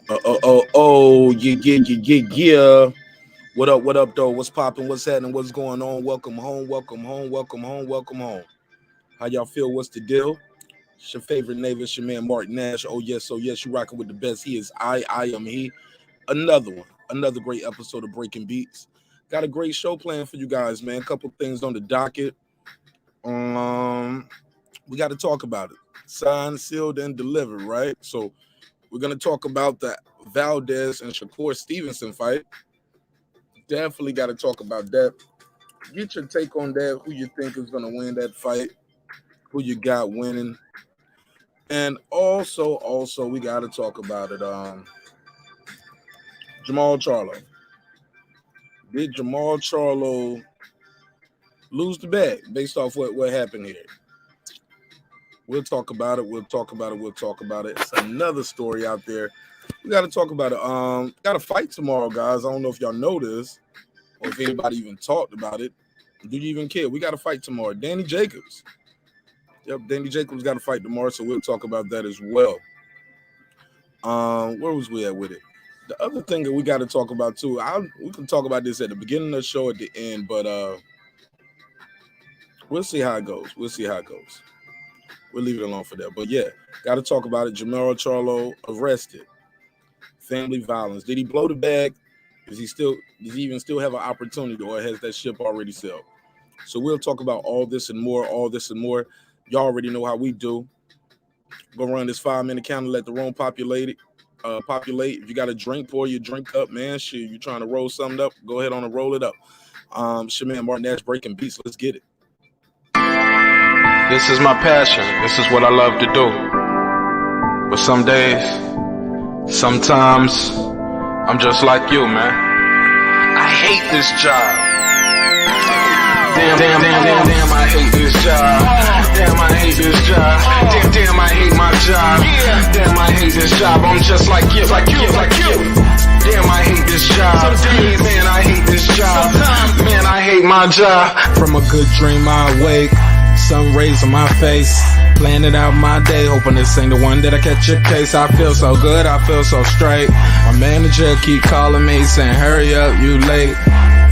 Yeah. What up, though? What's popping? What's happening? What's going on? Welcome home. How y'all feel? What's the deal? It's your favorite neighbor, it's your man marqnash. Oh yes, you rocking with the best. He is I am he. Another one. Another great episode of Breaking Beats. Got a great show planned for you guys, man. A couple things on the docket. We got to talk about it. Signed, sealed, and delivered, right? So we're going to talk about the Valdez and Shakur Stevenson fight. Definitely got to talk about that. Get your take on that. Who you think is going to win that fight? Who you got winning? And also, we got to talk about it. Jermall Charlo. Did Jermall Charlo lose the bet based off what happened here? We'll talk about it. It's another story out there. We got to talk about it. Got a fight tomorrow, guys. I don't know if y'all know this or if anybody even talked about it. Do you even care? We got a fight tomorrow. Danny Jacobs. Yep, Danny Jacobs got a fight tomorrow, so we'll talk about that as well. Where was we at with it? The other thing that we got to talk about, too, we can talk about this at the beginning of the show, at the end, but we'll see how it goes. We'll leave it alone for that. But, yeah, got to talk about it. Jermall Charlo arrested. Family violence. Did he blow the bag? Does he even still have an opportunity, or has that ship already sailed? So we'll talk about all this and more. Y'all already know how we do. Go run this 5-minute counter, let the room populate. If you got a drink, pour your drink up, man. Shit, you trying to roll something up, go ahead on and roll it up. It's your man marqnash, Breaking Beats. Let's get it. This is my passion. This is what I love to do. But some days, sometimes, I'm just like you, man. I hate this job. Damn, I hate this job. Damn, I hate this job. Damn, I hate my job. Damn, I hate this job. I'm just like you. Damn, I hate this job. Man, I hate this job. Man, I hate my job. From a good dream I wake, sun rays on my face, planning out my day, hoping this ain't the one that I catch a case. I feel so good, I feel so straight. My manager keep calling me saying, hurry up, you late.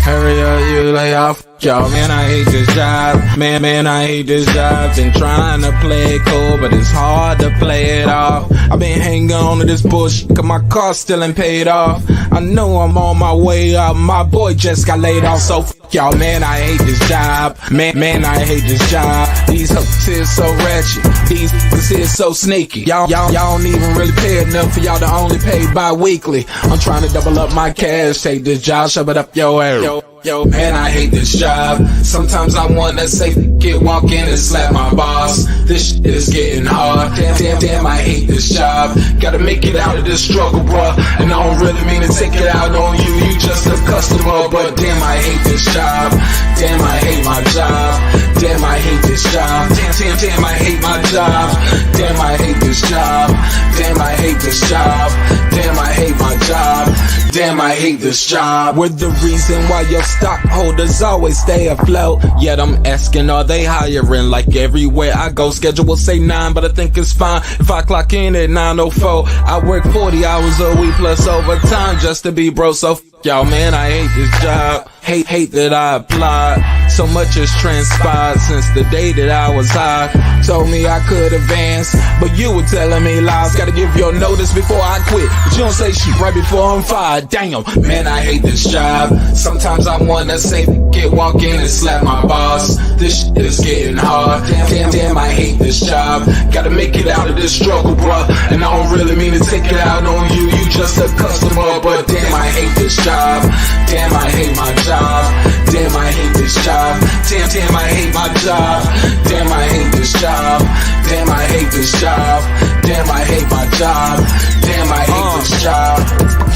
Hurry up, you lay off, y'all. Man, I hate this job. Man, I hate this job. Been trying to play it cool, but it's hard to play it off. I've been hanging on to this bullshit, cause my car still ain't paid off. I know I'm on my way up. My boy just got laid off, so y'all. Man, I hate this job. Man, I hate this job. These hoes is so ratchet. These hoes is so sneaky. Y'all don't even really pay enough for y'all to only pay bi-weekly. I'm trying to double up my cash. Take this job, shove it up your ass. Yo, man, I hate this job. Sometimes I wanna say, walk in and slap my boss. This shit is getting hard. Damn, I hate this job. Gotta make it out of this struggle, bruh. And I don't really mean to take it out on you. You just a customer, but damn, I hate this job. Damn, I hate my job. Damn, I hate this job. Damn, I hate my job. Damn, I hate this job. Damn, I hate this job. Damn, I hate my job. Damn, I hate this job. We're the reason why your stockholders always stay afloat. Yet I'm asking, are they hiring? Like everywhere I go, schedule will say 9, but I think it's fine if I clock in at 9:04. I work 40 hours a week plus overtime just to be bro. So y'all, man, I hate this job. Hate that I applied. So much has transpired since the day that I was high. Told me I could advance, but you were telling me lies. Gotta give your notice before I quit, but you don't say shit right before I'm fired. Damn, man, I hate this job. Sometimes I wanna say, walk in and slap my boss. This shit is getting hard. Damn, I hate this job. Gotta make it out of this struggle, bruh. And I don't really mean to take it out on you. You just a customer, but damn, I hate this job. Damn, I hate my job. Damn, I hate this job. Damn, I hate my job. Damn, I hate this job. Damn, I hate this job. Damn, I hate my job. Damn, I hate this job.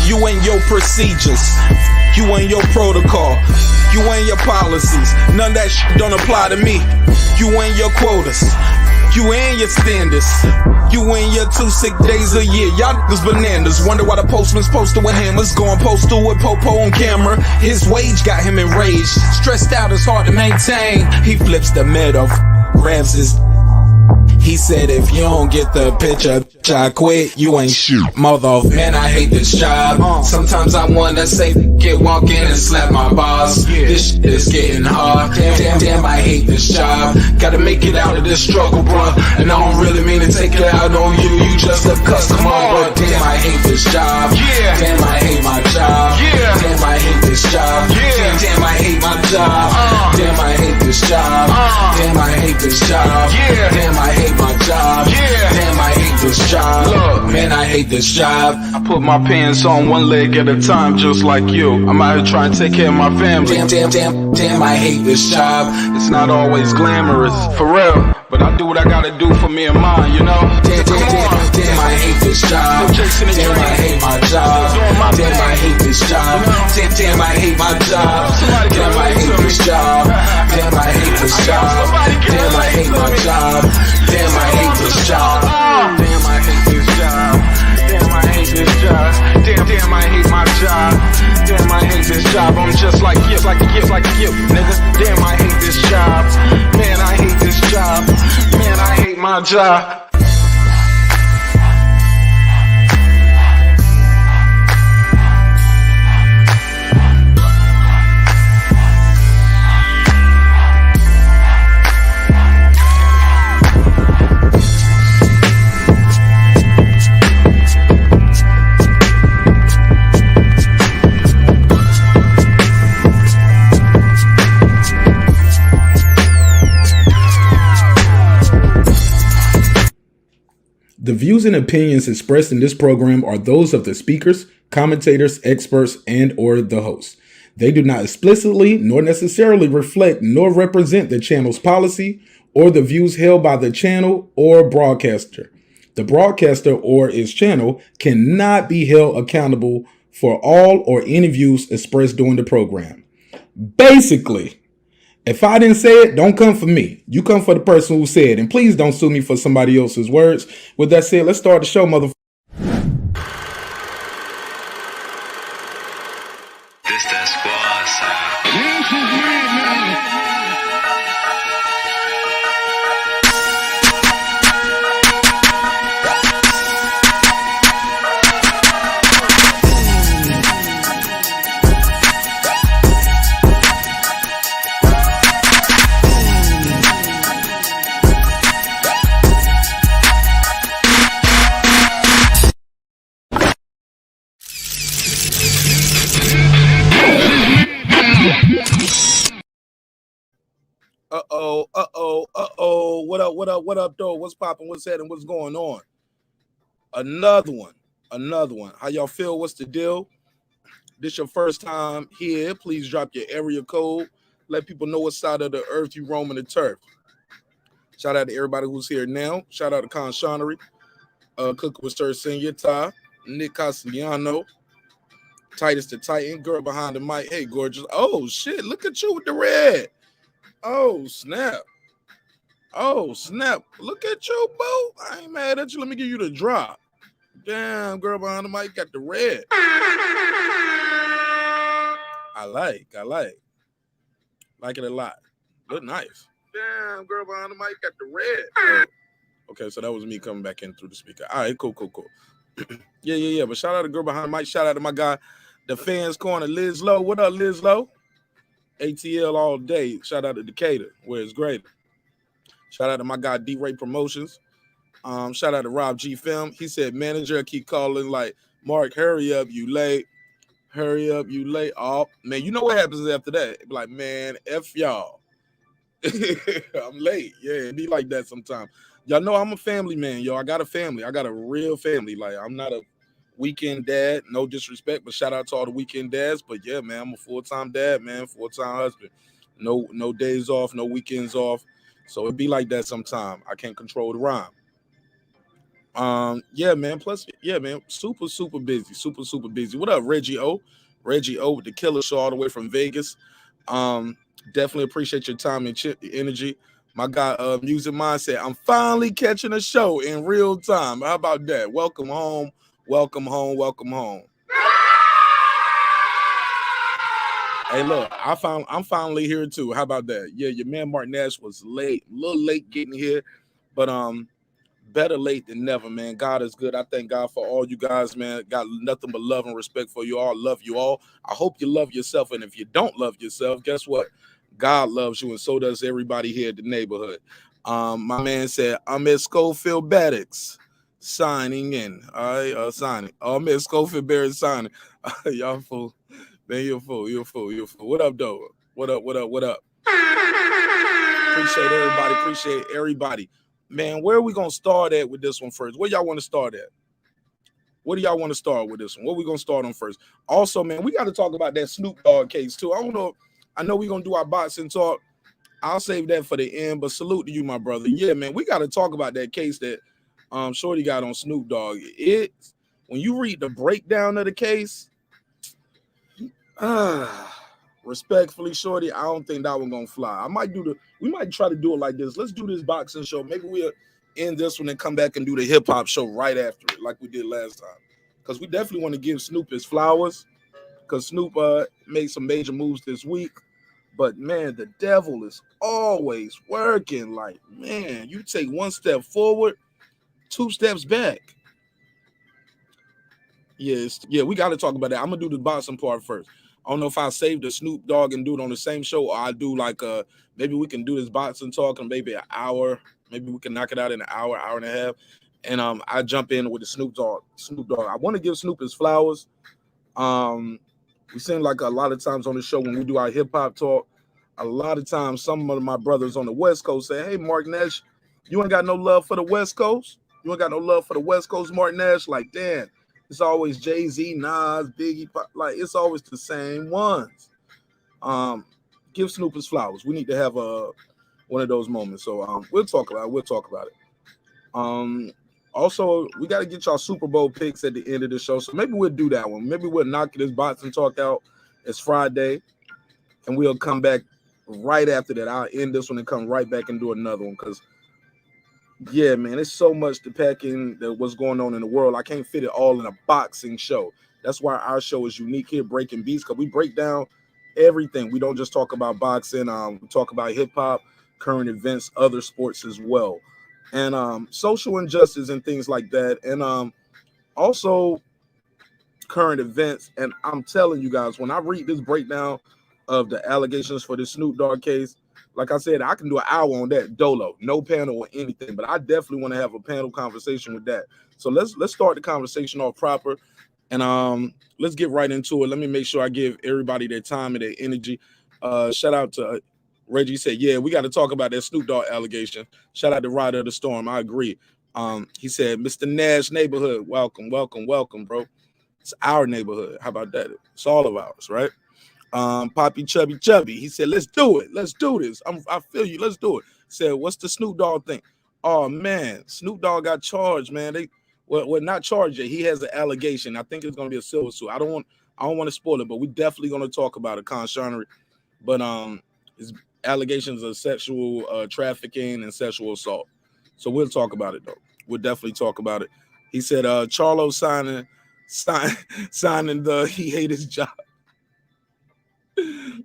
You and your procedures, you and your protocol, you and your policies, none of that shit don't apply to me. You and your quotas, you and your standards, you and your 2 sick days a year. Y'all niggas bananas. Wonder why the postman's posted with hammers, going postal with Popo on camera. His wage got him enraged, stressed out, it's hard to maintain. He flips the middle, grabs his He said if you don't get the picture, I quit, you ain't shit. Mother, man, I hate this job. Sometimes I wanna say, walk in and slap my boss. This shit is getting hard. Damn, I hate this job. Gotta make it out of this struggle, bruh. And I don't really mean to take it out on you. You just a customer, but damn, I hate this job. Damn, I hate my job. Damn, I hate this job. Damn, I hate my job. Damn, I hate this job. Damn, I hate this job. Damn, I hate my job. Damn, I hate this job. Look, man, I hate this job. I put my pants on one leg at a time, just like you. I'm out here trying to take care of my family. Damn, I hate this job. It's not always glamorous, for real. But I do what I gotta do for me and mine, you know? Damn, I hate this job. Damn, I hate my job. Damn, I hate this job. Damn, I hate my job. Damn, I hate this job. Damn, I hate this job. Damn, I hate my job. Damn, I hate this job. Damn, I hate this job. Damn, I hate this job. Damn, I hate my job. Damn, I hate this job. I'm just like you, nigga. Damn, I hate this job. Man, I hate this job. Man, I hate my job. The views and opinions expressed in this program are those of the speakers, commentators, experts, and or the host. They do not explicitly nor necessarily reflect nor represent the channel's policy or the views held by the channel or broadcaster. The broadcaster or its channel cannot be held accountable for all or any views expressed during the program. Basically, if I didn't say it, don't come for me. You come for the person who said it. And please don't sue me for somebody else's words. With that said, let's start the show, motherfucker. This that squad sound. This is madness. What up, though? What's popping? What's happening? What's going on? Another one. How y'all feel? What's the deal? This your first time here. Please drop your area code. Let people know what side of the earth you roaming the turf. Shout out to everybody who's here now. Shout out to Con Shonery, Cooker with Sir Senior, Ty, Nick Castellano, Titus the Titan, girl behind the mic. Hey, gorgeous. Oh, shit. Look at you with the red. Oh, snap. Look at you, boo. I ain't mad at you. Let me give you the drop. Damn, girl behind the mic got the red. I like it a lot. Look nice. Damn, girl behind the mic got the red. Oh, okay, so that was me coming back in through the speaker. All right, cool. Yeah. But shout out to girl behind the mic. Shout out to my guy, the fans corner, Liz Lowe. What up, Liz Lowe? ATL all day. Shout out to Decatur, where it's greater. Shout out to my guy D-Ray Promotions. Shout out to Rob G Film. He said, manager keep calling like, Mark, hurry up, you late. Oh, man, you know what happens after that? It be like, man, F y'all. I'm late. Yeah, it be like that sometimes. Y'all know I'm a family man, yo. I got a family. I got a real family. Like, I'm not a weekend dad. No disrespect, but shout out to all the weekend dads. But yeah, man, I'm a full-time dad, man, full-time husband. No days off, no weekends off. So it be like that sometime. I can't control the rhyme. Yeah, man. Plus, yeah, man. Super busy. Super busy. What up, Reggie O? Reggie O with the Killer Show all the way from Vegas. Definitely appreciate your time and energy. My guy, Music Mindset. I'm finally catching a show in real time. How about that? Welcome home. Hey, look, I'm finally here too. How about that? Yeah, your man Marq Nash was late, a little late getting here, but better late than never, man. God is good. I thank God for all you guys, man. Got nothing but love and respect for you all. Love you all. I hope you love yourself. And if you don't love yourself, guess what? God loves you, and so does everybody here in the neighborhood. My man said, I'm at Schofield Baddocks signing in. All right, signing. I'm at Schofield Barrett signing. Y'all fool. Man, you're a fool. You're a fool. You're a fool. What up, though? What up? What up? What up? Appreciate everybody. Appreciate everybody. Man, where are we going to start at with this one first? Where y'all want to start at? What do y'all want to start with this one? What we going to start on first? Also, man, we got to talk about that Snoop Dogg case, too. I don't know. I know we're going to do our boxing talk. I'll save that for the end, but salute to you, my brother. Yeah, man, we got to talk about that case that Shorty got on Snoop Dogg. When you read the breakdown of the case, respectfully, Shorty, I don't think that one gonna fly. We might try to do it like this. Let's do this boxing show. Maybe we'll end this one and come back and do the hip hop show right after it, like we did last time. Because we definitely want to give Snoop his flowers. Because Snoop made some major moves this week. But man, the devil is always working. Like, man, you take one step forward, 2 steps back. Yes, yeah, we got to talk about that. I'm gonna do the boxing part first. I don't know if I save the Snoop Dogg and do it on the same show, or I do like maybe we can do this boxing talk in maybe an hour. Maybe we can knock it out in an hour, hour and a half. And I jump in with the Snoop Dogg. I want to give Snoop his flowers. We seem like a lot of times on the show when we do our hip hop talk, a lot of times some of my brothers on the West Coast say, "Hey, Marq Nash, you ain't got no love for the West Coast. You ain't got no love for the West Coast, Marq Nash." Like, damn. It's always Jay-Z, Nas, Biggie, like it's always the same ones. Give Snoop his flowers. We need to have one of those moments. So we'll talk about it. Also, we got to get y'all Super Bowl picks at the end of the show. So maybe we'll do that one. Maybe we'll knock this boxing talk out. It's Friday, and we'll come back right after that. I'll end this one and come right back and do another one because. Yeah, man, it's so much to pack in what's going on in the world. I can't fit it all in a boxing show. That's why our show is unique here, Breaking Beats, because we break down everything. We don't just talk about boxing. We talk about hip-hop, current events, other sports as well, and social injustice and things like that, and also current events. And I'm telling you guys, when I read this breakdown of the allegations for the Snoop Dogg case, like I said, I can do an hour on that dolo, no panel or anything, but I definitely want to have a panel conversation with that. So let's start the conversation off proper, and let's get right into it. Let me make sure I give everybody their time and their energy. Shout out to Reggie. Said, yeah, we got to talk about that Snoop Dogg allegation. Shout out to Ryder of the Storm. I agree. He said, Mr. Nash neighborhood, welcome, bro. It's our neighborhood. How about that? It's all of ours, right? Poppy Chubby. He said, let's do it. Let's do this. I feel you. Let's do it. Said, what's the Snoop Dogg thing? Oh man, Snoop Dogg got charged, man. Well, not charged yet. He has an allegation. I think it's gonna be a civil suit. I don't want to spoil it, but we definitely gonna talk about it, Conshonry. But his allegations of sexual trafficking and sexual assault. So we'll talk about it though. We'll definitely talk about it. He said, Charlo signing the he hate his job.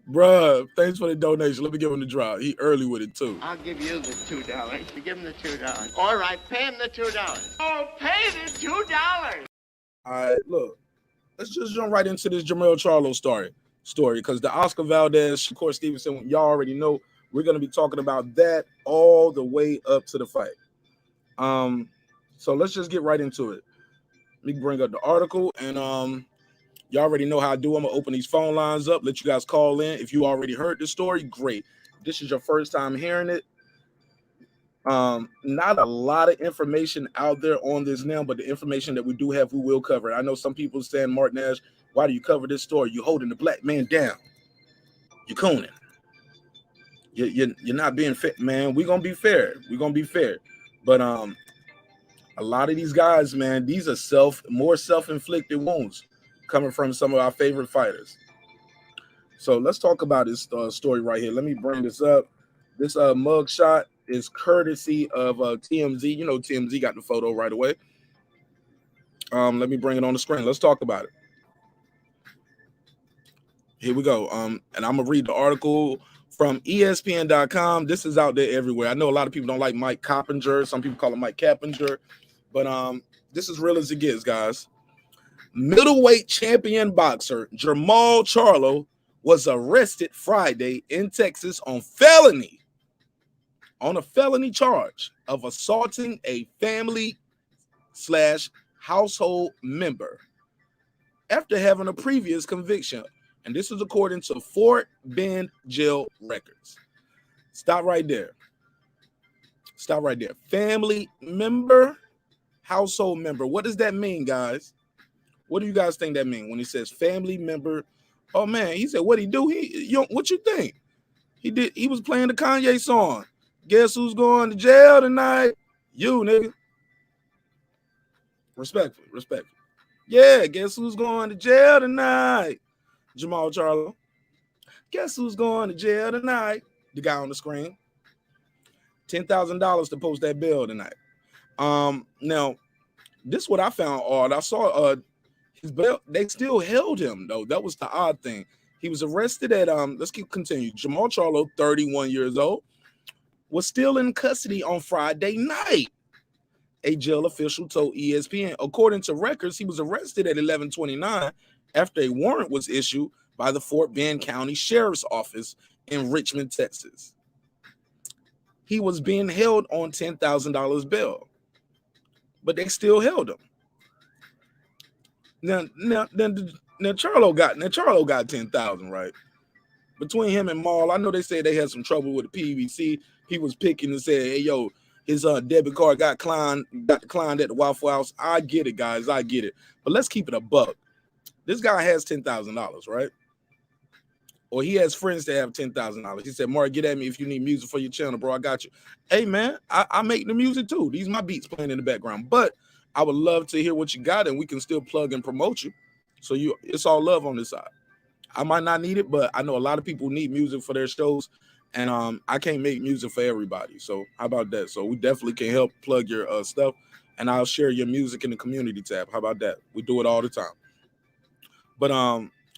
Bruh, thanks for the donation. Let me give him the drop. He early with it too. I'll give you the $2. You give him the $2. All right, pay him the $2. Oh, pay the $2. All right, look. Let's just jump right into this Jermall Charlo story because the Oscar Valdez, Shakur Stevenson, y'all already know we're gonna be talking about that all the way up to the fight. So let's just get right into it. Let me bring up the article and y'all already know how I do. I'm gonna open these phone lines up, let you guys call in. If you already heard the story, great. If this is your first time hearing it. Not a lot of information out there on this now, but the information that we do have, we will cover it. I know some people saying, Marq Nash, why do you cover this story? You're holding the black man down. You're cooning. You're not being fair, man. We're gonna be fair. But a lot of these guys, man, these are more self-inflicted wounds coming from some of our favorite fighters. So let's talk about this story right here. Let me bring this up. This mug shot is courtesy of TMZ. You know, TMZ got the photo right away. Let me bring it on the screen. Let's talk about it. Here we go. And I'm gonna read the article from espn.com. This is out there everywhere. I know a lot of people don't like Mike Coppinger. Some people call him Mike Cappinger. But this is real as it gets, guys. Middleweight champion boxer Jermall Charlo was arrested Friday in Texas on a felony charge of assaulting a family/household member after having a previous conviction. And this is according to Fort Bend jail records. Stop right there. Stop right there. Family member, household member. What does that mean, guys? What do you guys think that means when he says family member? Oh man, he said what he do? What you think? He was playing the Kanye song. Guess who's going to jail tonight? You, nigga. Respectfully. Yeah, guess who's going to jail tonight? Jermall Charlo. Guess who's going to jail tonight? The guy on the screen. $10,000 to post that bill tonight. Now, this is what I found odd. I saw his bail. They still held him though. That was the odd thing. He was arrested at let's continue. Jermall Charlo, 31 years old, was still in custody on Friday night. A jail official told ESPN. According to records, he was arrested at 11:29 after a warrant was issued by the Fort Bend County Sheriff's Office in Richmond, Texas. He was being held on $10,000 bail, but they still held him. Now Charlo got $10,000, right? Between him and Marq, I know they said they had some trouble with the PBC. He was picking and said, "Hey, yo, his debit card got declined at the Waffle House." I get it, guys. I get it. But let's keep it a buck. This guy has $10,000, right? Or he has friends that have $10,000. He said, "Marq, get at me if you need music for your channel, bro. I got you." Hey, man, I make the music too. These are my beats playing in the background. But I would love to hear what you got, and we can still plug and promote you. So it's all love on this side. I might not need it, but I know a lot of people need music for their shows. And I can't make music for everybody. So how about that? So we definitely can help plug your stuff, and I'll share your music in the community tab. How about that? We do it all the time. But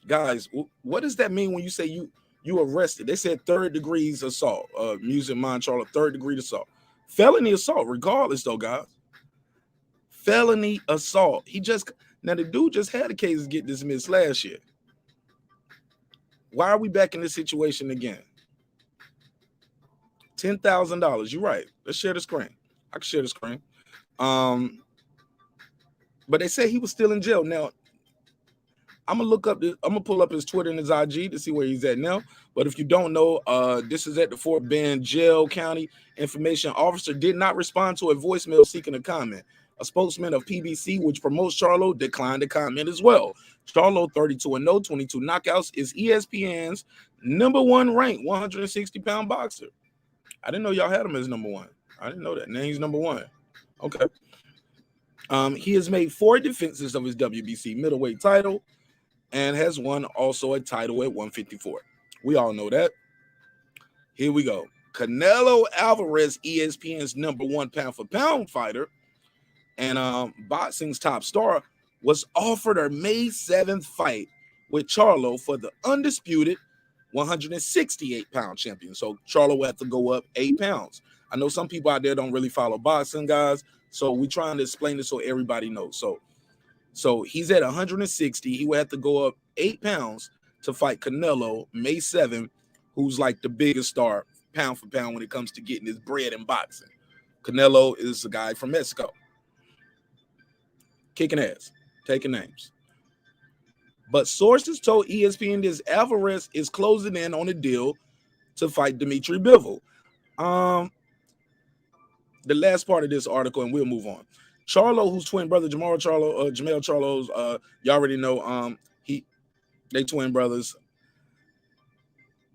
guys, what does that mean when you say you arrested? They said 3rd degree assault. Music Mind Charlo, 3rd degree assault. Felony assault, regardless though, guys. Felony assault. Now the dude just had a case get dismissed last year. Why are we back in this situation again? $10,000. You're right. Let's share the screen. I can share the screen. But they say he was still in jail. Now, I'm gonna pull up his Twitter and his IG to see where he's at now. But if you don't know, this is at the Fort Bend Jail County Information Officer did not respond to a voicemail seeking a comment. A spokesman of PBC, which promotes Charlo, declined to comment as well. Charlo, 32-0, 22 knockouts, is ESPN's #1 ranked 160-pound boxer. I didn't know y'all had him as #1. I didn't know that. Now he's #1. Okay. He has made 4 defenses of his WBC middleweight title and has won also a title at 154. We all know that. Here we go. Canelo Alvarez, ESPN's #1 pound-for-pound fighter and boxing's top star, was offered a May 7th fight with Charlo for the undisputed 168-pound champion. So Charlo will have to go up 8 pounds. I know some people out there don't really follow boxing, guys. So we're trying to explain this so everybody knows. So he's at 160. He will have to go up 8 pounds to fight Canelo May 7th, who's like the biggest star pound for pound when it comes to getting his bread in boxing. Canelo is a guy from Mexico. Kicking ass, taking names. But sources told ESPN this Alvarez is closing in on a deal to fight Dimitri Bivol. The last part of this article, and we'll move on. Charlo, whose twin brother Jermall Charlo's, you already know, they twin brothers.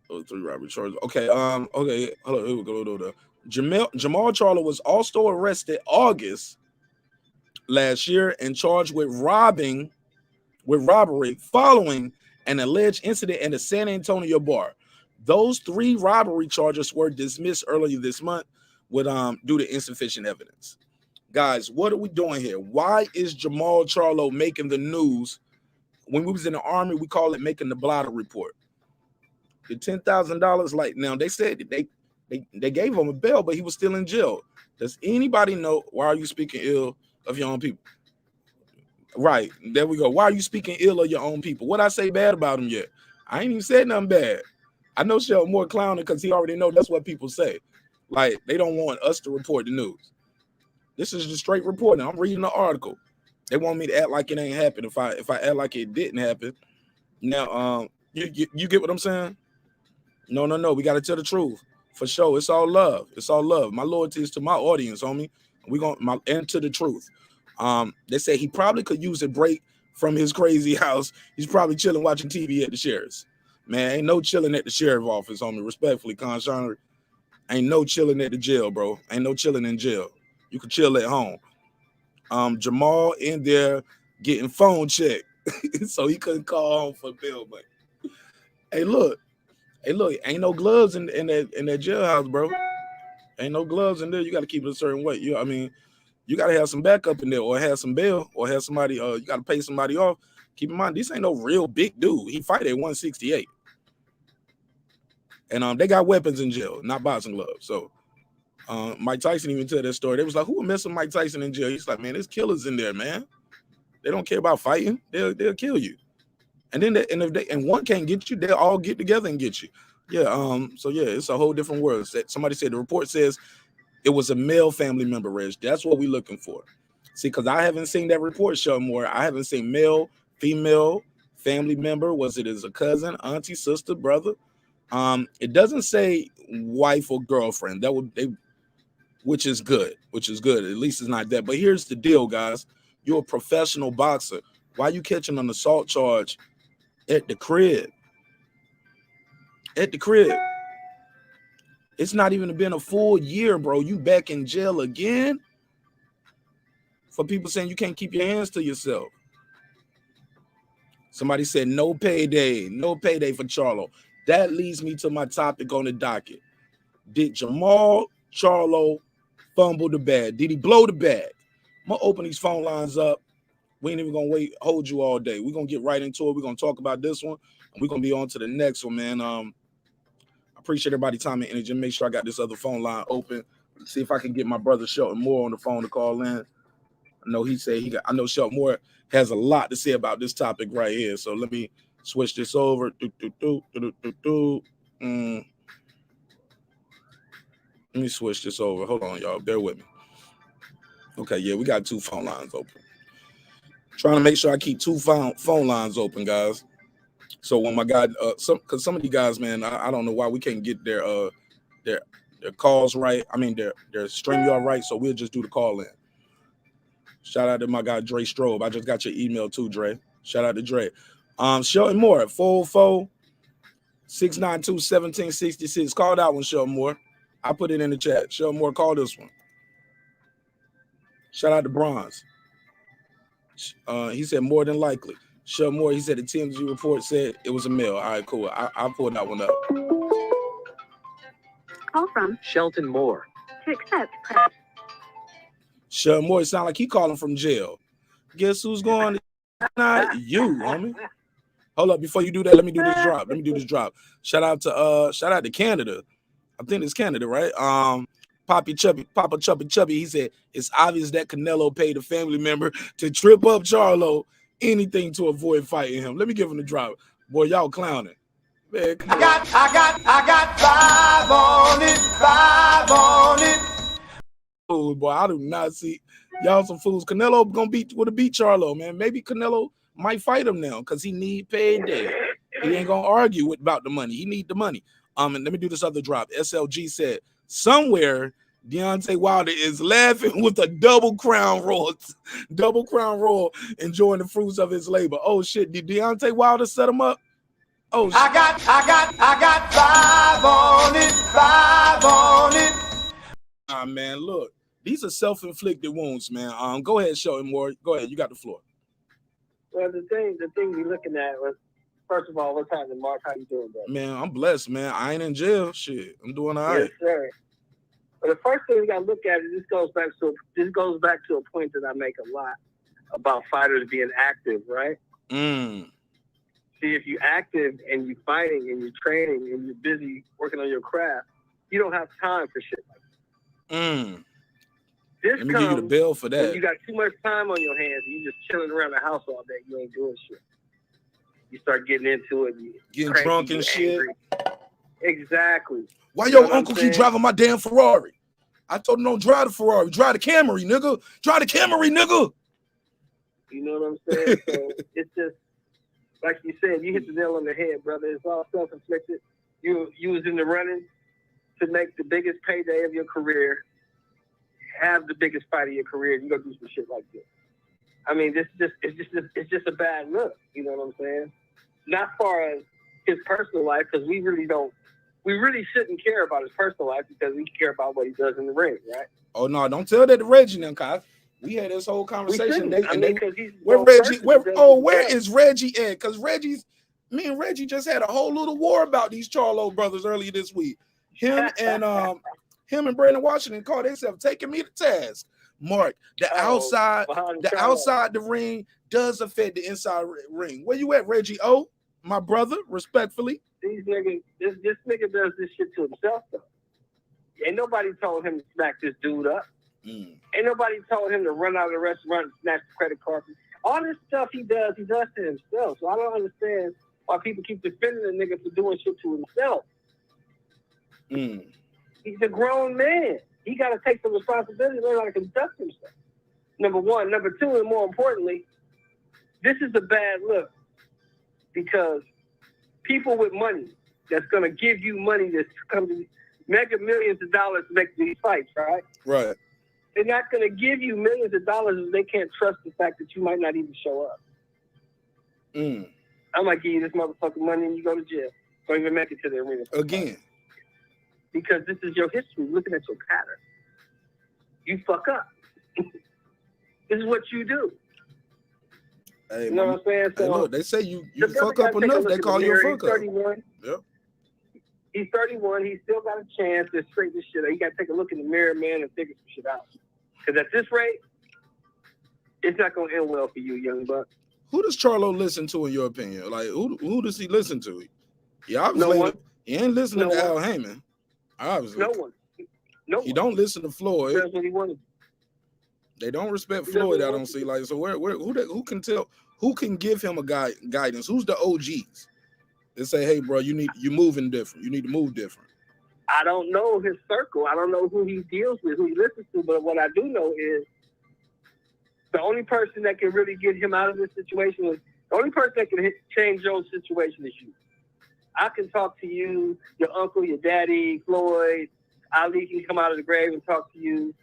3 robbery charges. Okay, okay, hold on, here we go. Jermall Charlo was also arrested August last year and charged with robbery following an alleged incident in a San Antonio bar. Those 3 robbery charges were dismissed earlier this month with due to insufficient evidence. Guys, what are we doing here? Why is Jermall Charlo making the news? When we was in the Army, we call it making the blotter report. The $10,000, like now they said that they gave him a bail, but he was still in jail. Does anybody know why are you speaking ill of your own people? Right, there we go. Why are you speaking ill of your own people? What I say bad about him yet? I ain't even said nothing bad. I know Sheldon Moore clowning because he already know that's what people say. Like they don't want us to report the news. This is just straight reporting. I'm reading the article. They want me to act like it ain't happened. If I act like it didn't happen, now you get what I'm saying? No. We got to tell the truth for sure. It's all love. It's all love. My loyalty is to my audience, homie. And to the truth. They say he probably could use a break from his crazy house. He's probably chilling watching TV at the sheriff's. Man, ain't no chilling at the sheriff's office, homie. Respectfully, Conshana. Ain't no chilling at the jail, bro. Ain't no chilling in jail. You can chill at home. Jermall in there getting phone checked, so he couldn't call home for bill money. Hey, look, ain't no gloves in that jailhouse, bro. Ain't no gloves in there. You got to keep it a certain way. You got to have some backup in there, or have some bail, or have somebody. You got to pay somebody off. Keep in mind, this ain't no real big dude. He fight at 168, and they got weapons in jail, not boxing gloves. So. Mike Tyson even tell that story. They was like, who would mess with Mike Tyson in jail? He's like, man, there's killers in there, man. They don't care about fighting. They'll kill you. And then if one can't get you, they'll all get together and get you. Yeah. So yeah, it's a whole different world. Somebody said the report says it was a male family member, Reg. That's what we're looking for. See, because I haven't seen that report, Shakur. I haven't seen male, female, family member. Was it as a cousin, auntie, sister, brother? It doesn't say wife or girlfriend. Which is good. At least it's not that. But here's the deal, guys. You're a professional boxer. Why are you catching an assault charge at the crib? It's not even been a full year, bro. You back in jail again? For people saying you can't keep your hands to yourself. Somebody said no payday for Charlo. That leads me to my topic on the docket. Did Jermall Charlo fumble the bag? Did he blow the bag? I'm gonna open these phone lines up. We ain't even gonna hold you all day. We're gonna get right into it. We're gonna talk about this one, and we're gonna be on to the next one, man. I appreciate everybody time and energy. Make sure I got this other phone line open. See if I can get my brother Shelton Moore on the phone to call in. I know I know Shelton Moore has a lot to say about this topic right here. So let me switch this over. Let me switch this over. Hold on, y'all. Bear with me. Okay, yeah, we got two phone lines open. Trying to make sure I keep two phone lines open, guys. So when my guy, because some of you guys, man, I don't know why we can't get their calls right. I mean, their StreamYard right. So we'll just do the call in. Shout out to my guy Dre Strobe. I just got your email too, Dre. Shout out to Dre. Shelton Moore, 404-692-1766. Call that one, Shelton Moore. I put it in the chat. Shelton Moore, call this one. Shout out to Bronze. He said more than likely. Shelton Moore, he said the TMZ report said it was a male. All right, cool. I'll pull that one up. Call from Shelton Moore. To accept, press. Shelton Moore, it sound like he calling from jail. Guess who's going? Not you, homie. Hold up, before you do that, let me do this drop. Shout out to Canada. I think it's Canada, right? Papa Chubby. He said it's obvious that Canelo paid a family member to trip up Charlo, anything to avoid fighting him. Let me give him the drop. Boy, y'all clowning. Man, I got 5 on it. Oh boy, I do not see y'all some fools. Canelo would have beat Charlo, man. Maybe Canelo might fight him now because he need payday. He ain't gonna argue about the money. He need the money. And let me do this other drop. SLG said somewhere Deontay Wilder is laughing with a double crown roll, enjoying the fruits of his labor. Oh shit, did Deontay Wilder set him up? Oh shit. I got 5 on it. Man, look, these are self-inflicted wounds, man. Go ahead, Shelton Moore. Go ahead, you got the floor. Well, the thing we're looking at was, first of all, what's happening, Marq? How you doing, bro? Man, I'm blessed, man. I ain't in jail. Shit, I'm doing all right. Yes, sir. But the first thing we got to look at is this goes back to a point that I make a lot about fighters being active, right? See, if you're active and you're fighting and you're training and you're busy working on your craft, you don't have time for shit like that. This Let me give you the bill for that. When you got too much time on your hands and you just chilling around the house all day, you ain't doing shit. You start getting into it. Getting drunk and shit. Exactly. Why your uncle keep driving my damn Ferrari? I told him don't drive the Ferrari. Drive the Camry, nigga. Drive the Camry, nigga. You know what I'm saying? So it's just, like you said, you hit the nail on the head, brother. It's all self-inflicted. You was in the running to make the biggest payday of your career, have the biggest fight of your career, and you go do some shit like this. I mean, it's just a bad look. You know what I'm saying? Not far as his personal life, because we really shouldn't care about his personal life because we care about what he does in the ring, right? Oh no, don't tell that to Reggie now, cause we had this whole conversation. Where is Reggie at? Because me and Reggie just had a whole little war about these Charlo brothers earlier this week. Him and Brandon Washington called themselves taking me to task. Mark, outside the ring does affect the inside ring. Where you at, Reggie? Oh, my brother, respectfully. These niggas, this nigga does this shit to himself though. Ain't nobody told him to smack this dude up. Ain't nobody told him to run out of the restaurant and snatch the credit card. All this stuff he does to himself. So I don't understand why people keep defending the nigga for doing shit to himself. He's a grown man. He got to take some responsibility and learn how to conduct himself. Number one. Number two, and more importantly, this is a bad look because people with money that's going to give you money that's come to mega millions of dollars to make these fights, right? Right. They're not going to give you millions of dollars if they can't trust the fact that you might not even show up. I might give you this motherfucking money and you go to jail. Don't even make it to the arena. Again. Because this is your history, looking at your pattern. You fuck up. This is what you do. Hey, you know what I'm saying? So, hey, look, they say you fuck up enough, they call you a fuck up. 31. Yep. He's 31. He's still got a chance to straighten this shit out. He got to take a look in the mirror, man, and figure some shit out. Because at this rate, it's not going to end well for you, young buck. Who does Charlo listen to, in your opinion? Like, who does he listen to? Yeah, obviously, no one. He ain't listening to Al Heyman. Obviously. No one. He don't listen to Floyd. That's what he wanted. They don't respect Floyd, I don't see. Like, so who can tell, who can give him a guidance? Who's the OGs? They say, hey, bro, you moving different. You need to move different. I don't know his circle. I don't know who he deals with, who he listens to. But what I do know is the only person that can really get him out of this situation is the only person that can change your situation is you. I can talk to you, your uncle, your daddy, Floyd, Ali can come out of the grave and talk to you.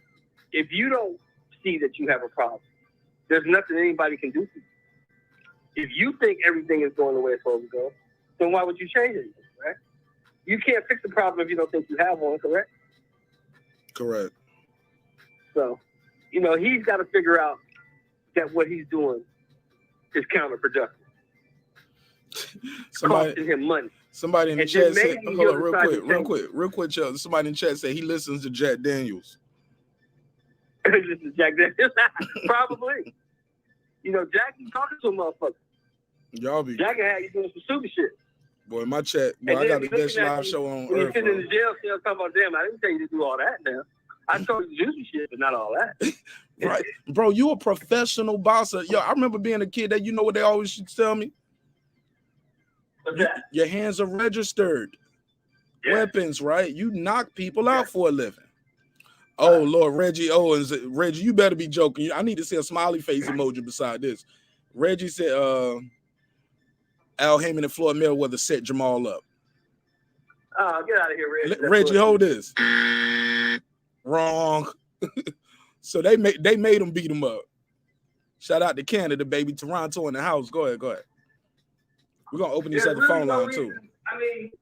If you don't see that you have a problem, there's nothing anybody can do for you. If you think everything is going the way it's supposed to go, then why would you change anything, right? You can't fix the problem if you don't think you have one, correct? Correct. So, he's got to figure out that what he's doing is counterproductive. Costing him money. Somebody in the chat said, hold on, real quick, Chuck. Somebody in the chat said he listens to Jack Daniels. Listens to Jack Daniels? Probably. Jack, you talking to a motherfucker. Jack had you doing some stupid shit. Boy, my chat, I got the best live show on when earth. You're sitting in the jail cell talking about, damn, I didn't tell you to do all that now. I told you to do some shit, but not all that. Right. Bro, you a professional boxer. Yo, I remember being a kid that what they always used to tell me? Your hands are registered weapons, right? You knock people out for a living. Oh, Lord, Reggie Owens. Reggie, you better be joking. I need to see a smiley face emoji beside this. Reggie said Al Heyman and Floyd Mayweather set Jermall up. Oh, get out of here, Reggie. Reggie, hold this. Wrong. So they made him beat him up. Shout out to Canada, baby. Toronto in the house. Go ahead. We're going to open this at the phone line, too. I mean,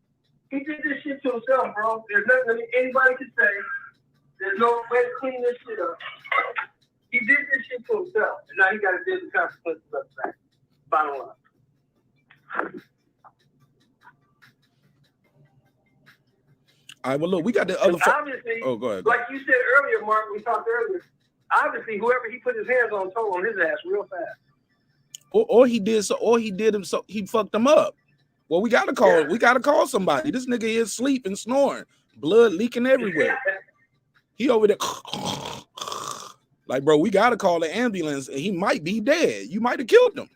he did this shit to himself, bro. There's nothing anybody can say. There's no way to clean this shit up. He did this shit to himself, and now he got to deal with the consequences of that. Bottom line. All right, well, look, we got the other... Obviously, go ahead. Like you said earlier, Mark, we talked earlier, obviously, whoever he put his hands on told on his ass real fast. or he did so, or he did him so he fucked him up. Well, we gotta call somebody. This nigga is asleep and snoring, blood leaking everywhere. He over there like, bro, we gotta call the ambulance, and he might be dead. You might have killed him.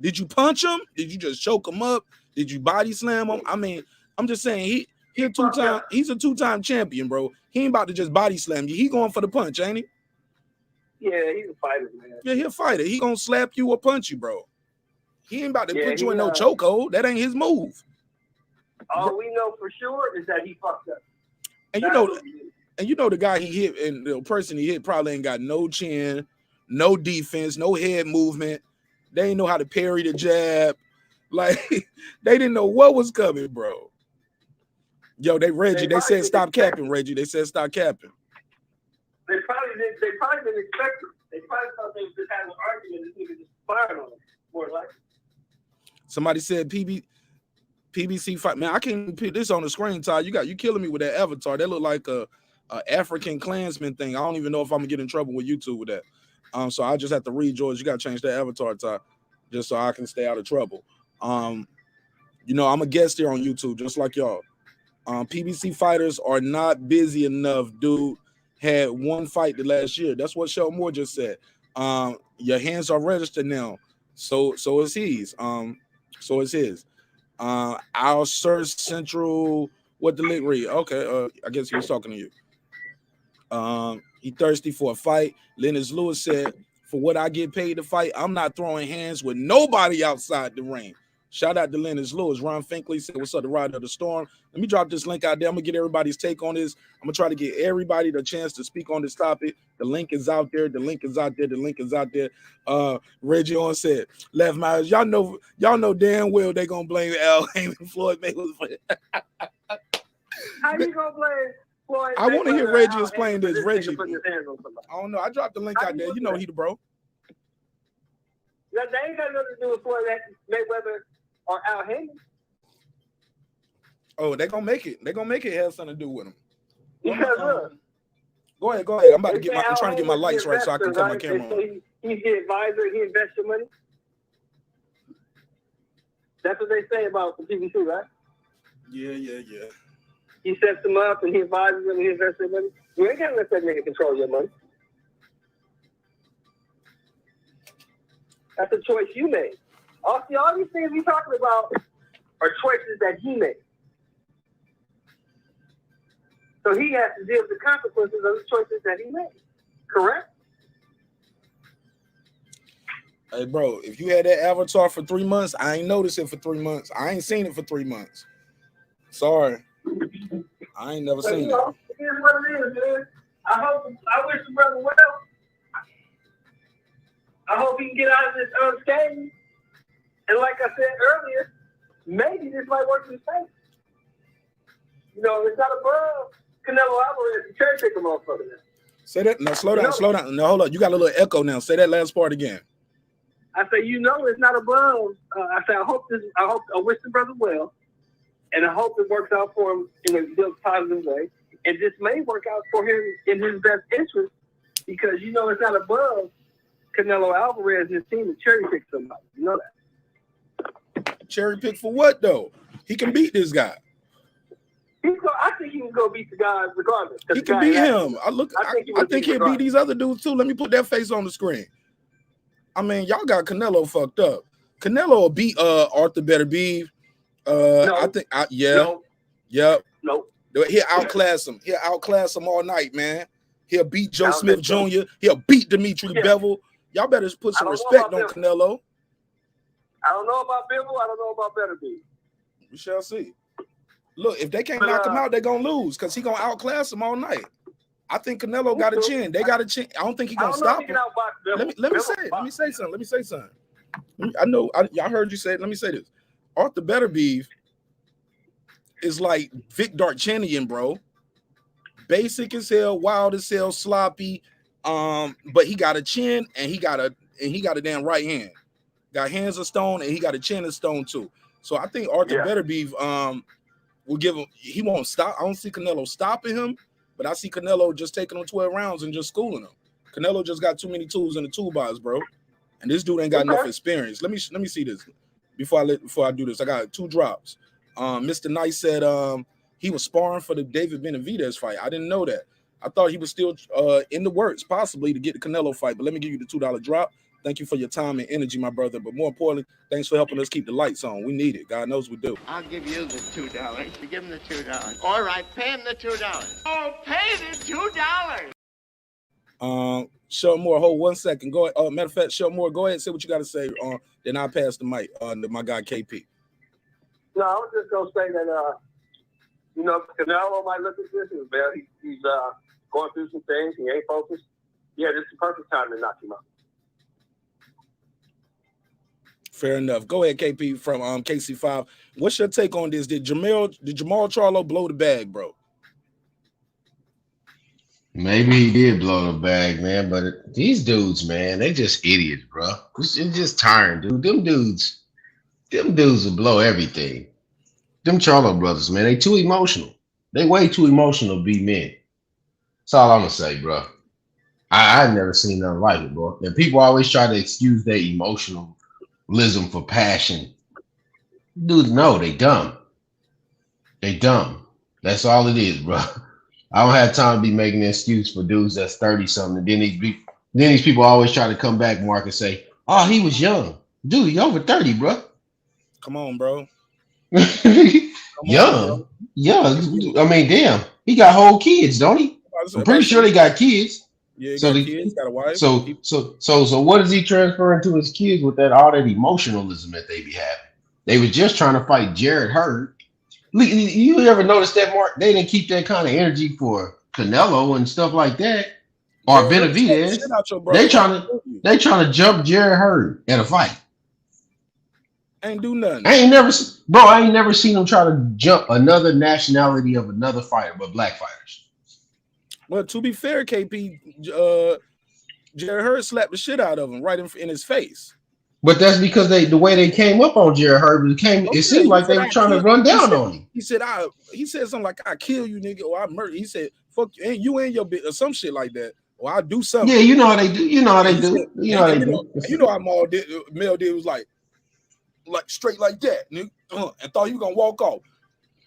Did you punch him? Did you just choke him up? Did you body slam him? I mean, I'm just saying he's a two-time champion, bro. He ain't about to just body slam you. He going for the punch, ain't he? Yeah, he's a fighter, man. Yeah, he'll fight it. He gonna slap you or punch you, bro. He ain't about to put you in no chokehold. That ain't his move. All we know for sure is that he fucked up. And you know the guy he hit and the person he hit probably ain't got no chin, no defense, no head movement. They ain't know how to parry the jab. Like, they didn't know what was coming, bro. Yo, they said stop capping, Reggie. They said stop capping. They probably didn't expect it. They probably thought they just had an argument and nigga just fired on them, more likely. Somebody said PBC fight. Man, I can't put this on the screen, Ty. You killing me with that avatar. That look like a African Klansman thing. I don't even know if I'm gonna get in trouble with YouTube with that. So I just have to read George. You gotta change that avatar, Ty, just so I can stay out of trouble. You know, I'm a guest here on YouTube, just like y'all. PBC fighters are not busy enough, dude. Had one fight the last year. That's what Shel Moore just said. Your hands are registered now. So is his. So is his. Our Search Central, what the link read? Okay, I guess he was talking to you. He thirsty for a fight. Lennox Lewis said, for what I get paid to fight, I'm not throwing hands with nobody outside the ring. Shout out to Lennox Lewis. Ron Finkley said, what's up, the Ryder of the Storm? Let me drop this link out there. I'm going to get everybody's take on this. I'm going to try to get everybody the chance to speak on this topic. The link is out there. The link is out there. The link is out there. Reggie on said, Left Myers, y'all know damn well they going to blame Al Haymon and Floyd Mayweather. How you going to blame Floyd? I want to hear Reggie explain this. Reggie. I don't know. I dropped the link out there. You know he the bro. That ain't got nothing to do with Floyd Mayweather or Al Haymon. Oh, they gonna make it. They gonna make it have something to do with him. Because go ahead. I'm about to get I'm trying to get my lights right so I can cut my camera on. He's the advisor. He invests your money. That's what they say about the PBC, right? Yeah. He sets them up and he advises them and he invests their money. You ain't gonna let that nigga control your money. That's a choice you made. All these things we're talking about are choices that he made. So he has to deal with the consequences of the choices that he made. Correct? Hey, bro, if you had that avatar for 3 months, I ain't noticed it for 3 months. I ain't seen it for 3 months. Sorry. I ain't never seen it. Here's what it is, man. I wish the brother well. I hope he can get out of this unscathed. And like I said earlier, maybe this might work in his favor. You know, it's not above Canelo Alvarez to cherry pick a motherfucker now. Say that. No, slow down. No, hold on. You got a little echo now. Say that last part again. I say, you know, it's not above. I say, I wish the brother well, and I hope it works out for him in a positive way. And this may work out for him in his best interest because, you know, it's not above Canelo Alvarez and his team to cherry pick somebody. You know that. Cherry pick for what, though? He can beat this guy. I think he can go beat the guy regardless. He can beat him. I think he'll beat these other dudes, too. Let me put that face on the screen. I mean, y'all got Canelo fucked up. Canelo will beat Arthur Beterbiev. No. I think, No. Yep. No. He'll outclass him. He'll outclass him all night, man. He'll beat Joe Smith Jr. He'll beat Dimitri Bivol. Y'all better put some respect on Canelo. I don't know about Bivol. I don't know about Beterbiev. We shall see. Look, if they can't knock him out, they're going to lose because he's going to outclass him all night. I think Canelo got a chin. They got a chin. I don't think he's going to stop him. Let me say something. I know. Y'all heard you say it. Let me say this. Arthur Beterbiev is like Vic Darchinian, bro. Basic as hell, wild as hell, sloppy. But he got a chin and he got a damn right hand. Got hands of stone and he got a chin of stone too. So I think Arthur Beterbiev will give him. He won't stop. I don't see Canelo stopping him, but I see Canelo just taking him 12 rounds and just schooling him. Canelo just got too many tools in the toolbox, bro. and this dude ain't got enough experience. Let me see this before I do this. I got 2 drops. Mr. Nice said he was sparring for the David Benavidez fight. I didn't know that. I thought he was still in the works, possibly to get the Canelo fight. But let me give you the $2 drop. Thank you for your time and energy, my brother. But more importantly, thanks for helping us keep the lights on. We need it. God knows we do. I'll give you the $2. Give him the $2. All right, pay him the $2. Oh, pay the $2. Shakur, hold 1 second. Go ahead. Matter of fact, Shakur, go ahead and say what you got to say. Then I'll pass the mic to my guy KP. No, I was just gonna say that Canelo might look at this as well. He's going through some things. He ain't focused. Yeah, this is the perfect time to knock him out. Fair enough. Go ahead, KP from KC5. What's your take on this? Did Jermall Charlo blow the bag, bro? Maybe he did blow the bag, man. But these dudes, man, they just idiots, bro. It's just tiring, dude. Them dudes will blow everything. Them Charlo brothers, man, they too emotional. They way too emotional to be men. That's all I'm gonna say, bro. I've never seen nothing like it, bro. And people always try to excuse their emotionalism for passion. Dude, no, they dumb. They dumb. That's all it is, bro. I don't have time to be making an excuse for dudes that's 30-something. And then these people always try to come back, Marq, and say, oh, he was young. Dude, he over 30, bro. Come on, bro. Young. I mean, damn. He got whole kids, don't he? I'm pretty sure they got kids. Yeah, he got kids, got a wife. So what is he transferring to his kids with all that emotionalism that they be having? They were just trying to fight Jarrett Hurd. You ever notice that, Marq? They didn't keep that kind of energy for Canelo and stuff like that, or Benavidez. They trying to jump Jarrett Hurd at a fight. Ain't do nothing. I ain't never seen them try to jump another nationality of another fighter, but black fighters. Well, to be fair, KP, Jarrett Hurd slapped the shit out of him right in his face. But that's because the way they came up on Jarrett Hurd, it seemed like they were trying to run down on him. He said something like, I kill you, nigga, or I murder. He said, fuck you, and you and your bitch, or some shit like that. Or I do something. Yeah, you know how they do. You know how they do. How Mel did was like straight like that, nigga, and thought he was gonna walk off.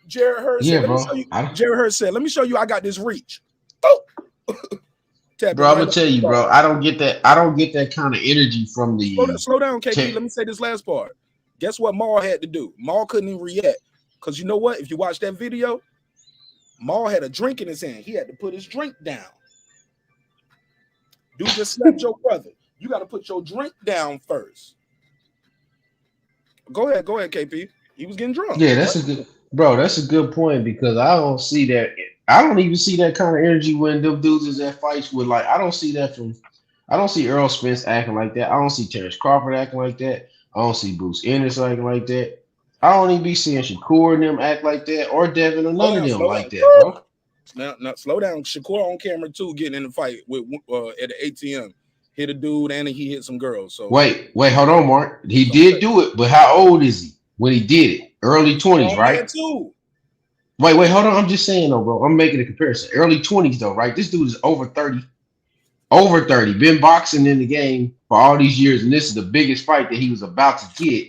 Jarrett Hurd said, let me show you I got this reach. Oh. Bro, I'm gonna tell you, bro. I don't get that kind of energy from the. Slow down, KP. Let me say this last part. Guess what Marq had to do? Marq couldn't even react because you know what? If you watch that video, Marq had a drink in his hand. He had to put his drink down. Dude just slapped your brother. You got to put your drink down first. Go ahead, KP. He was getting drunk. Yeah, that's a good point because I don't see that. I don't even see that kind of energy when them dudes is at fights with I don't see Errol Spence acting like that. I don't see Terrence Crawford acting like that. I don't see Bruce Ennis acting like that. I don't even be seeing Shakur and them act like that or Devin or none of them like that, bro. Now slow down. Shakur on camera too, getting in the fight with at the ATM. Hit a dude and he hit some girls. So wait, hold on, Marq. He did do it, but how old is he when he did it? Early 20s, right? Wait, hold on. I'm just saying though, bro. I'm making a comparison. Early 20s though, right? This dude is over 30. Over 30. Been boxing in the game for all these years, and this is the biggest fight that he was about to get.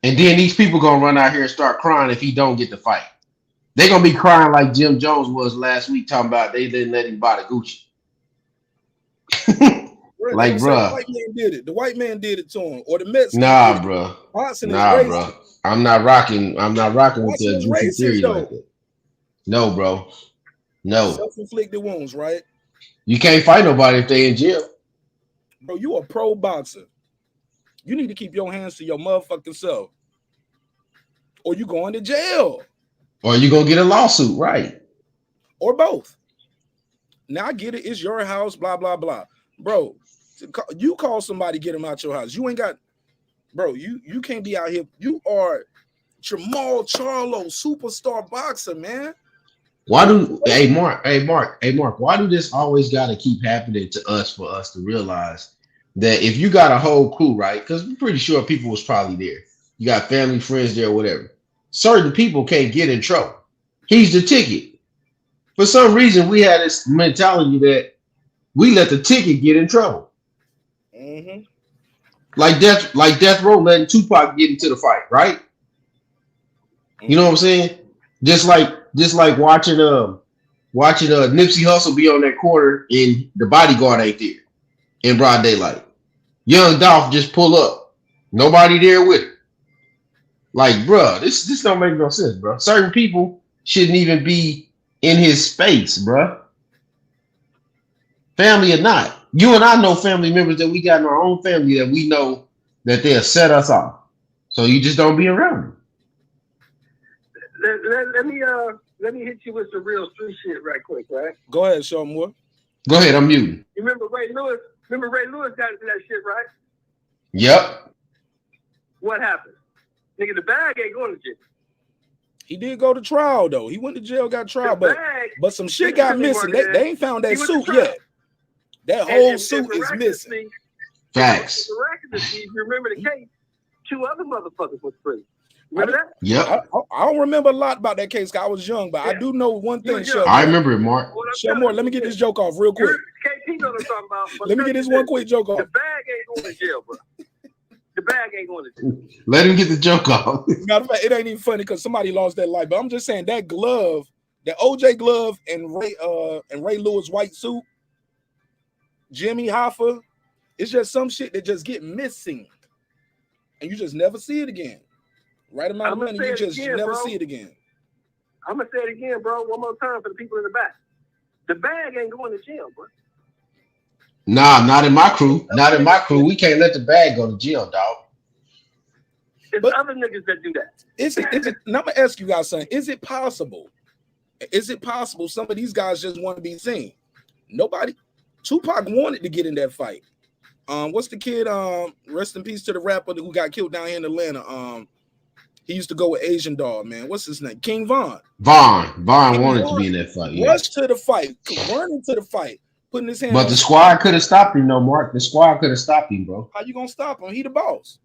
And then these people gonna run out here and start crying if he don't get the fight. They're gonna be crying like Jim Jones was last week, talking about they didn't let him buy the Gucci. Like, bro, the white man did it. The white man did it to him, or the Mets. Nah, bro. Bro. I'm not rocking with the Gucci theory like that. No, bro. No. Self-inflicted wounds, right? You can't fight nobody if they in jail. Bro, you a pro boxer. You need to keep your hands to your motherfucking self. Or you going to jail. Or you gonna get a lawsuit, right? Or both. Now I get it. It's your house, blah, blah, blah. Bro, you call somebody, get them out your house. You ain't got, bro, you can't be out here. You are Jermall Charlo, superstar boxer, man. Hey Marq, why do this always gotta keep happening to us for us to realize that if you got a whole crew, right? Because I'm pretty sure people was probably there. You got family, friends there, whatever. Certain people can't get in trouble. He's the ticket. For some reason, we had this mentality that we let the ticket get in trouble. Mm-hmm. Like Death Row letting Tupac get into the fight, right? You know what I'm saying? Just like watching Nipsey Hussle be on that corner and the bodyguard ain't there in broad daylight. Young Dolph just pull up, nobody there with him. Like, bro, this don't make no sense, bro. Certain people shouldn't even be in his space, bro. Family or not. You and I know family members that we got in our own family that we know that they'll set us off. So you just don't be around them. Let me hit you with some real street shit right quick, right? Go ahead, show them what. Go ahead, I'm muting. You remember Ray Lewis? Remember Ray Lewis got into that shit, right? Yep. What happened? Nigga, the bag ain't going to jail. He did go to trial though. He went to jail, got trial, but some shit got missing. They ain't found that suit yet. That whole suit is missing. Facts. If you remember the case, 2 other motherfuckers was free. Remember that? Yeah. I don't remember a lot about that case. I was young, but I do know one thing. I remember it, Mark. More. Let me get this joke off real quick. KP knows what I'm talking about. Let me get this one quick joke off. The bag ain't going to jail, bro. The bag ain't going to jail. Let him get the joke off. Matter of fact, it ain't even funny because somebody lost their life. But I'm just saying that glove, that OJ glove and Ray Lewis white suit, Jimmy Hoffa, it's just some shit that just get missing, and you just never see it again. Right amount of money, you just never see it again. I'm gonna say it again, bro. One more time for the people in the back. The bag ain't going to jail, bro. Nah, not in my crew. Not in my crew. We can't let the bag go to jail, dog. It's other niggas that do that. Is it? And I'm gonna ask you guys something. Is it possible? Is it possible some of these guys just want to be seen? Nobody. Tupac wanted to get in that fight. What's the kid? Rest in peace to the rapper who got killed down here in Atlanta. He used to go with Asian Dog, man. What's his name? King Von. Von wanted to be in that fight. Yeah. Rushed to the fight, running to the fight, putting his hand. But the squad could have stopped him, no, Mark. The squad could have stopped him, bro. How you gonna stop him? He the boss.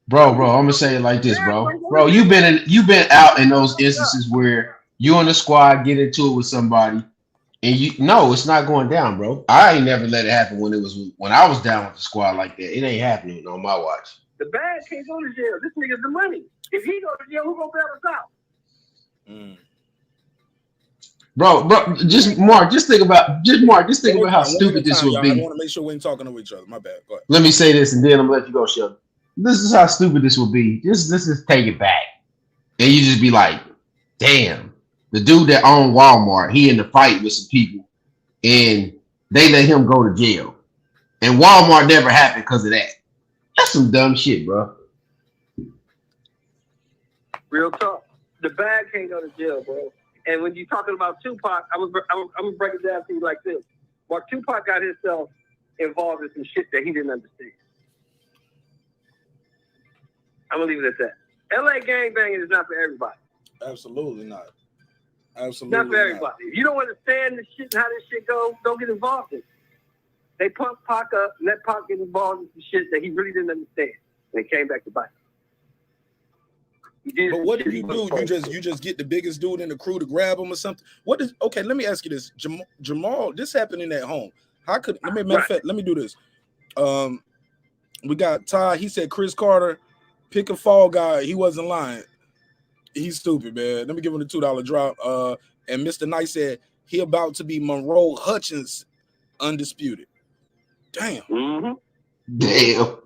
Bro, I'm gonna say it like this, bro. Bro, you've been out in those instances where you and the squad get into it with somebody, and it's not going down, bro. I ain't never let it happen when I was down with the squad like that. It ain't happening on my watch. The bag can't go to jail. This nigga's the money. If he go to jail, who gonna bail us out? Bro, just think about how stupid this would be. I want to make sure we ain't talking to each other. My bad. Go ahead. Let me say this, and then I'm gonna let you go, Shelby. This is how stupid this would be. Just take it back, and you just be like, "Damn, the dude that owned Walmart, he in the fight with some people, and they let him go to jail, and Walmart never happened because of that." That's some dumb shit, bro. Real talk. The bag can't go to jail, bro. And when you're talking about Tupac, I'm gonna break it down to you like this. While Tupac got himself involved in some shit that he didn't understand. I'm gonna leave it at that. LA gangbanging is not for everybody. Absolutely not. Absolutely not for everybody. If you don't understand this shit and how this shit goes, don't get involved in it. They pumped Pac up, and let Pac get involved in some shit that he really didn't understand. And it came back to bite. But what do? You just get the biggest dude in the crew to grab him or something? Okay, let me ask you this. Jermall, this happened in that home. Let me do this. We got Ty, he said Chris Carter, pick a fall guy. He wasn't lying. He's stupid, man. Let me give him the $2 drop. And Mr. Knight said he about to be Monroe Hutchins undisputed. Damn. Mm-hmm. Damn.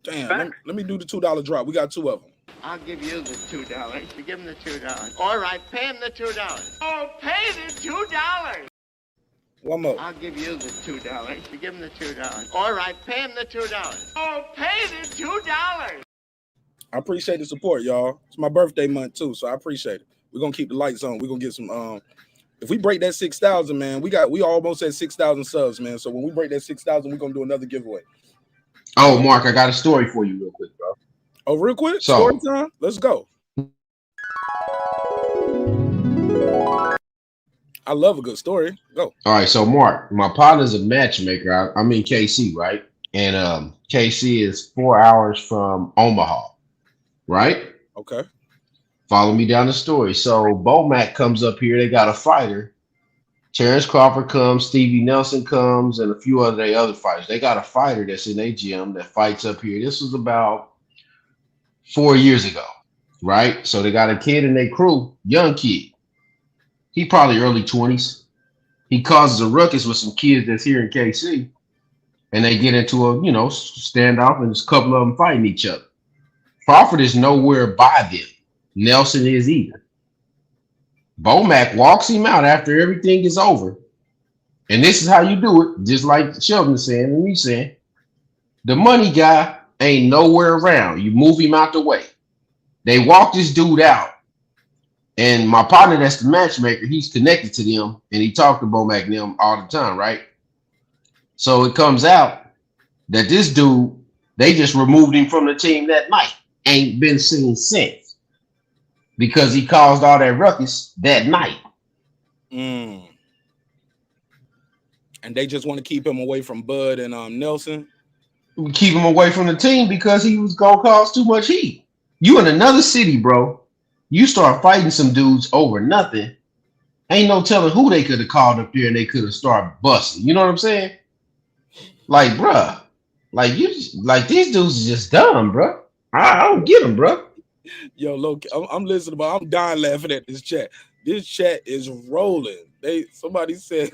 Damn. Let me do the $2 drop. We got 2 of them. I'll give you the $2. You give him the $2. All right, pay him the $2. Oh, pay the $2. One more. I'll give you the $2. You give him the $2. All right, pay him the $2. Oh, pay the $2. I appreciate the support, y'all. It's my birthday month too, so I appreciate it. We're gonna keep the lights on. We're gonna get some. If we break that 6,000, man, we almost at 6,000 subs, man. So when we break that 6,000, we're gonna do another giveaway. Oh, Mark, I got a story for you, real quick, bro. Oh, real quick? Story time? Let's go. I love a good story. Go. All right, so Mark, my partner's a matchmaker. I'm in KC, right? And KC is 4 hours from Omaha, right? Okay. Follow me down the story. So Bomac comes up here. They got a fighter Terrence Crawford comes, Stevie Nelson comes, and a few other fighters. They got a fighter that's in their gym that fights up here. This was about 4 years ago, right? So they got a kid in their crew, young kid. He probably early 20s. He causes a ruckus with some kids that's here in KC, and they get into a standoff, and there's a couple of them fighting each other. Crawford is nowhere by them. Nelson is either. Bomac walks him out after everything is over. And this is how you do it, just like Sheldon saying and me saying. The money guy ain't nowhere around. You move him out the way. They walk this dude out. And my partner that's the matchmaker, he's connected to them, and he talked to Bomac and them all the time, right? So it comes out that this dude, they just removed him from the team that night. Ain't been seen since. Because he caused all that ruckus that night. And they just want to keep him away from Bud and Nelson. Keep him away from the team because he was gonna cause too much heat. You in another city, bro. You start fighting some dudes over nothing. Ain't no telling who they could have called up there and they could have started busting. You know what I'm saying? Like, bruh, like these dudes is just dumb, bruh. I don't get them, bruh. Yo, look, I'm listening, but I'm dying laughing at this chat. This chat is rolling. Somebody said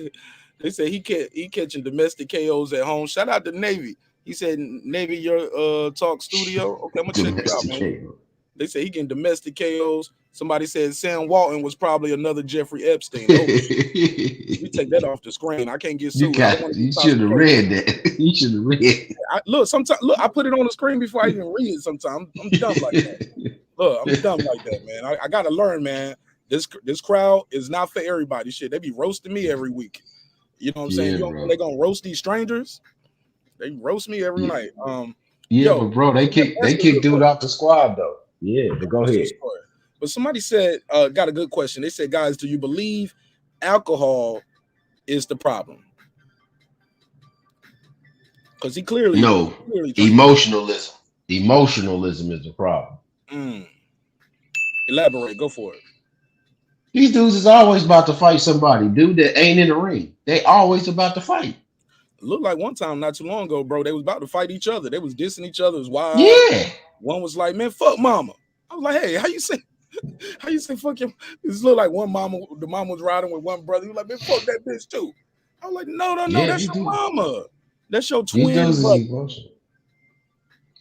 they said he catching domestic KOs at home. Shout out to Navy. He said Navy, your talk studio. Okay, I'm gonna check it out, man. They say he getting domestic KOs. Somebody said Sam Walton was probably another Jeffrey Epstein. Oh, you take that off the screen. I can't get sued. You should have read that. You should have read. Look, I put it on the screen before I even read it. Sometimes I'm dumb like that. Look, I'm dumb like that, man. I gotta learn, man. This crowd is not for everybody. Shit, they be roasting me every week. You know what I'm saying? They gonna roast these strangers. They roast me every night. But bro, they kick dude off the squad though. Yeah, but go ahead. But somebody said, got a good question. They said, guys, do you believe alcohol is the problem? Because he clearly emotionalism. Emotionalism is the problem. Elaborate. Go for it. These dudes is always about to fight somebody, dude, that ain't in the ring. They always about to fight. It looked like one time not too long ago, bro, they was about to fight each other. They was dissing each other's wives. Yeah. One was like, man, fuck mama. I was like, hey, how you say fuck him? This looked like the mama was riding with one brother. He was like, man, fuck that bitch too. I was like, no, that's your mama. That's your twin brother.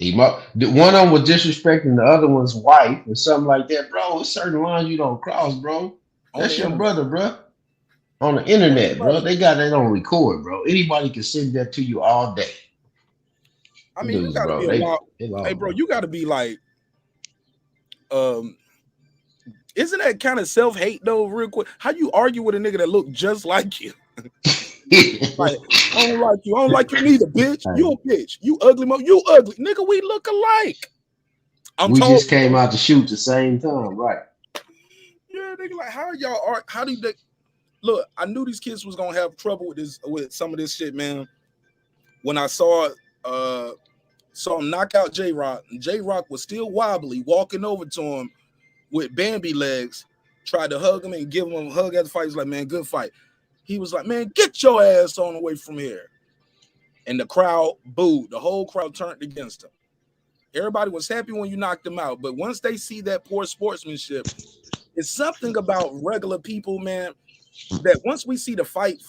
One of them was disrespecting the other one's wife or something like that, bro. There's certain lines you don't cross, bro. That's your brother, bro. On the internet, bro. They got that on record, bro. Anybody can send that to you all day. I mean, you gotta be hey, bro, you gotta be like, isn't that kind of self-hate though, real quick? How you argue with a nigga that look just like you? Like, I don't like you. I don't like you neither, bitch. You a bitch. You ugly, you ugly. Nigga, we look alike. We just came out to shoot the same time, right? Yeah, nigga, like, how do they look? I knew these kids was gonna have trouble with some of this shit, man. When I saw him knock out J-Rock, and J-Rock was still wobbly, walking over to him with Bambi legs, tried to hug him and give him a hug at the fight. He's like, man, good fight. He was like, man, get your ass on away from here. And the crowd booed. The whole crowd turned against him. Everybody was happy when you knocked him out. But once they see that poor sportsmanship, it's something about regular people, man, that once we see the fight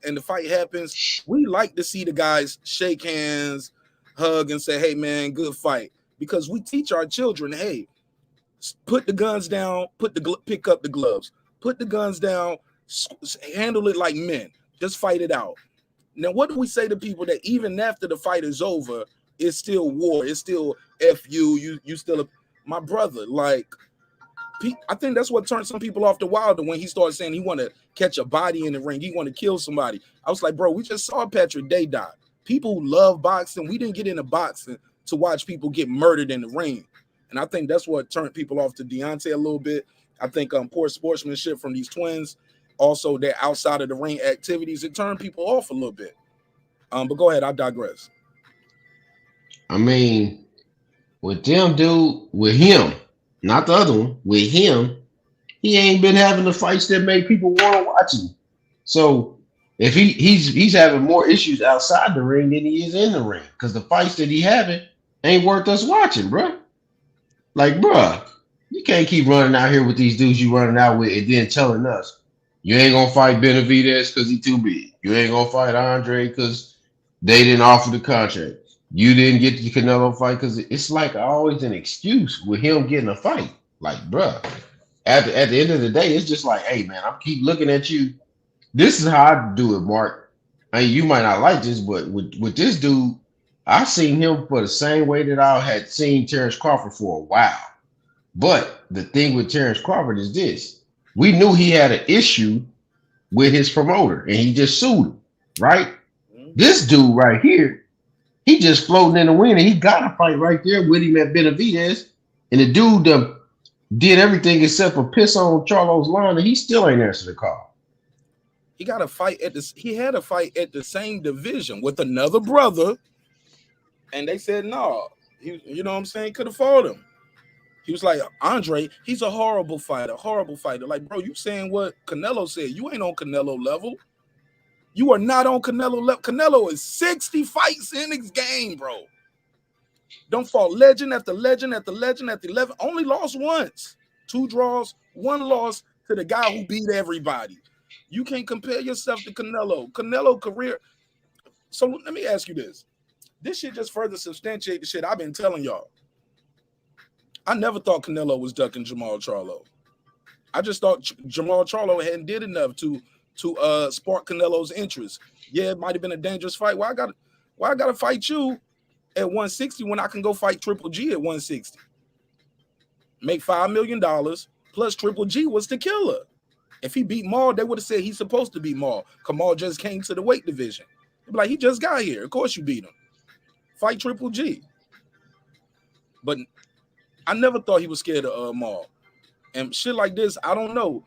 and the fight happens, we like to see the guys shake hands, hug, and say, hey, man, good fight. Because we teach our children, hey, put the guns down, pick up the gloves, put the guns down, handle it like men, just fight it out. Now, what do we say to people that even after the fight is over, it's still war, it's still F you still my brother? Like, I think that's what turned some people off to Wilder when he started saying he want to catch a body in the ring, he want to kill somebody. I was like, bro, we just saw Patrick Day die. People who love boxing, we didn't get into boxing to watch people get murdered in the ring. And I think that's what turned people off to Deontay a little bit. I think poor sportsmanship from these twins, also their outside of the ring activities, it turned people off a little bit. But go ahead, I digress. I mean, with them, dude, with him, not the other one, with him, he ain't been having the fights that make people want to watch him. So if he's having more issues outside the ring than he is in the ring, because the fights that he having ain't worth us watching, bro. Like, bro, you can't keep running out here with these dudes you running out with and then telling us you ain't gonna fight Benavidez because he too big. You ain't gonna fight Andre because they didn't offer the contract. You didn't get the Canelo fight because it's like always an excuse with him getting a fight. Like, bro, at the end of the day, it's just like, hey, man, I keep looking at you. This is how I do it, Marq. I mean, you might not like this, but with this dude, I seen him for the same way that I had seen Terrence Crawford for a while. But the thing with Terrence Crawford is this. We knew he had an issue with his promoter, and he just sued him, right? This dude right here, he just floating in the wind, and he got a fight right there with him at Benavidez. And the dude did everything except for piss on Charlo's line, and he still ain't answered the call. He got a fight at this. He had a fight at the same division with another brother, and they said no. You know what I'm saying? Could have fought him. He was like, Andre, he's a horrible fighter. Like, bro, you saying what Canelo said? You ain't on Canelo level. You are not on Canelo level. Canelo is 60 fights in his game, bro. Don't fought legend after legend after legend after 11. Only lost once. 2 draws, 1 loss to the guy who beat everybody. You can't compare yourself to Canelo. Canelo career. So let me ask you this. This shit just further substantiate the shit I've been telling y'all. I never thought Canelo was ducking Jermall Charlo. I just thought Jermall Charlo hadn't did enough to spark Canelo's interest. Yeah, it might have been a dangerous fight. Why I gotta fight you at 160 when I can go fight Triple G at 160? Make $5 million plus Triple G was the killer. If he beat Maul, they would have said he's supposed to beat Maul. Kamal just came to the weight division. They'd be like, he just got here. Of course you beat him. Fight Triple G. But I never thought he was scared of Maul. And shit like this, I don't know.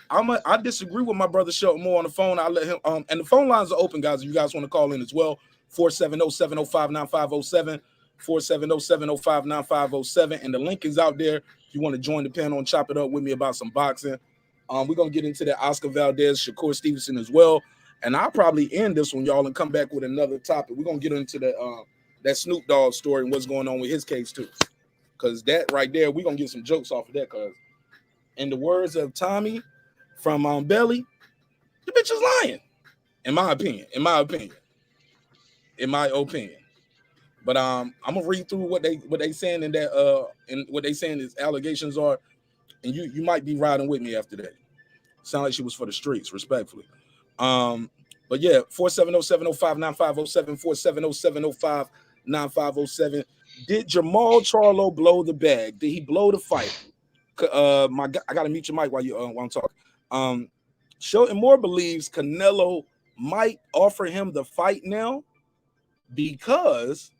I disagree with my brother Shelton Moore on the phone. I let him and the phone lines are open, guys. If you guys want to call in as well, 470-705-9507, 470-705-9507. And the link is out there. If you want to join the panel and chop it up with me about some boxing. We're gonna get into that OSCAR Valdez, Shakur Stevenson as well. And I'll probably end this one, y'all, and come back with another topic. We're gonna get into that Snoop Dogg story and what's going on with his case too. Because that right there, we're gonna get some jokes off of that. Because in the words of Tommy from Belly, the bitch is lying. In my opinion. But I'm gonna read through what they saying in that and what they saying his allegations are, and you might be riding with me after that. Sound like she was for the streets, respectfully. But yeah, 470-705-9507, 470-705-9507. Did Jermall Charlo blow the bag? Did he blow the fight? I gotta mute your mic while I'm talking. Shelton Moore believes Canelo might offer him the fight now because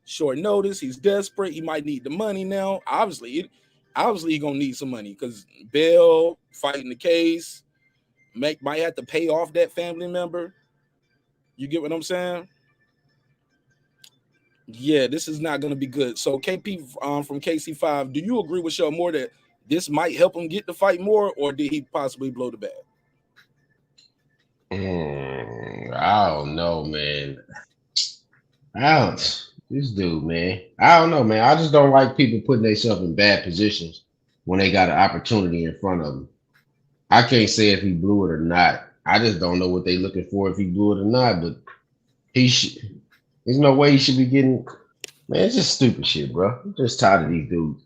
short notice, he's desperate. He might need the money now. Obviously he's gonna need some money because bail, fighting the case, might have to pay off that family member. You get what I'm saying? Yeah, this is not going to be good. So KP from KC5, do you agree with Shelton Moore that this might help him get the fight more, or did he possibly blow the bag? I don't know, man. This dude, man. I don't know, man. I just don't like people putting themselves in bad positions when they got an opportunity in front of them. I can't say if he blew it or not. I just don't know what they're looking for if he blew it or not, but there's no way he should be getting, man, it's just stupid shit, bro. I'm just tired of these dudes.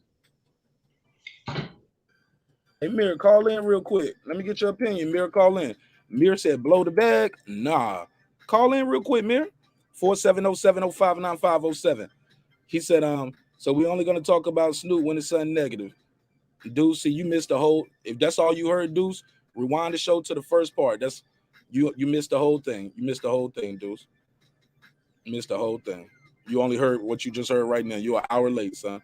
Hey, Mir, call in real quick. Let me get your opinion. Mir, call in. Mir said, blow the bag? Nah. Call in real quick, Mir. 470-705-9507. He said, so we only going to talk about Snoop when it's something negative. Deuce, see, you missed the whole, if that's all you heard, Deuce, rewind the show to the first part. That's you missed the whole thing. You missed the whole thing, Deuce. You missed the whole thing. You only heard what you just heard right now. You're an hour late, son.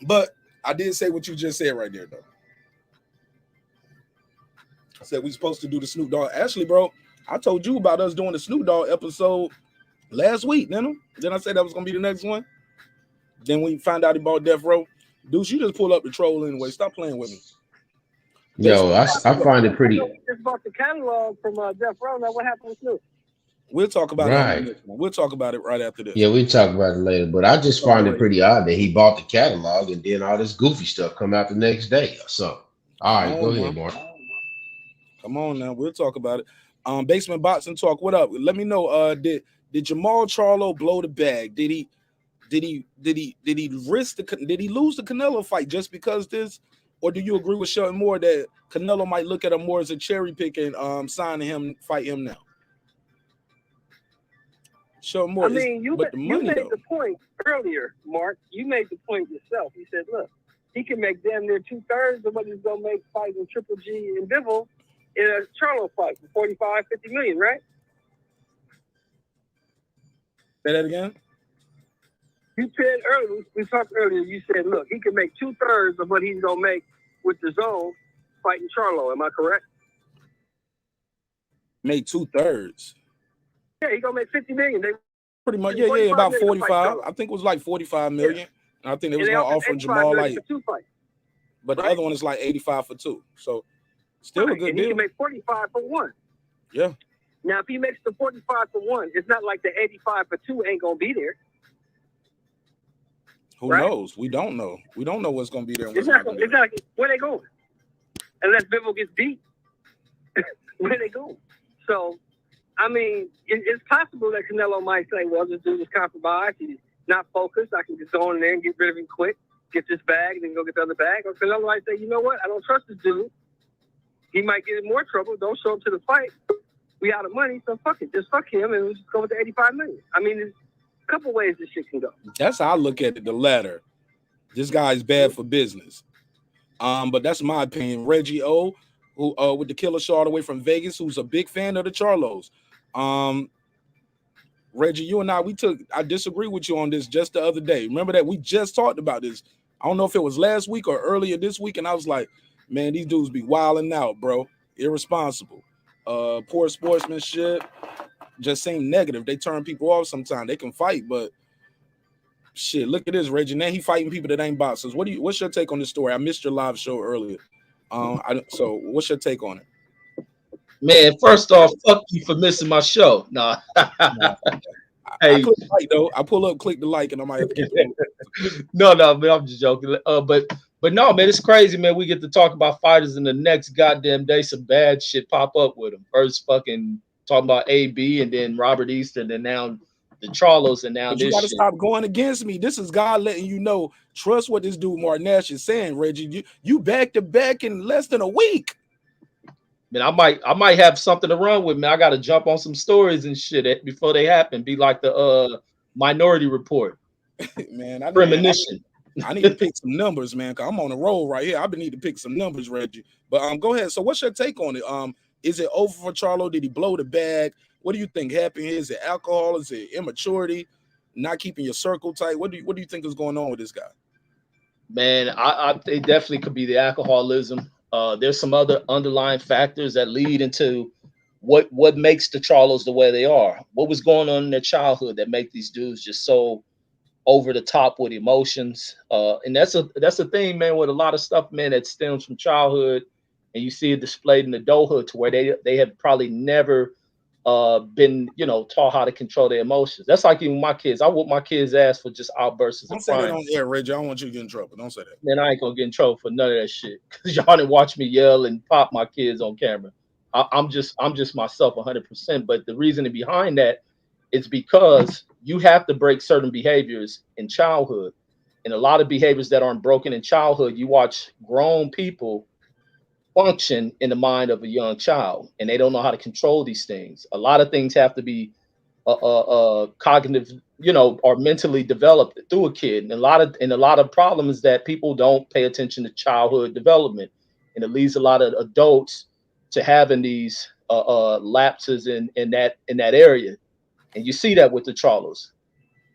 But I did say what you just said right there, though. I said we supposed to do the Snoop Dogg. Actually, bro, I told you about us doing the Snoop Dogg episode last week, didn't I say that was going to be the next one? Then we found out about Death Row. Deuce, you just pull up the troll anyway. Stop playing with me. Yo, I find it pretty Just bought the catalog from Jeff Rowe. Now, what happened with Snoop? We'll talk about it on the right. next one. We'll talk about it right after this. Yeah, we talk about it later, but I just find it pretty odd that he bought the catalog and then all this goofy stuff come out the next day or something. All right, go ahead, Mark. Come on now, we'll talk about it. Basement Boxing Talk, what up? Let me know. Did Jermall Charlo blow the bag? Did he lose the Canelo fight just because this, or do you agree with Shelton Moore that Canelo might look at him more as a cherry pick and sign him, fight him now? Shelton Moore. I mean, you made the point earlier, Mark. You made the point yourself. You said, look, he can make damn near 2/3 of what he's gonna make fighting Triple G and Bivol in a Charlo fight for 45, 50 million, right? Say that again. You said earlier, we talked earlier, you said, look, he can make 2/3 of what he's going to make with the zone fighting Charlo. Am I correct? Make 2/3. Yeah, he's going to make 50 million. Pretty much, yeah, about 45. I think it was like 45 million. Yeah. And I think they was going to offer Jermall like, but the other one is like 85 for 2. So still a good deal. He can make 45 for 1. Yeah. Now, if he makes the 45 for 1, it's not like the 85 for 2 ain't going to be there. Who knows? We don't know. We don't know what's going to be there. Exactly. Where they going? Unless Bivol gets beat, where they going? So, I mean, it's possible that Canelo might say, well, this dude is compromised. He's not focused. I can just go in there and get rid of him quick, get this bag, and then go get the other bag. Or Canelo might say, you know what? I don't trust this dude. He might get in more trouble. Don't show up to the fight. We out of money, so fuck it. Just fuck him and we'll just go with the 85 million. I mean, there's a couple ways this shit can go. That's how I look at it, the latter. This guy's bad for business. But that's my opinion. Reggie O, who with the Killer Show all the way from Vegas, who's a big fan of the Charlos. Reggie, you and I disagree with you on this just the other day. Remember that we just talked about this. I don't know if it was last week or earlier this week, and I was like, man, these dudes be wilding out, bro. Irresponsible. Poor sportsmanship. Just seem negative. They turn people off sometimes. They can fight, but shit, look at this, Reggie. Now he fighting people that ain't boxers. What's your take on this story? I missed your live show earlier. So what's your take on it? Man, first off, fuck you for missing my show. Nah. Hey, I click like though. I pull up, click the like, and I might have to No, man, I'm just joking. But no, man, it's crazy, man. We get to talk about fighters, and the next goddamn day, some bad shit pop up with them. First, fucking talking about AB, and then Robert Easton, and now the Charlos, and now but this. You gotta shit. Stop going against me. This is God letting you know. Trust what this dude MarqNash is saying, Reggie. You back to back in less than a week. Man, I might have something to run with, man. I got to jump on some stories and shit before they happen. Be like the Minority Report. Man, premonition. I need to pick some numbers, man, because I'm on a roll right here. I've been needing to pick some numbers, Reggie. But go ahead. So what's your take on it? Is it over for Charlo? Did he blow the bag? What do you think happened here? Is it alcohol? Is it immaturity? Not keeping your circle tight? What do you think is going on with this guy? Man, it definitely could be the alcoholism. There's some other underlying factors that lead into what makes the Charlos the way they are. What was going on in their childhood that make these dudes just so over the top with emotions? And that's a thing, man, with a lot of stuff, man, that stems from childhood, and you see it displayed in adulthood to where they have probably never been, taught how to control their emotions. That's like even my kids. I whoop my kids' ass for just outbursts. Don't say that on air, Reggie. I don't want you to get in trouble. Don't say that. Man, I ain't gonna get in trouble for none of that shit because y'all didn't watch me yell and pop my kids on camera. I'm just myself 100%. But the reasoning behind that is because you have to break certain behaviors in childhood, and a lot of behaviors that aren't broken in childhood. You watch grown people function in the mind of a young child, and they don't know how to control these things. A lot of things have to be cognitive, or mentally developed through a kid. And a lot of problems that people don't pay attention to childhood development, and it leads a lot of adults to having these lapses in that area. And you see that with the Charlos,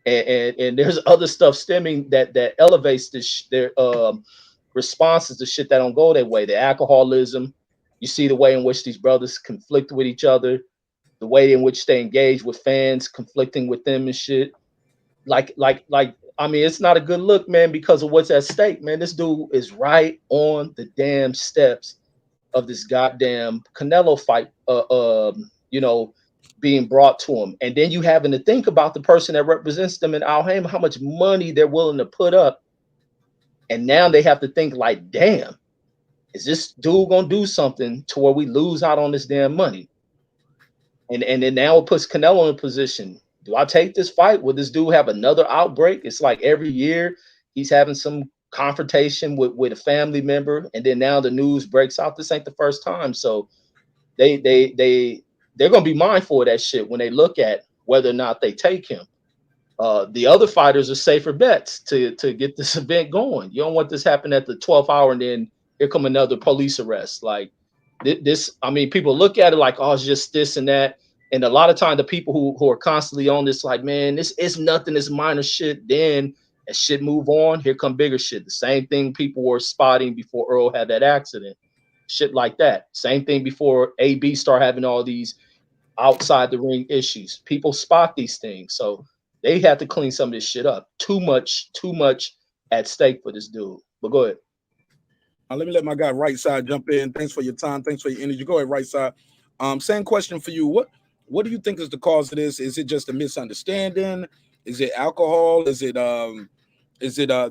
and there's other stuff stemming that elevates their responses to shit that don't go their way. The alcoholism. You see the way in which these brothers conflict with each other, the way in which they engage with fans, conflicting with them and shit. Like, I mean, it's not a good look, man, because of what's at stake, man. This dude is right on the damn steps of this goddamn Canelo fight, you know, being brought to him. And then you having to think about the person that represents them in Al Haymon, how much money they're willing to put up. And now they have to think like, damn, is this dude gonna do something to where we lose out on this damn money? And then now it puts Canelo in a position. Do I take this fight? Will this dude have another outbreak? It's like every year he's having some confrontation with a family member, and then now the news breaks out. This ain't the first time. So they're gonna be mindful of that shit when they look at whether or not they take him. The other fighters are safer bets to get this event going. You don't want this happen at the 12th hour and then here come another police arrest. Like this, I mean, people look at it like, oh, it's just this and that. And a lot of time the people who are constantly on this, like, man, this is nothing, it's minor shit. Then as shit move on, here come bigger shit. The same thing people were spotting before Earl had that accident. Shit like that. Same thing before AB start having all these outside the ring issues. People spot these things. So they have to clean some of this shit up. Too much at stake for this dude. But go ahead. Let me let my guy Right Side jump in. Thanks for your time. Thanks for your energy. Go ahead, Right Side. Same question for you. What do you think is the cause of this? Is it just a misunderstanding? Is it alcohol? Is it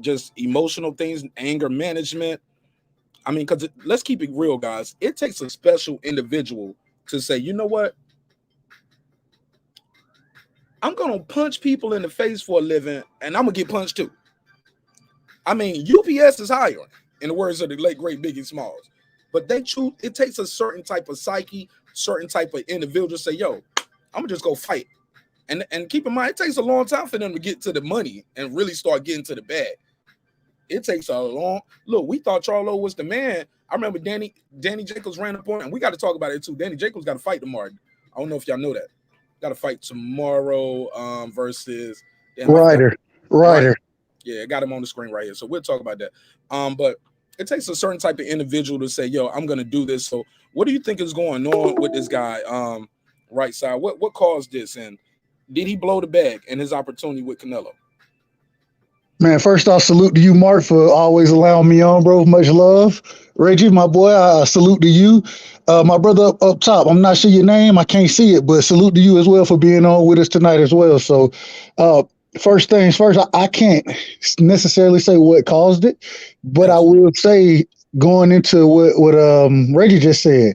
just emotional things, anger management? I mean, because let's keep it real, guys. It takes a special individual to say, you know what? I'm going to punch people in the face for a living, and I'm going to get punched too. I mean, UPS is hiring, in the words of the late, great Biggie Smalls. But it takes a certain type of psyche, certain type of individual to say, yo, I'm going to just go fight. And keep in mind, it takes a long time for them to get to the money and really start getting to the bag. It takes a long look. We thought Charlo was the man. I remember Danny Jacobs ran up on him, and we got to talk about it too. Danny Jacobs got to fight tomorrow. I don't know if y'all know that. Got to fight tomorrow versus Ryder. Yeah, I got him on the screen right here. So we'll talk about that. But it takes a certain type of individual to say, yo, I'm gonna do this. So what do you think is going on with this guy? Right Side. What caused this? And did he blow the bag in his opportunity with Canelo? Man, first off, salute to you, Marq, for always allowing me on, bro. Much love. Reggie, my boy, I salute to you. My brother up top, I'm not sure your name. I can't see it, but salute to you as well for being on with us tonight as well. So first things first, I can't necessarily say what caused it, but I will say going into what Reggie just said,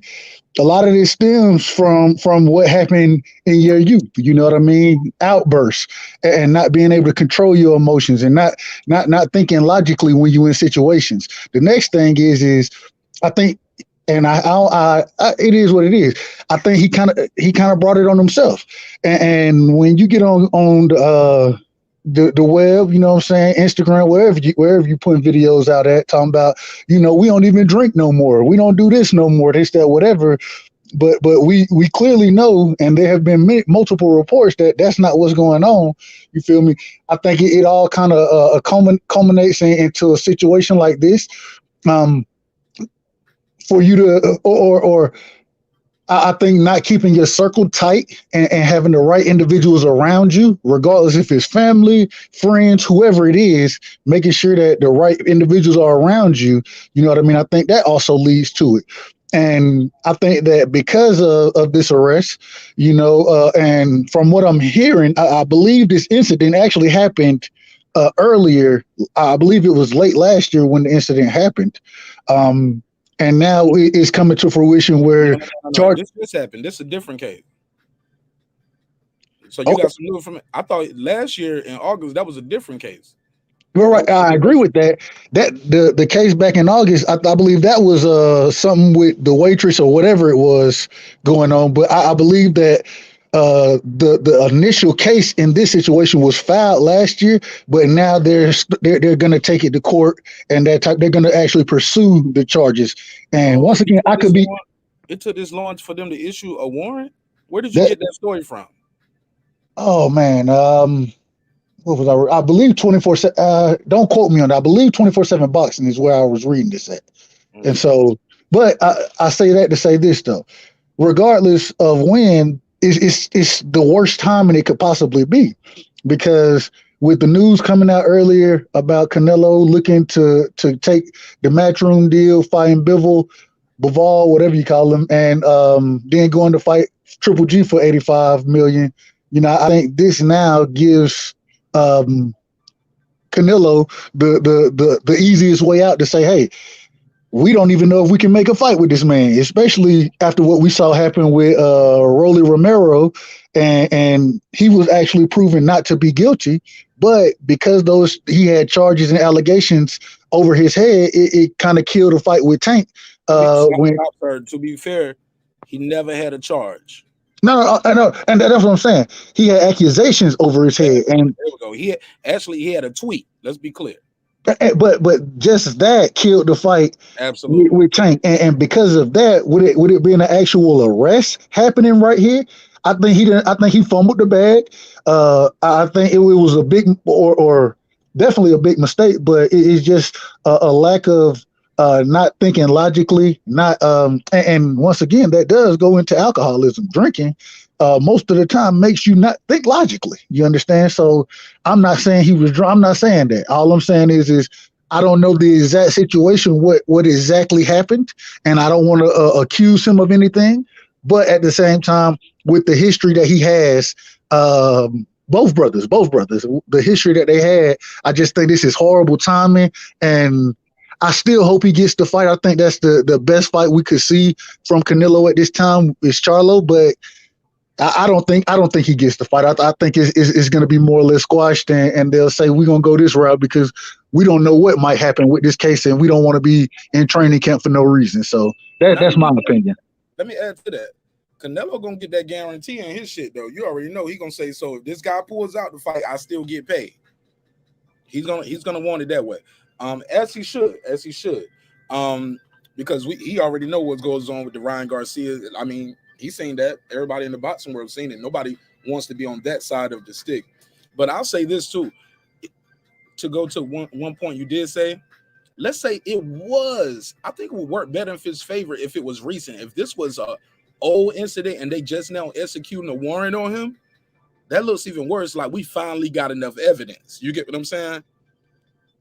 a lot of this stems from what happened in your youth. You know what I mean? Outbursts and not being able to control your emotions and not thinking logically when you're in situations. The next thing is I think, and I it is what it is. I think he kind of brought it on himself. And when you get on the web, you know what I'm saying, Instagram, wherever you putting videos out at, talking about, you know, we don't even drink no more. We don't do this no more, this, that, whatever. But we clearly know, and there have been multiple reports that that's not what's going on. You feel me? I think it all kind of culminates into a situation like this. For you to, or I think not keeping your circle tight and having the right individuals around you, regardless if it's family, friends, whoever it is, making sure that the right individuals are around you. You know what I mean? I think that also leads to it. And I think that because of this arrest, you know, and from what I'm hearing, I believe this incident actually happened earlier. I believe it was late last year when the incident happened. And now it's coming to fruition where this happened. This is a different case. So you got some news from it. I thought last year in August that was a different case. You're right. I agree with that. That the case back in August, I believe that was something with the waitress or whatever it was going on. But I believe that the initial case in this situation was filed last year, but now they're going to take it to court and they're going to actually pursue the charges. And once again, it took this long for them to issue a warrant. Where did you get that story from? Oh man, what was I believe 24/7. Don't quote me on that. I believe 24/7 Boxing is where I was reading this at. Mm-hmm. And so, but I say that to say this though, regardless of when. It's the worst time it could possibly be, because with the news coming out earlier about Canelo looking to take the Matchroom deal, fighting Bivol, Bivol, whatever you call him, and then going to fight Triple G for 85 million. You know, I think this now gives Canelo the easiest way out to say, hey, we don't even know if we can make a fight with this man, especially after what we saw happen with Rolly Romero, and he was actually proven not to be guilty, but because he had charges and allegations over his head, it kind of killed a fight with Tank. To be fair, he never had a charge. No, I know, and that's what I'm saying. He had accusations over his head, and there we go. He had a tweet. Let's be clear. But just that killed the fight. Absolutely. With Tank, and because of that, would it be an actual arrest happening right here? I think he didn't. I think he fumbled the bag. I think it was a big or definitely a big mistake, but it's just a lack of not thinking logically. Not and once again, that does go into alcoholism. Drinking most of the time makes you not think logically. You understand? So I'm not saying he was drunk. I'm not saying that. All I'm saying is I don't know the exact situation, what exactly happened, and I don't want to accuse him of anything. But at the same time, with the history that he has, both brothers, the history that they had, I just think this is horrible timing, and I still hope he gets the fight. I think that's the best fight we could see from Canelo at this time is Charlo, but I don't think he gets the fight. I think it's going to be more or less squashed, and they'll say we're going to go this route because we don't know what might happen with this case, and we don't want to be in training camp for no reason. So that's my opinion. Let me add to that. Canelo gonna get that guarantee in his shit though. You already know he gonna say, so if this guy pulls out the fight, I still get paid. He's gonna want it that way. As he should. Because he already know what goes on with the Ryan Garcia. I mean, he's seen that. Everybody in the boxing world seen it. Nobody wants to be on that side of the stick. But I'll say this too. To go to one point you did say, let's say it was, I think it would work better in his favor if it was recent. If this was a old incident and they just now executing a warrant on him, that looks even worse. Like we finally got enough evidence. You get what I'm saying?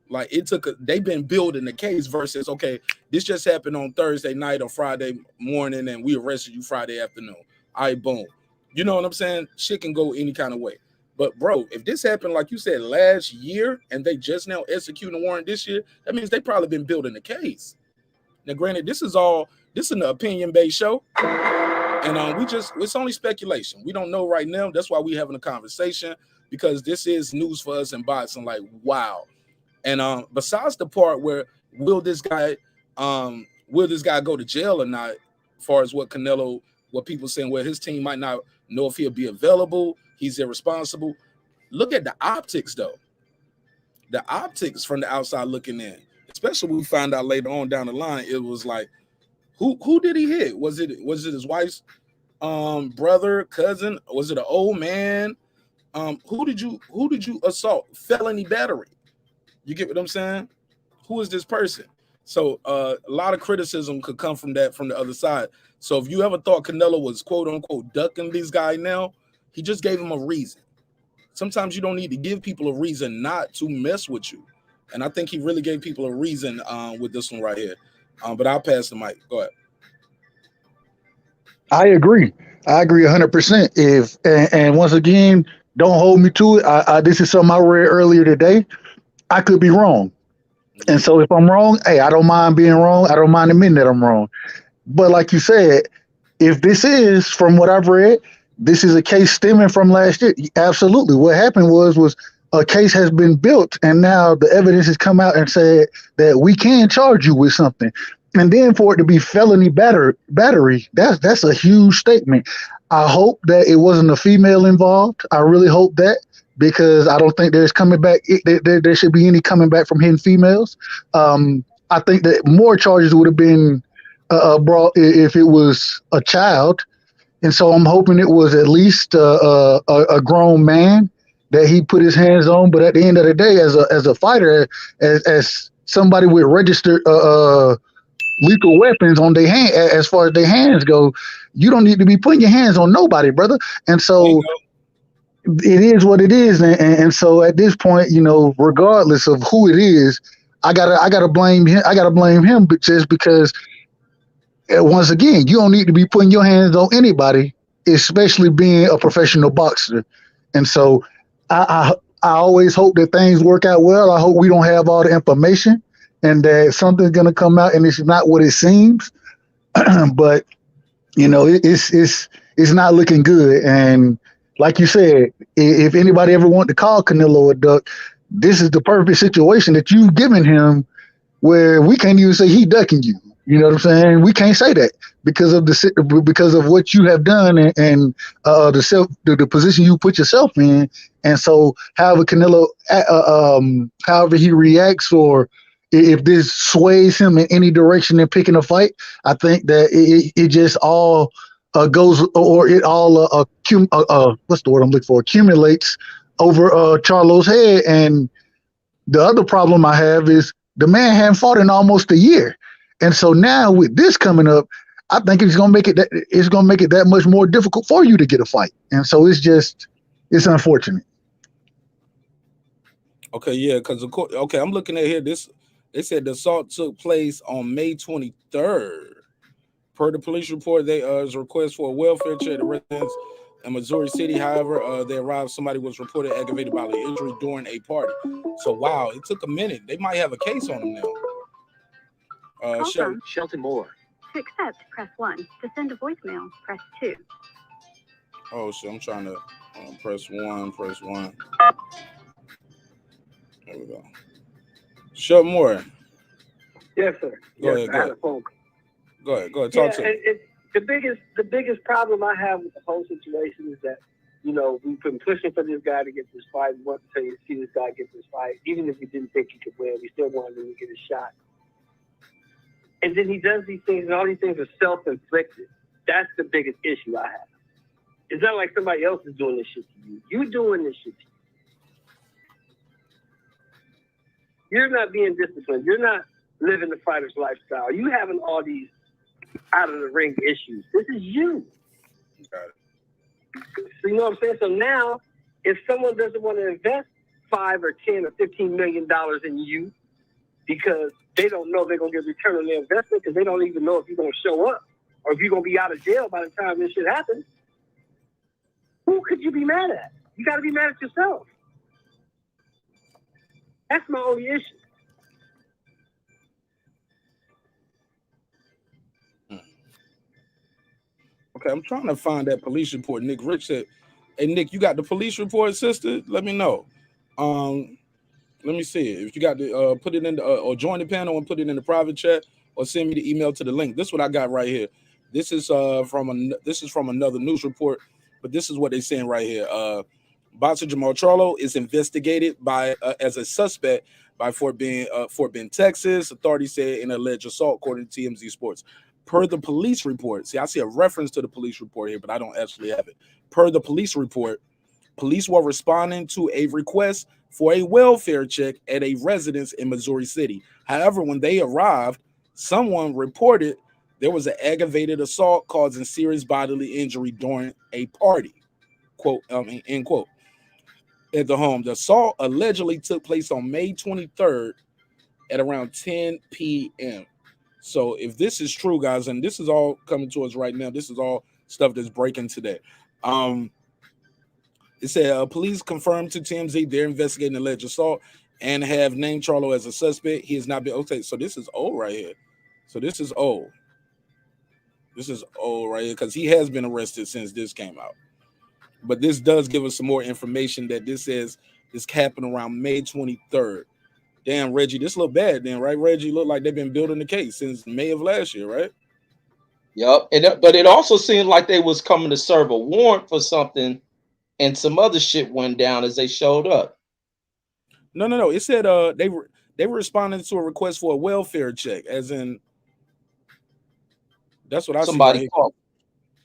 Like they've been building the case versus, okay, this just happened on Thursday night or Friday morning and we arrested you Friday afternoon. All right, boom. You know what I'm saying? Shit can go any kind of way. But bro, if this happened, like you said, last year and they just now executing a warrant this year, that means they probably been building the case. Now, granted, this is an opinion-based show. And it's only speculation. We don't know right now. That's why we're having a conversation, because this is news for us in boxing. Like, wow. And besides the part where will this guy go to jail or not, as far as what people saying, well, his team might not know if he'll be available, he's irresponsible. Look at the optics, though. The optics from the outside looking in, especially when we find out later on down the line, it was like, who did he hit? Was it his wife's brother, cousin? Was it an old man? Who did you assault? Felony battery. You get what I'm saying? Who is this person? So a lot of criticism could come from that from the other side. So if you ever thought Canelo was quote unquote ducking this guy now, he just gave him a reason. Sometimes you don't need to give people a reason not to mess with you. And I think he really gave people a reason with this one right here. But I'll pass the mic. Go ahead. I agree 100%. And once again, don't hold me to it. This is something I read earlier today. I could be wrong. And so if I'm wrong, hey, I don't mind being wrong. I don't mind admitting that I'm wrong. But like you said, if this is, from what I've read, this is a case stemming from last year, absolutely. What happened was a case has been built, and now the evidence has come out and said that we can charge you with something. And then for it to be felony battery, that's a huge statement. I hope that it wasn't a female involved. I really hope that, because I don't think there's coming back. There should be any coming back from hidden females. I think that more charges would have been brought if it was a child. And so I'm hoping it was at least a grown man that he put his hands on. But at the end of the day, as a fighter, as somebody with registered lethal weapons on their hand, as far as their hands go, you don't need to be putting your hands on nobody, brother. And so it is what it is. And so at this point, regardless of who it is, I gotta blame him. I gotta blame him, but just because once again, you don't need to be putting your hands on anybody, especially being a professional boxer. And so I always hope that things work out well. I hope we don't have all the information and that something's going to come out and it's not what it seems. But you know, it's not looking good. And like you said, if anybody ever want to call Canelo a duck, this is the perfect situation that you've given him, where we can't even say he ducking you. You know what I'm saying? We can't say that because of what you have done and the position you put yourself in. And so, however Canelo, however he reacts, or if this sways him in any direction in picking a fight, I think that it just all goes, or it all what's the word I'm looking for? Accumulates over Charlo's head. And the other problem I have is the man hadn't fought in almost a year. And so now with this coming up, I think it's gonna make it that much more difficult for you to get a fight. And so it's unfortunate. Okay, yeah, because I'm looking at here. They said the assault took place on May 23rd. Per the police report, they request for a welfare check to residents in Missouri City. However, they arrived. Somebody was reported aggravated bodily injury during a party. So wow, it took a minute. They might have a case on them now. Shelton Moore. To accept, press 1. To send a voicemail, press 2. Oh shit, I'm trying to press 1. There we go. Shelton Moore. Yes, sir. Go ahead. Go ahead. Talk to me. The biggest problem I have with the whole situation is that, you know, we've been pushing for this guy to get this fight. We want to see this guy get this fight. Even if we didn't think he could win, we still wanted him to get a shot. And then he does these things, and all these things are self-inflicted. That's the biggest issue I have. It's not like somebody else is doing this shit to you. You're doing this shit to you. You're not being disciplined. You're not living the fighter's lifestyle. You having all these out-of-the-ring issues. This is you. Got it. So you know what I'm saying? So now, if someone doesn't want to invest $5 or $10 or $15 million in you because they don't know they're going to get return on their investment, because they don't even know if you're going to show up or if you're going to be out of jail by the time this shit happens, who could you be mad at? You got to be mad at yourself. That's my only issue. Okay, I'm trying to find that police report. Nick Rich said, "Hey Nick, you got the police report, sister? Let me know. Let me see it. If you got the put it in the or join the panel and put it in the private chat, or send me the email to the link. This is what I got right here. This is from another news report, but this is what they're saying right here. Boxer Jermall Charlo is investigated by as a suspect by Fort Bend, Texas. Authorities said in alleged assault, according to TMZ Sports. Per the police report, see, I see a reference to the police report here, but I don't actually have it. Per the police report, police were responding to a request for a welfare check at a residence in Missouri City. However, when they arrived, someone reported there was an aggravated assault causing serious bodily injury during a party. Quote, end quote. At the home. The assault allegedly took place on May 23rd at around 10 p.m. So if this is true, guys, and this is all coming to us right now, this is all stuff that's breaking today. It said police confirmed to TMZ they're investigating alleged assault and have named Charlo as a suspect. He has not been okay. So this is old right here. So this is old. This is old right here because he has been arrested since this came out. But this does give us some more information that this happened around May 23rd. Damn, Reggie, this look bad then, right? Reggie, look like they've been building the case since May of last year, right? Yep. But it also seemed like they was coming to serve a warrant for something, and some other shit went down as they showed up. No. It said they were responding to a request for a welfare check, as in that's what I see. Right here.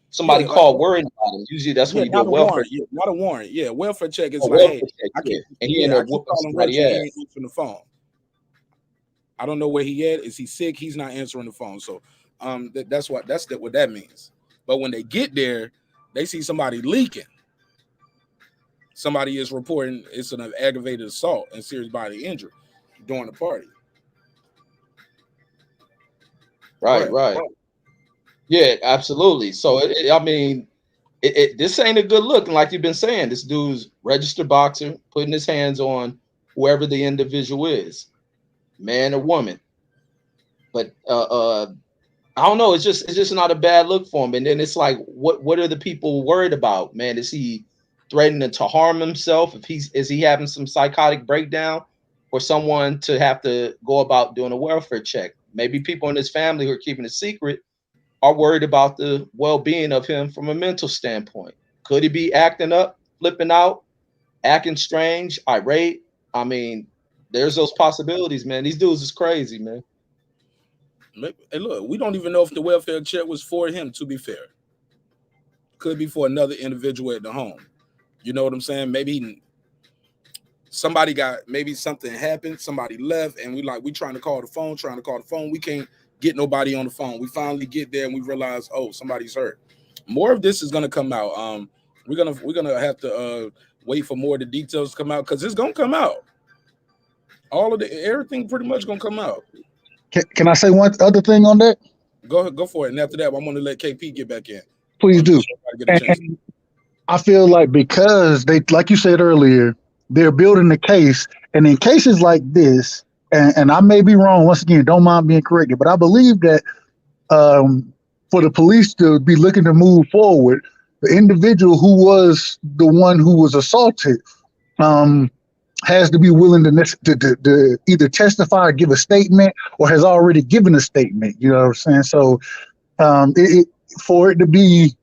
Somebody called worrying about him. Usually that's when you get welfare. Not a warrant. Yeah, welfare check is a like, hey, I keep calling Reggie, he ain't answering the phone. I don't know where he at. Is he sick? He's not answering the phone. So that's what that means. But when they get there, they see somebody leaking. Somebody is reporting it's an aggravated assault and serious bodily injury during the party. Right. Yeah, absolutely. So I mean, this ain't a good look. And like you've been saying, this dude's registered boxer putting his hands on whoever the individual is, man or woman. But I don't know. It's just not a bad look for him. And then it's like, what are the people worried about? Man, is he threatening to harm himself? Is he having some psychotic breakdown, or someone to have to go about doing a welfare check? Maybe people in his family who are keeping it secret are worried about the well-being of him from a mental standpoint. Could he be acting up, flipping out, acting strange, irate? I mean, there's those possibilities, man. These dudes is crazy, man. Hey, look, we don't even know if the welfare check was for him, to be fair. Could be for another individual at the home. You know what I'm saying? Maybe somebody maybe something happened, somebody left, and we trying to call the phone. We can't get nobody on the phone. We finally get there and we realize, oh, somebody's hurt. More of this is gonna come out. We're gonna have to wait for more of the details to come out, because it's gonna come out. Everything pretty much gonna come out. Can I say one other thing on that? Go for it. And after that, I'm gonna let KP get back in. Please do. And I feel like, because they, like you said earlier, they're building the case, and in cases like this, and I may be wrong, once again, don't mind being corrected, but I believe that for the police to be looking to move forward, the individual who was the one who was assaulted has to be willing to either testify or give a statement, or has already given a statement. You know what I'm saying? So for it to be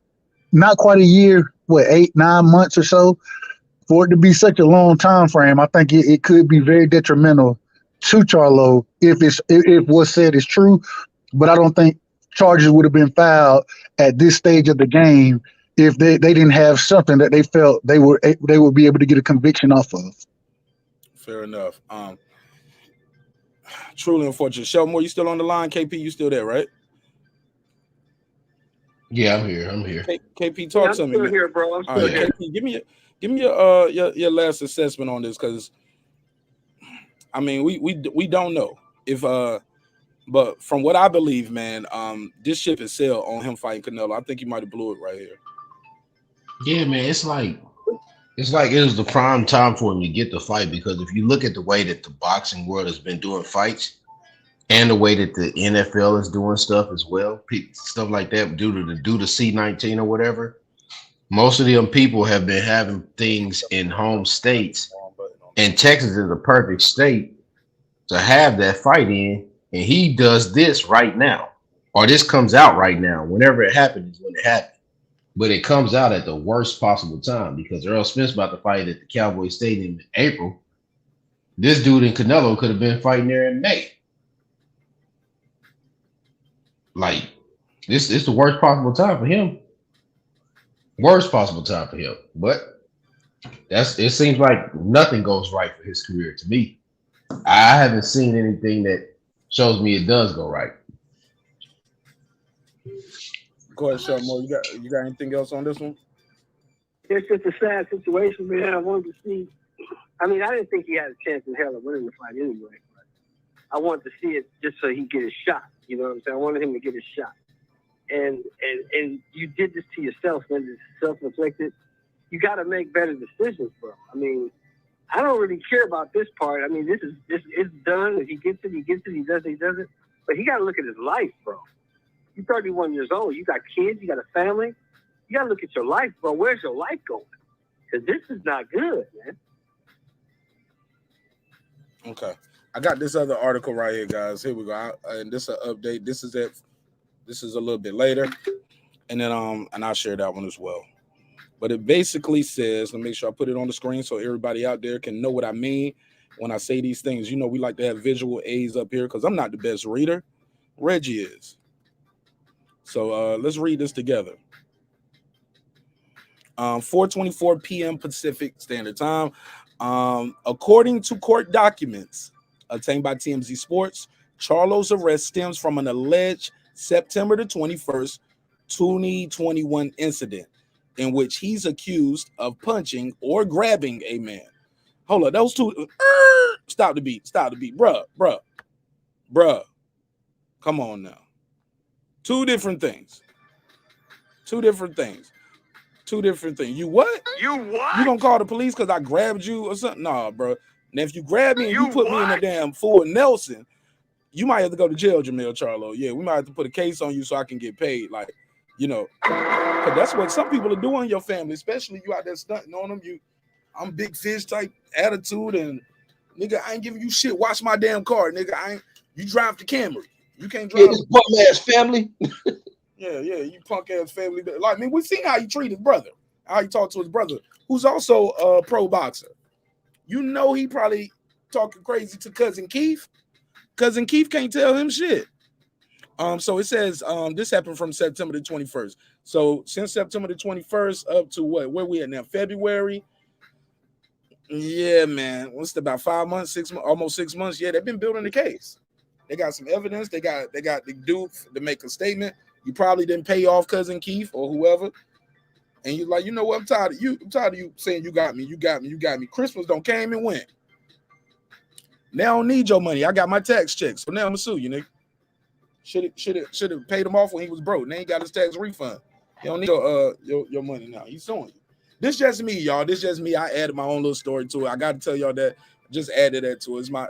not quite a year, 8-9 months or so, for it to be such a long time frame, I think it could be very detrimental to Charlo if what's said is true. But I don't think charges would have been filed at this stage of the game if they didn't have something that they felt they would be able to get a conviction off of. Fair enough. Truly unfortunate. Shelmore, you still on the line? KP, you still there, right? Yeah, I'm here. KP, talk to me. I'm still here, bro. I'm still here. KP, give me your last assessment on this, because I mean, we don't know if but from what I believe, man, this ship is sailed on him fighting Canelo. I think he might have blew it right here. Yeah, man, it's like it was the prime time for him to get the fight, because if you look at the way that the boxing world has been doing fights, and the way that the NFL is doing stuff as well, stuff like that, due to C-19 or whatever, most of them people have been having things in home states, and Texas is a perfect state to have that fight in, and he does this right now, or this comes out right now. Whenever it happens is when it happens. But it comes out at the worst possible time, because Earl Smith's about to fight at the Cowboy Stadium in April. This dude in Canelo could have been fighting there in May. Like, it's the worst possible time for him. Worst possible time for him. But it seems like nothing goes right for his career to me. I haven't seen anything that shows me it does go right. Go ahead, Shelmore. You got anything else on this one? It's just a sad situation, man. I wanted to see. I mean, I didn't think he had a chance in hell of winning the fight anyway. But I wanted to see it just so he get his shot. You know what I'm saying? I wanted him to get his shot. And you did this to yourself, man. It's self-inflicted. You got to make better decisions, bro. I mean, I don't really care about this part. I mean, it's done. If he gets it, he gets it. He does it, he doesn't. But he got to look at his life, bro. You're 31 years old. You got kids. You got a family. You got to look at your life, bro. Where's your life going? Because this is not good, man. Okay. I got this other article right here, guys. Here we go. And this is an update. This is a little bit later. And then and I'll share that one as well. But it basically says, let me make sure I put it on the screen so everybody out there can know what I mean when I say these things. You know, we like to have visual aids up here because I'm not the best reader. Reggie is. So let's read this together. 4:24 p.m. Pacific Standard Time. According to court documents obtained by TMZ Sports, Charlo's arrest stems from an alleged September the 21st, 2021 incident in which he's accused of punching or grabbing a man. Hold on, those two. Stop the beat. Bruh. Come on now. Two different things. Two different things. Two different things. You what? You what? You gonna call the police because I grabbed you or something? Nah, bro. And if you grab me and you put me in a damn full Nelson, you might have to go to jail, Jermall Charlo. Yeah, we might have to put a case on you so I can get paid. Like, you know, because that's what some people are doing in your family, especially you out there stunting on them. I'm big fish type attitude, and nigga, I ain't giving you shit. Watch my damn car, nigga. You drive the Camry. You can't drive. Yeah, this bum ass family. Yeah, you punk ass family. Like, I mean, we seen how he treat his brother, how he talked to his brother, who's also a pro boxer. You know, he probably talking crazy to cousin Keith. Cousin Keith can't tell him shit. So it says this happened from September the 21st. So since September the 21st up to what? Where we at now? February. Yeah, man. What's it, about 5 months, 6 months, almost 6 months? Yeah, they've been building the case. They got some evidence. They got the dude to make a statement. You probably didn't pay off cousin Keith or whoever. And you're like, you know what? I'm tired of you. I'm tired of you saying you got me. You got me. You got me. Christmas don't came and went. Now I don't need your money. I got my tax checks. So now I'm gonna sue you, nigga. Should have paid him off when he was broke. Now he got his tax refund. You don't need your money now. He's suing you. This just me, y'all. This just me. I added my own little story to it. I got to tell y'all that. Just added that to it. It's my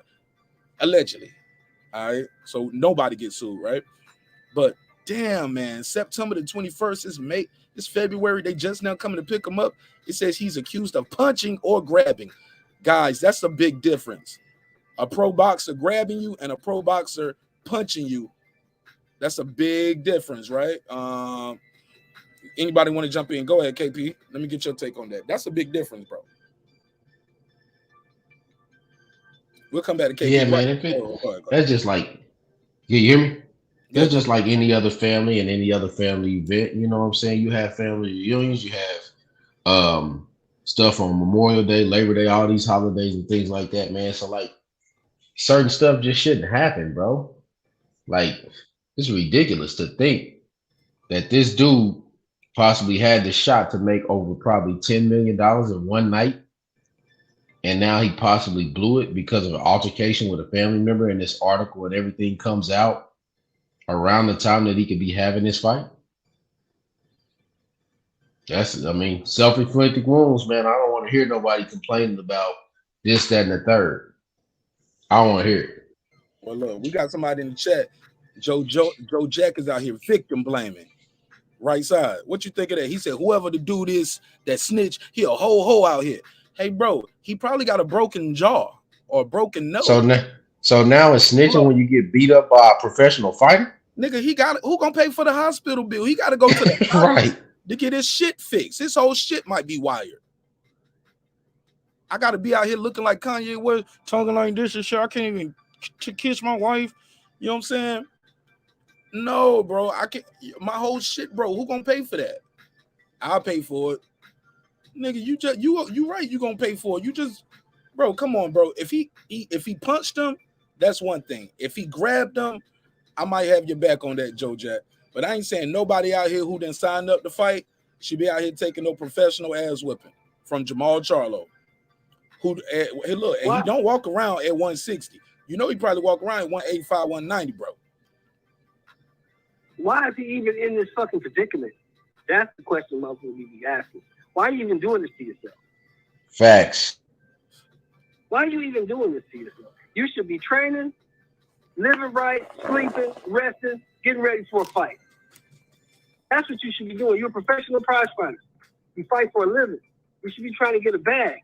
allegedly. All right. So nobody gets sued, right? But damn, man, September the 21st is May. It's February. They just now coming to pick him up. It says he's accused of punching or grabbing. Guys, that's a big difference. A pro boxer grabbing you and a pro boxer punching you. That's a big difference, right? Anybody want to jump in? Go ahead, KP. Let me get your take on that. That's a big difference, bro. We'll come back to KP. Yeah, man. That's just like, you hear me? That's just like any other family and any other family event. You know what I'm saying? You have family reunions. You have stuff on Memorial Day, Labor Day, all these holidays and things like that, man. So, like, certain stuff just shouldn't happen, bro. Like, it's ridiculous to think that this dude possibly had the shot to make over probably $10 million in one night, and now he possibly blew it because of an altercation with a family member, and this article and everything comes out around the time that he could be having this fight. That's, I mean, self-inflicted wounds, man. I don't want to hear nobody complaining about this, that, and the third. I don't want to hear it. Well, look, we got somebody in the chat. Joe Jack is out here victim blaming. Right side. What you think of that? He said, whoever the dude is that snitch, he a whole out here. Hey, bro, he probably got a broken jaw or a broken nose. So now it's snitching when you get beat up by a professional fighter? Nigga, he got it. Who gonna pay for the hospital bill? He got to go to the right to get his shit fixed. His whole shit might be wired. I got to be out here looking like Kanye was talking like this and shit. I can't even kiss my wife. You know what I'm saying? No, bro. I can't. My whole shit, bro. Who gonna pay for that? I'll pay for it. Nigga, you right. You gonna pay for it. You just, bro. Come on, bro. If he punched him, that's one thing. If he grabbed him, I might have your back on that, Joe Jack. But I ain't saying nobody out here who done signed up to fight should be out here taking no professional ass whipping from Jermall Charlo. Who, hey, look, and he don't walk around at 160. You know he probably walk around at 185, 190, bro. Why is he even in this fucking predicament? That's the question motherfuckers be asking. Why are you even doing this to yourself? Facts. Why are you even doing this to yourself? You should be training, living right, sleeping, resting, getting ready for a fight. That's what you should be doing. You're a professional prize fighter. You fight for a living. You should be trying to get a bag,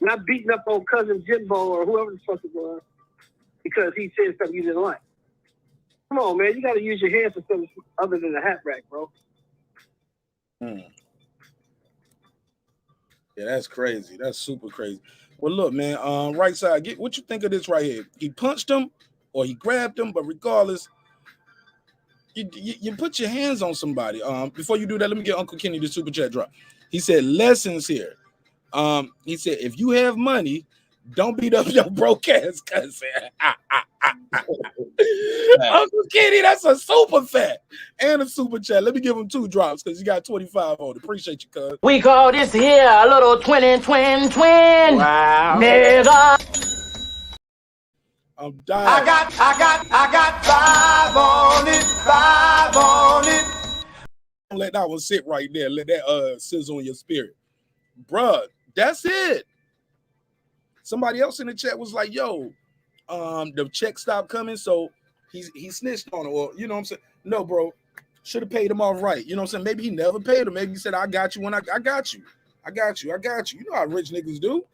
not beating up on cousin Jimbo or whoever the fuck it was because he said something you didn't like. Come on, man. You got to use your hands for something other than a hat rack, bro. Yeah, that's crazy. That's super crazy. Well, look, man. Right side, get what you think of this right here. He punched him or he grabbed him, but regardless, you put your hands on somebody. Before you do that, let me get Uncle Kenny the super chat drop. He said lessons here. He said if you have money, don't beat up your broke ass cousin. Uncle Kenny, that's a super fat and a super chat. Let me give him 2 drops because you got 25 on it. Appreciate you, cuz. We call this here a little twin. Wow. Nigga. I'm dying. I got 5 on it, 5 on it. let that one sit right there. Let that sizzle in your spirit. Bruh, that's it. Somebody else in the chat was like, yo, the check stopped coming, so he snitched on it. Or, you know what I'm saying? No, bro. Should have paid him off right. You know what I'm saying? Maybe he never paid him. Maybe he said, I got you when I got you. I got you. I got you. You know how rich niggas do.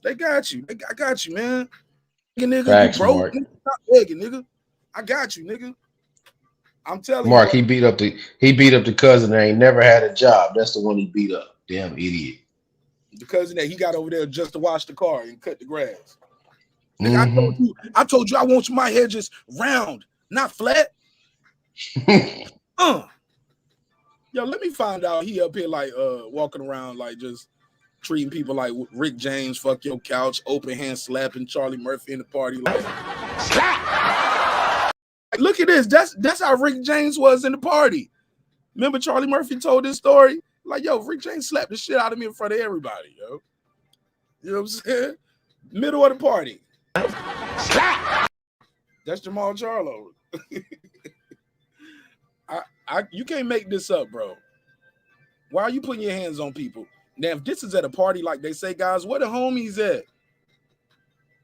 They got you. I got you, man. Nigga, Facts, you broke. Mark. Nigga, stop begging, nigga. I got you, nigga. I'm telling Mark, you. he beat up the cousin that ain't never had a job. That's the one he beat up. Damn idiot. The cousin that he got over there just to wash the car and cut the grass. Nigga, I told you I want my hair just round, not flat. Yo, let me find out he up here like walking around like just treating people like Rick James, fuck your couch, open hand slapping Charlie Murphy in the party. Like, look at this. That's how Rick James was in the party. Remember Charlie Murphy told this story? Like, yo, Rick James slapped the shit out of me in front of everybody, yo. You know what I'm saying? Middle of the party. That's Jermall Charlo. You can't make this up, bro. Why are you putting your hands on people? Now, if this is at a party like they say, guys, where the homies at?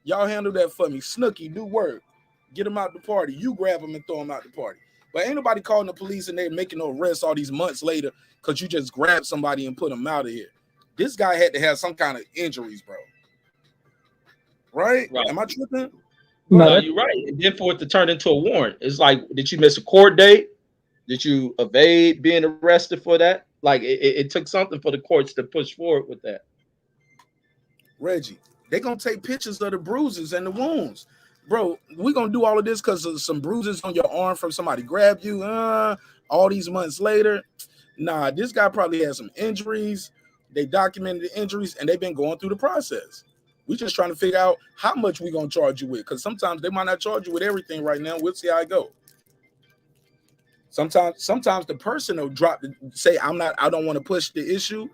Y'all handle that for me. Snooky, do work. Get them out the party. You grab them and throw them out the party. But ain't nobody calling the police and they're making no arrests all these months later because you just grabbed somebody and put them out of here. This guy had to have some kind of injuries, bro. Right? Am I tripping? No, you're right. And then for it to turn into a warrant, it's like, did you miss a court date? Did you evade being arrested for that? Like, it took something for the courts to push forward with that. Reggie, they're going to take pictures of the bruises and the wounds. Bro, we're going to do all of this because of some bruises on your arm from somebody grabbed you all these months later. Nah, this guy probably had some injuries. They documented the injuries, and they've been going through the process. We're just trying to figure out how much we're going to charge you with, because sometimes they might not charge you with everything right now. We'll see how it goes. Sometimes the person will say, I don't want to push the issue,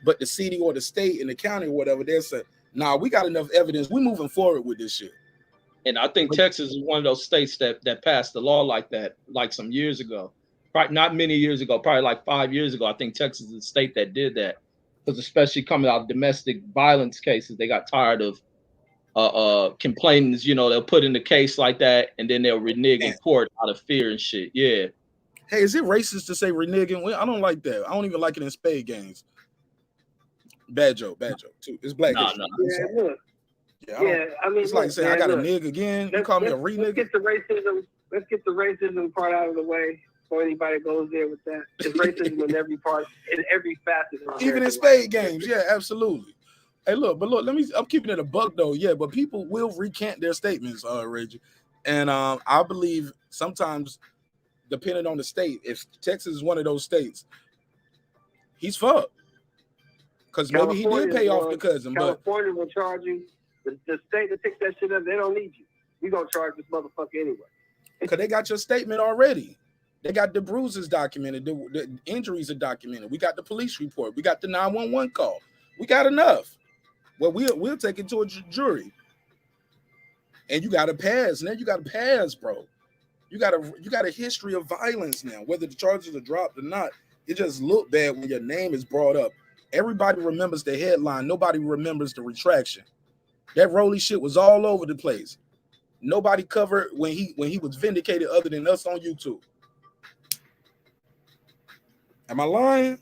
but the city or the state and the county or whatever, they'll say, nah, we got enough evidence. We're moving forward with this shit. And I think Texas is one of those states that passed a law like that, like some years ago. Probably not many years ago, probably like 5 years ago. I think Texas is the state that did that. Because especially coming out of domestic violence cases, they got tired of complainants. You know, they'll put in a case like that and then they'll renege in court out of fear and shit. Yeah. Hey, is it racist to say reneging? I don't like that. I don't even like it in spade games. Bad joke too. It's black. No. Yeah, I mean, it's like saying I got a nig again. You call me a renegger. Let's get the racism part out of the way before anybody goes there with that. There's racism in every part, in every facet. Even in spade games, yeah, absolutely. Hey, look, I'm keeping it a buck though, yeah. But people will recant their statements, Reggie, and I believe sometimes, depending on the state, if Texas is one of those states, he's fucked. Because maybe he did pay off the cousin. California will charge you. The state that picks that shit up, they don't need you. You're going to charge this motherfucker anyway. Because they got your statement already. They got the bruises documented. The injuries are documented. We got the police report. We got the 911 call. We got enough. Well, we'll take it to a jury. And you got to pass. Now you got to pass, bro. You got a history of violence now. Whether the charges are dropped or not, it just look bad when your name is brought up. Everybody remembers the headline. Nobody remembers the retraction. That Rolly shit was all over the place. Nobody covered when he was vindicated other than us on YouTube. Am I lying?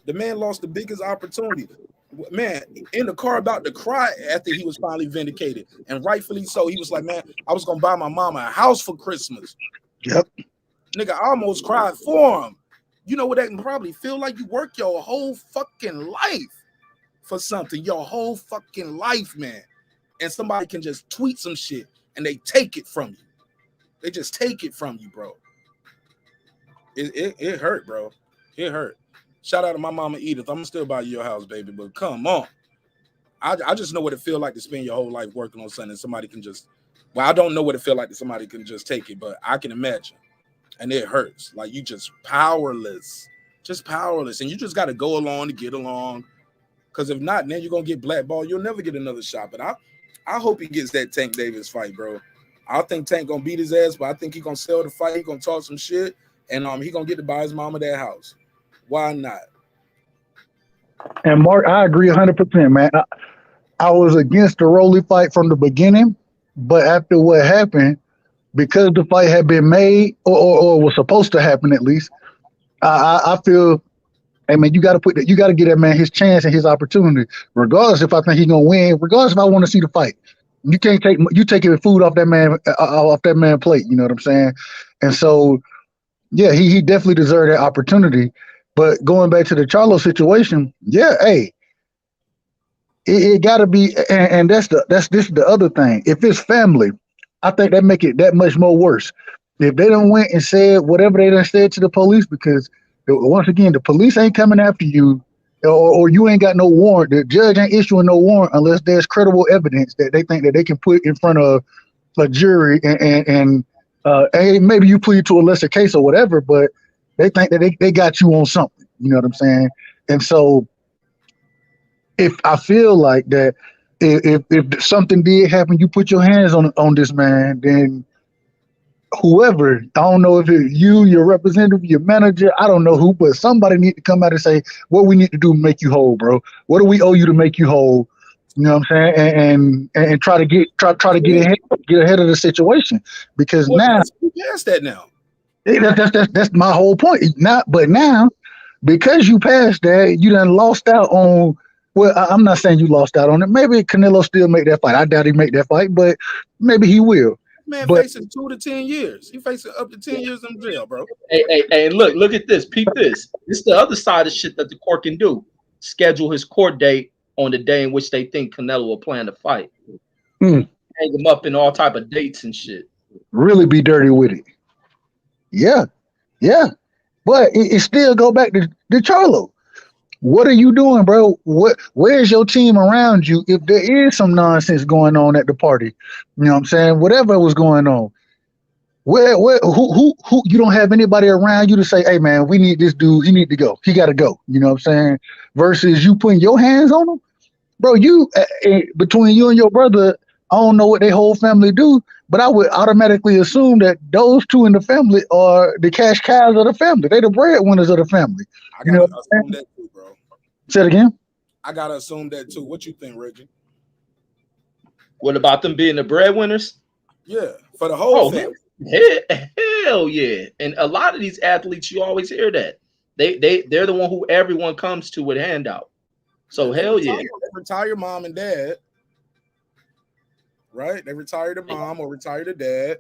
The man lost the biggest opportunity. Man, in the car about to cry after he was finally vindicated. And rightfully so. He was like, man, I was going to buy my mama a house for Christmas. Yep. Nigga, I almost cried for him. You know what that can probably feel like? You work your whole fucking life for something. Your whole fucking life, man. And somebody can just tweet some shit and they take it from you. They just take it from you, bro. It hurt, bro. It hurt. Shout out to my mama Edith. I'm still buy your house, baby, but come on. I just know what it feels like to spend your whole life working on something. Somebody can just, well, I don't know what it feels like that somebody can just take it, but I can imagine. And it hurts. Like you just powerless. And you just got to go along to get along. Because if not, then you're going to get blackballed. You'll never get another shot. But I hope he gets that Tank Davis fight, bro. I think Tank going to beat his ass, but I think he's going to sell the fight. He's going to talk some shit. and he gonna get to buy his mama that house. Why not? And Mark, I agree 100%, man. I was against the Rolly fight from the beginning, but after what happened, because the fight had been made or was supposed to happen at least, I feel, hey man, you got to give that man his chance and his opportunity, regardless if I think he's gonna win, regardless if I want to see the fight. You can't taking food off that man plate. You know what I'm saying? And so, yeah, he definitely deserved that opportunity. But going back to the Charlo situation, yeah, hey, it got to be, and this is the other thing. If it's family, I think that make it that much more worse. If they done went and said whatever they done said to the police, because once again, the police ain't coming after you, or you ain't got no warrant. The judge ain't issuing no warrant unless there's credible evidence that they think that they can put in front of a jury and maybe you plead to a lesser case or whatever, but they think that they got you on something. You know what I'm saying? And so, if I feel like that, if something did happen, you put your hands on this man, then whoever, I don't know if it's you, your representative, your manager, I don't know who, but somebody need to come out and say what we need to do to make you whole, bro. What do we owe you to make you whole? You know what I'm saying? And try to get ahead of the situation, because now past that now. That's my whole point. But now because you passed that, you done lost out on. Well, I'm not saying you lost out on it. Maybe Canelo still make that fight. I doubt he make that fight, but maybe he will. Man, facing 2 to 10 years. He facing up to 10 years in jail, bro. Hey, look at this. Peep this. This is the other side of shit that the court can do. Schedule his court date on the day in which they think Canelo will plan to fight. Hang him up in all type of dates and shit. Really be dirty with it. Yeah. But it still go back to Charlo. What are you doing, bro? Where's your team around you if there is some nonsense going on at the party? You know what I'm saying? Whatever was going on. Who you don't have anybody around you to say, hey man, we need this dude, he need to go. He gotta go. You know what I'm saying? Versus you putting your hands on him. Bro, between you and your brother, I don't know what their whole family do, but I would automatically assume that those two in the family are the cash cows of the family. They the breadwinners of the family. I gotta assume that too, bro. Say it again. I gotta assume that too. What you think, Reggie? What about them being the breadwinners? Yeah, for the whole family. Hell yeah. And a lot of these athletes, you always hear that. They're the one who everyone comes to with a handout. So hell yeah. They retire mom and dad. Right? They retire the mom or retire the dad.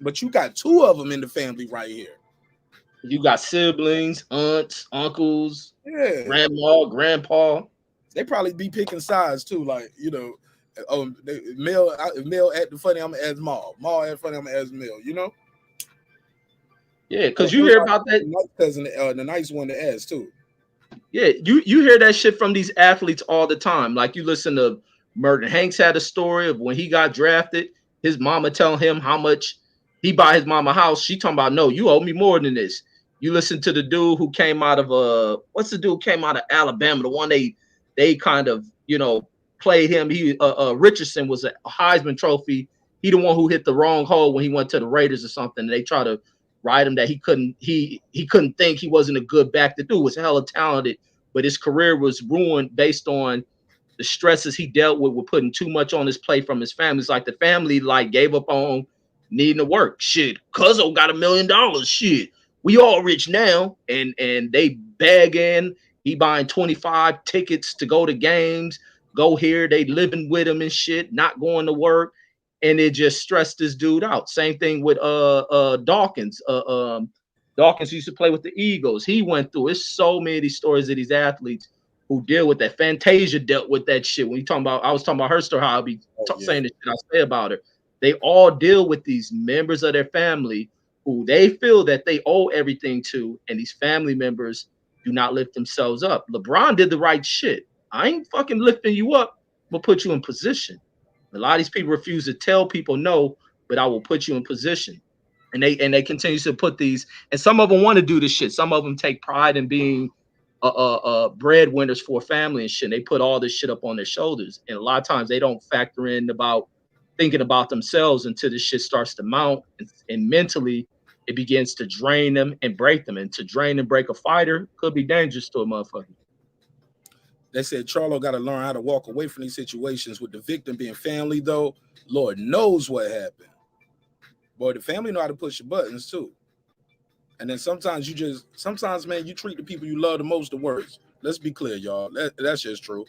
But you got 2 of them in the family right here. You got siblings, aunts, uncles, yeah, grandma, grandpa. They probably be picking sides too, like, you know, Mel acting funny, I'm gonna ask Ma acting funny, I'm gonna ask Mel, you know? Yeah, because you hear about that. The nice one to ask too. Yeah, you hear that shit from these athletes all the time. Like, you listen to Merton Hanks had a story of when he got drafted, his mama telling him how much he buy his mama a house. She talking about, no, you owe me more than this. You listen to the dude who came out of what's the dude came out of Alabama, the one they kind of, you know, played him. He Richardson was a Heisman Trophy. He the one who hit the wrong hole when he went to the Raiders or something. They try to write him that he couldn't think, he wasn't a good back. The dude was hella talented, but his career was ruined based on the stresses he dealt with putting too much on his plate from his family. It's like the family gave up on needing to work. Shit, Cuzzo got $1 million. Shit, we all rich now, and they begging. He buying 25 tickets to go to games, go here. They living with him and shit, not going to work, and it just stressed this dude out. Same thing with Dawkins. Dawkins used to play with the Eagles. He went through. It's so many stories of these athletes who deal with that. Fantasia dealt with that shit. When you talking about, I was talking about her story, how I be saying the shit I say about her. They all deal with these members of their family who they feel that they owe everything to, and these family members do not lift themselves up. LeBron did the right shit. I ain't fucking lifting you up, but put you in position. A lot of these people refuse to tell people no, but I will put you in position. And they continue to put these, and some of them want to do this shit. Some of them take pride in being breadwinners for a family and shit. And they put all this shit up on their shoulders. And a lot of times they don't factor in about thinking about themselves until this shit starts to mount, and mentally it begins to drain them and break them. And to drain and break a fighter could be dangerous to a motherfucker. They said Charlo got to learn how to walk away from these situations with the victim being family, though. Lord knows what happened. Boy, the family know how to push your buttons, too. And then sometimes, man, you treat the people you love the most the worst. Let's be clear, y'all. That's just true.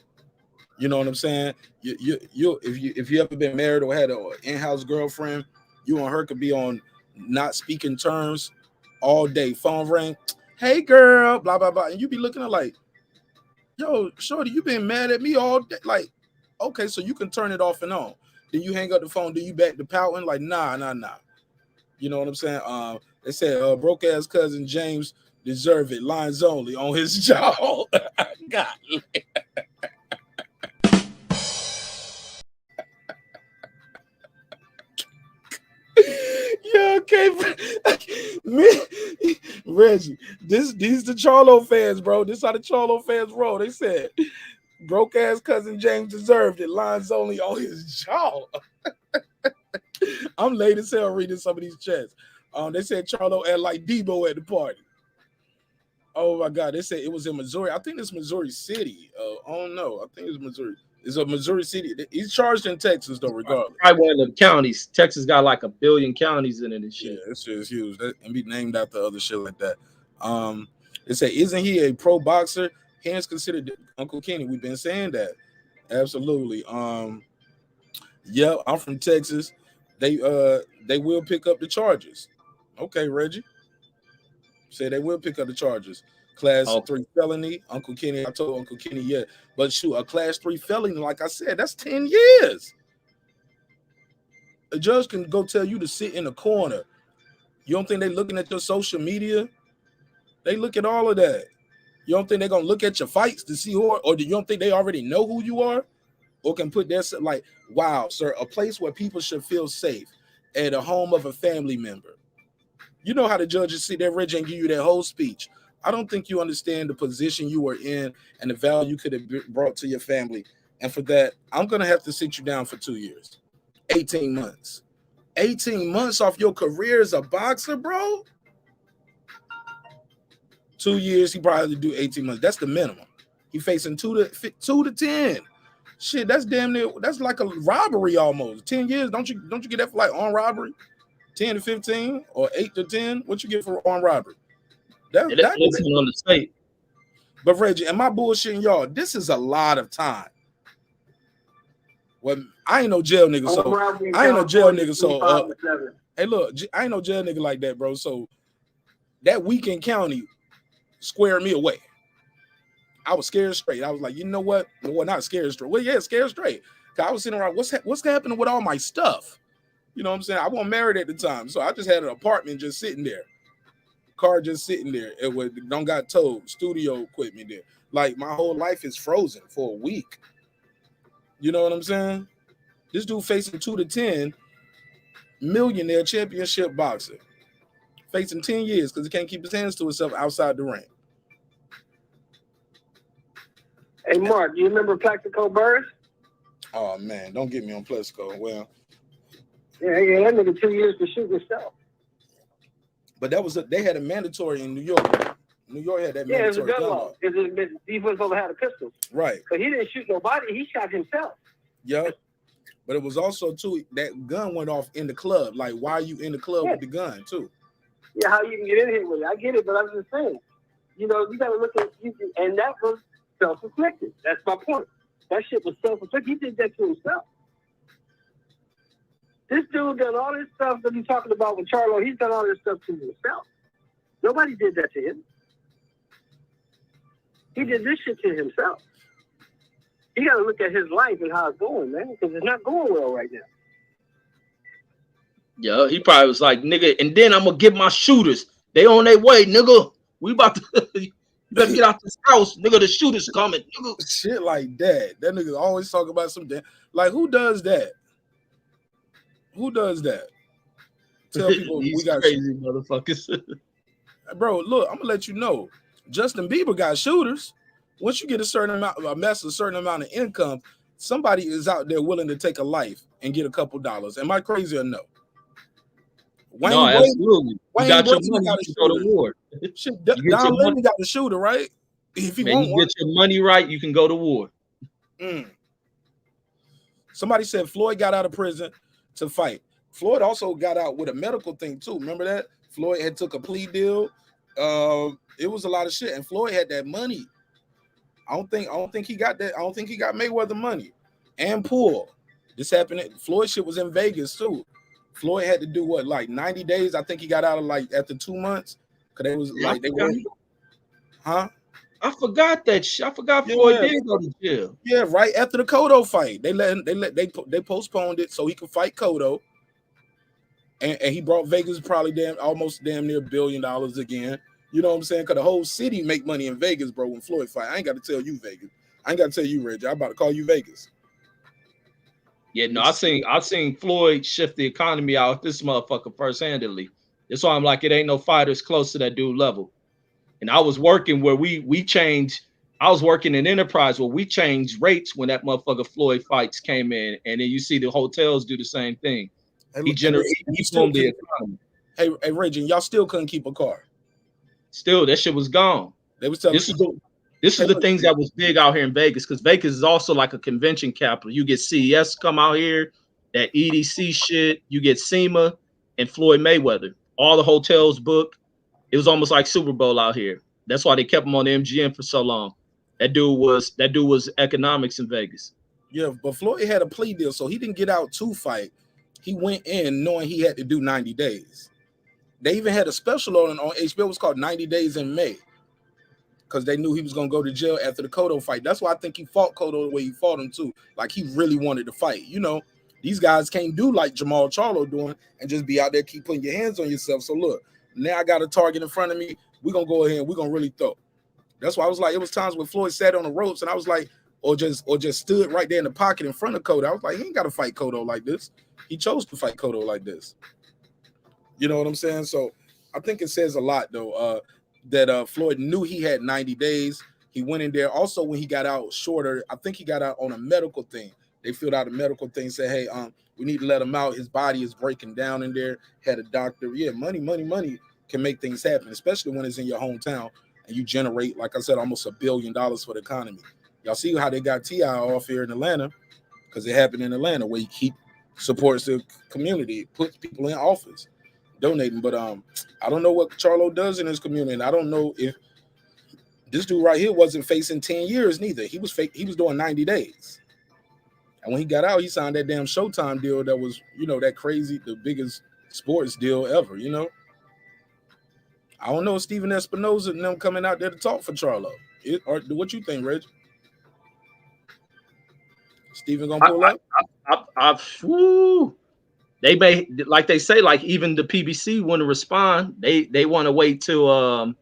You know what I'm saying? If you ever been married or had an in-house girlfriend, you and her could be on not speaking terms all day. Phone ring, hey girl, blah blah blah, and you be looking at like, yo, shorty, you been mad at me all day. Like, okay, so you can turn it off and on. Then you hang up the phone. Then you back to pouting like, nah. You know what I'm saying? They said broke ass cousin James deserve it. Lines only on his jaw. God. Yeah, okay, man, Reggie. These the Charlo fans, bro. This how the Charlo fans roll. They said broke ass cousin James deserved it. Lines only on his jaw. I'm late as hell reading some of these chats. They said Charlo had like Debo at the party. Oh my God, they said it was in Missouri. I think it's Missouri City. I don't know. I think it's Missouri. It's a Missouri City. He's charged in Texas though, regardless. Probably one of the counties. Texas got like 1 billion counties in it and shit. Yeah, it's just huge. And be named after other shit like that. They say, isn't he a pro boxer? Hands considered Uncle Kenny. We've been saying that. Absolutely. Yeah, I'm from Texas. They will pick up the charges. Okay, Reggie. Say they will pick up the charges. Class 3 felony, Uncle Kenny. I told Uncle Kenny, yeah. But shoot, a class 3 felony, like I said, that's 10 years. A judge can go tell you to sit in a corner. You don't think they're looking at your social media? They look at all of that. You don't think they're gonna look at your fights to see who, or do you don't think they already know who you are? Or can put their like, wow, sir, a place where people should feel safe at a home of a family member. You know how the judges sit there, Reggie, and give you that whole speech. I don't think you understand the position you were in and the value you could have brought to your family. And for that, I'm going to have to sit you down for 2 years, 18 months. 18 months off your career as a boxer, bro? 2 years, he probably do 18 months. That's the minimum. He facing 2 to 10. Shit, that's damn near, that's like a robbery almost. 10 years, don't you get that for like armed robbery? 10 to 15 or 8 to 10? What you get for armed robbery? That's on the state. But Reggie, am I bullshitting y'all? This is a lot of time. Well, I ain't no jail nigga, so hey, look, I ain't no jail nigga like that, bro. So that weekend county squared me away. I was scared straight. I was like, you know what? Well, not scared straight. Well, yeah, scared straight. Cause I was sitting around, what's happening with all my stuff? You know what I'm saying? I wasn't married at the time, so I just had an apartment just sitting there. Car just sitting there. It was don't got towed. Studio equipment there. Like my whole life is frozen for a week. You know what I'm saying? This dude facing 2 to 10, millionaire championship boxer, facing 10 years because he can't keep his hands to himself outside the ring. Hey Mark, you remember Plaxico Burress? Oh man, don't get me on Plaxico. Well, yeah, that nigga 2 years to shoot himself. But that was they had a mandatory in New York. New York had that mandatory gun law. He was supposed to have a pistol. Right. But he didn't shoot nobody. He shot himself. Yep. But it was also too that gun went off in the club. Like, why are you in the club with the gun too? Yeah, how you can get in here with it? I get it, but I'm just saying. You know, you gotta look at and that was self-inflicted. That's my point. That shit was self-inflicted. He did that to himself. This dude done all this stuff that he's talking about with Charlo. He's done all this stuff to himself. Nobody did that to him. He did this shit to himself. You got to look at his life and how it's going, man, because it's not going well right now. Yeah, he probably was like, nigga, and then I'm going to get my shooters. They on their way, nigga. We about to, you better get out this house, nigga. The shooters coming, nigga. Shit like that. That nigga always talk about some damn, like, who does that? Who does that? Tell people we got crazy motherfuckers. Bro, look, I'm gonna let you know. Justin Bieber got shooters. Once you get a certain amount of income, somebody is out there willing to take a life and get a couple dollars. Am I crazy or no? No, absolutely. You got your money, got you can go to war. Shit, Don Lemon got the shooter, right? If he Man, you get your money right, you can go to war. Somebody said Floyd got out of prison to fight. Floyd also got out with a medical thing too. Remember that? Floyd had took a plea deal. It was a lot of shit, and Floyd had that money. I don't think he got that. I don't think he got Mayweather money and pool. This happened. Floyd shit was in Vegas too. Floyd had to do what, like 90 days? I think he got out of like after 2 months because they was like they were. Huh? I forgot that shit. I forgot Floyd did go to jail. Yeah, right after the Cotto fight, they postponed it so he could fight Cotto, and he brought Vegas probably almost damn near $1 billion again. You know what I'm saying? Because the whole city make money in Vegas, bro. When Floyd fight, I ain't got to tell you Vegas. I ain't got to tell you Reggie. I'm about to call you Vegas. Yeah, no, I seen Floyd shift the economy out this motherfucker first-handedly. That's why I'm like, it ain't no fighters close to that dude level. And I was working where we changed. I was working in enterprise where we changed rates when that motherfucker Floyd fights came in, and then you see the hotels do the same thing. He formed the economy. Hey, Reggie, y'all still couldn't keep a car. Still, that shit was gone. They was telling this is the things that was big out here in Vegas, because Vegas is also like a convention capital. You get CES come out here, that EDC shit. You get SEMA and Floyd Mayweather. All the hotels booked. It was almost like Super Bowl out here. That's why they kept him on the MGM for so long. That dude was economics in Vegas. Yeah, but Floyd had a plea deal, so he didn't get out to fight. He went in knowing he had to do 90 days. They even had a special on HBO. It was called 90 Days in May, because they knew he was going to go to jail after the Cotto fight. That's why I think he fought Cotto the way he fought him too. Like he really wanted to fight. You know, these guys can't do like Jermall Charlo doing and just be out there keep putting your hands on yourself. So look, now I got a target in front of me. We're going to go ahead and we're going to really throw. That's why I was like, it was times when Floyd sat on the ropes and I was like, or just stood right there in the pocket in front of Cotto. I was like, he ain't got to fight Cotto like this. He chose to fight Cotto like this. You know what I'm saying? So I think it says a lot, though, that Floyd knew he had 90 days. He went in there. Also, when he got out shorter, I think he got out on a medical thing. They filled out a medical thing, said, hey, we need to let him out. His body is breaking down in there. Had a doctor. Yeah, money can make things happen, especially when it's in your hometown and you generate, like I said, almost $1 billion for the economy. Y'all see how they got T.I. off here in Atlanta, because it happened in Atlanta, where he supports the community, puts people in office, donating. But I don't know what Charlo does in his community, and I don't know if this dude right here wasn't facing 10 years neither. He was doing 90 days. And when he got out, he signed that damn Showtime deal that was, you know, that crazy, the biggest sports deal ever, you know. I don't know if Stephen Espinoza and them coming out there to talk for Charlo. Or what you think, Reg? Stephen gonna pull up? They may, like they say, like even the PBC want to respond. They want to wait till I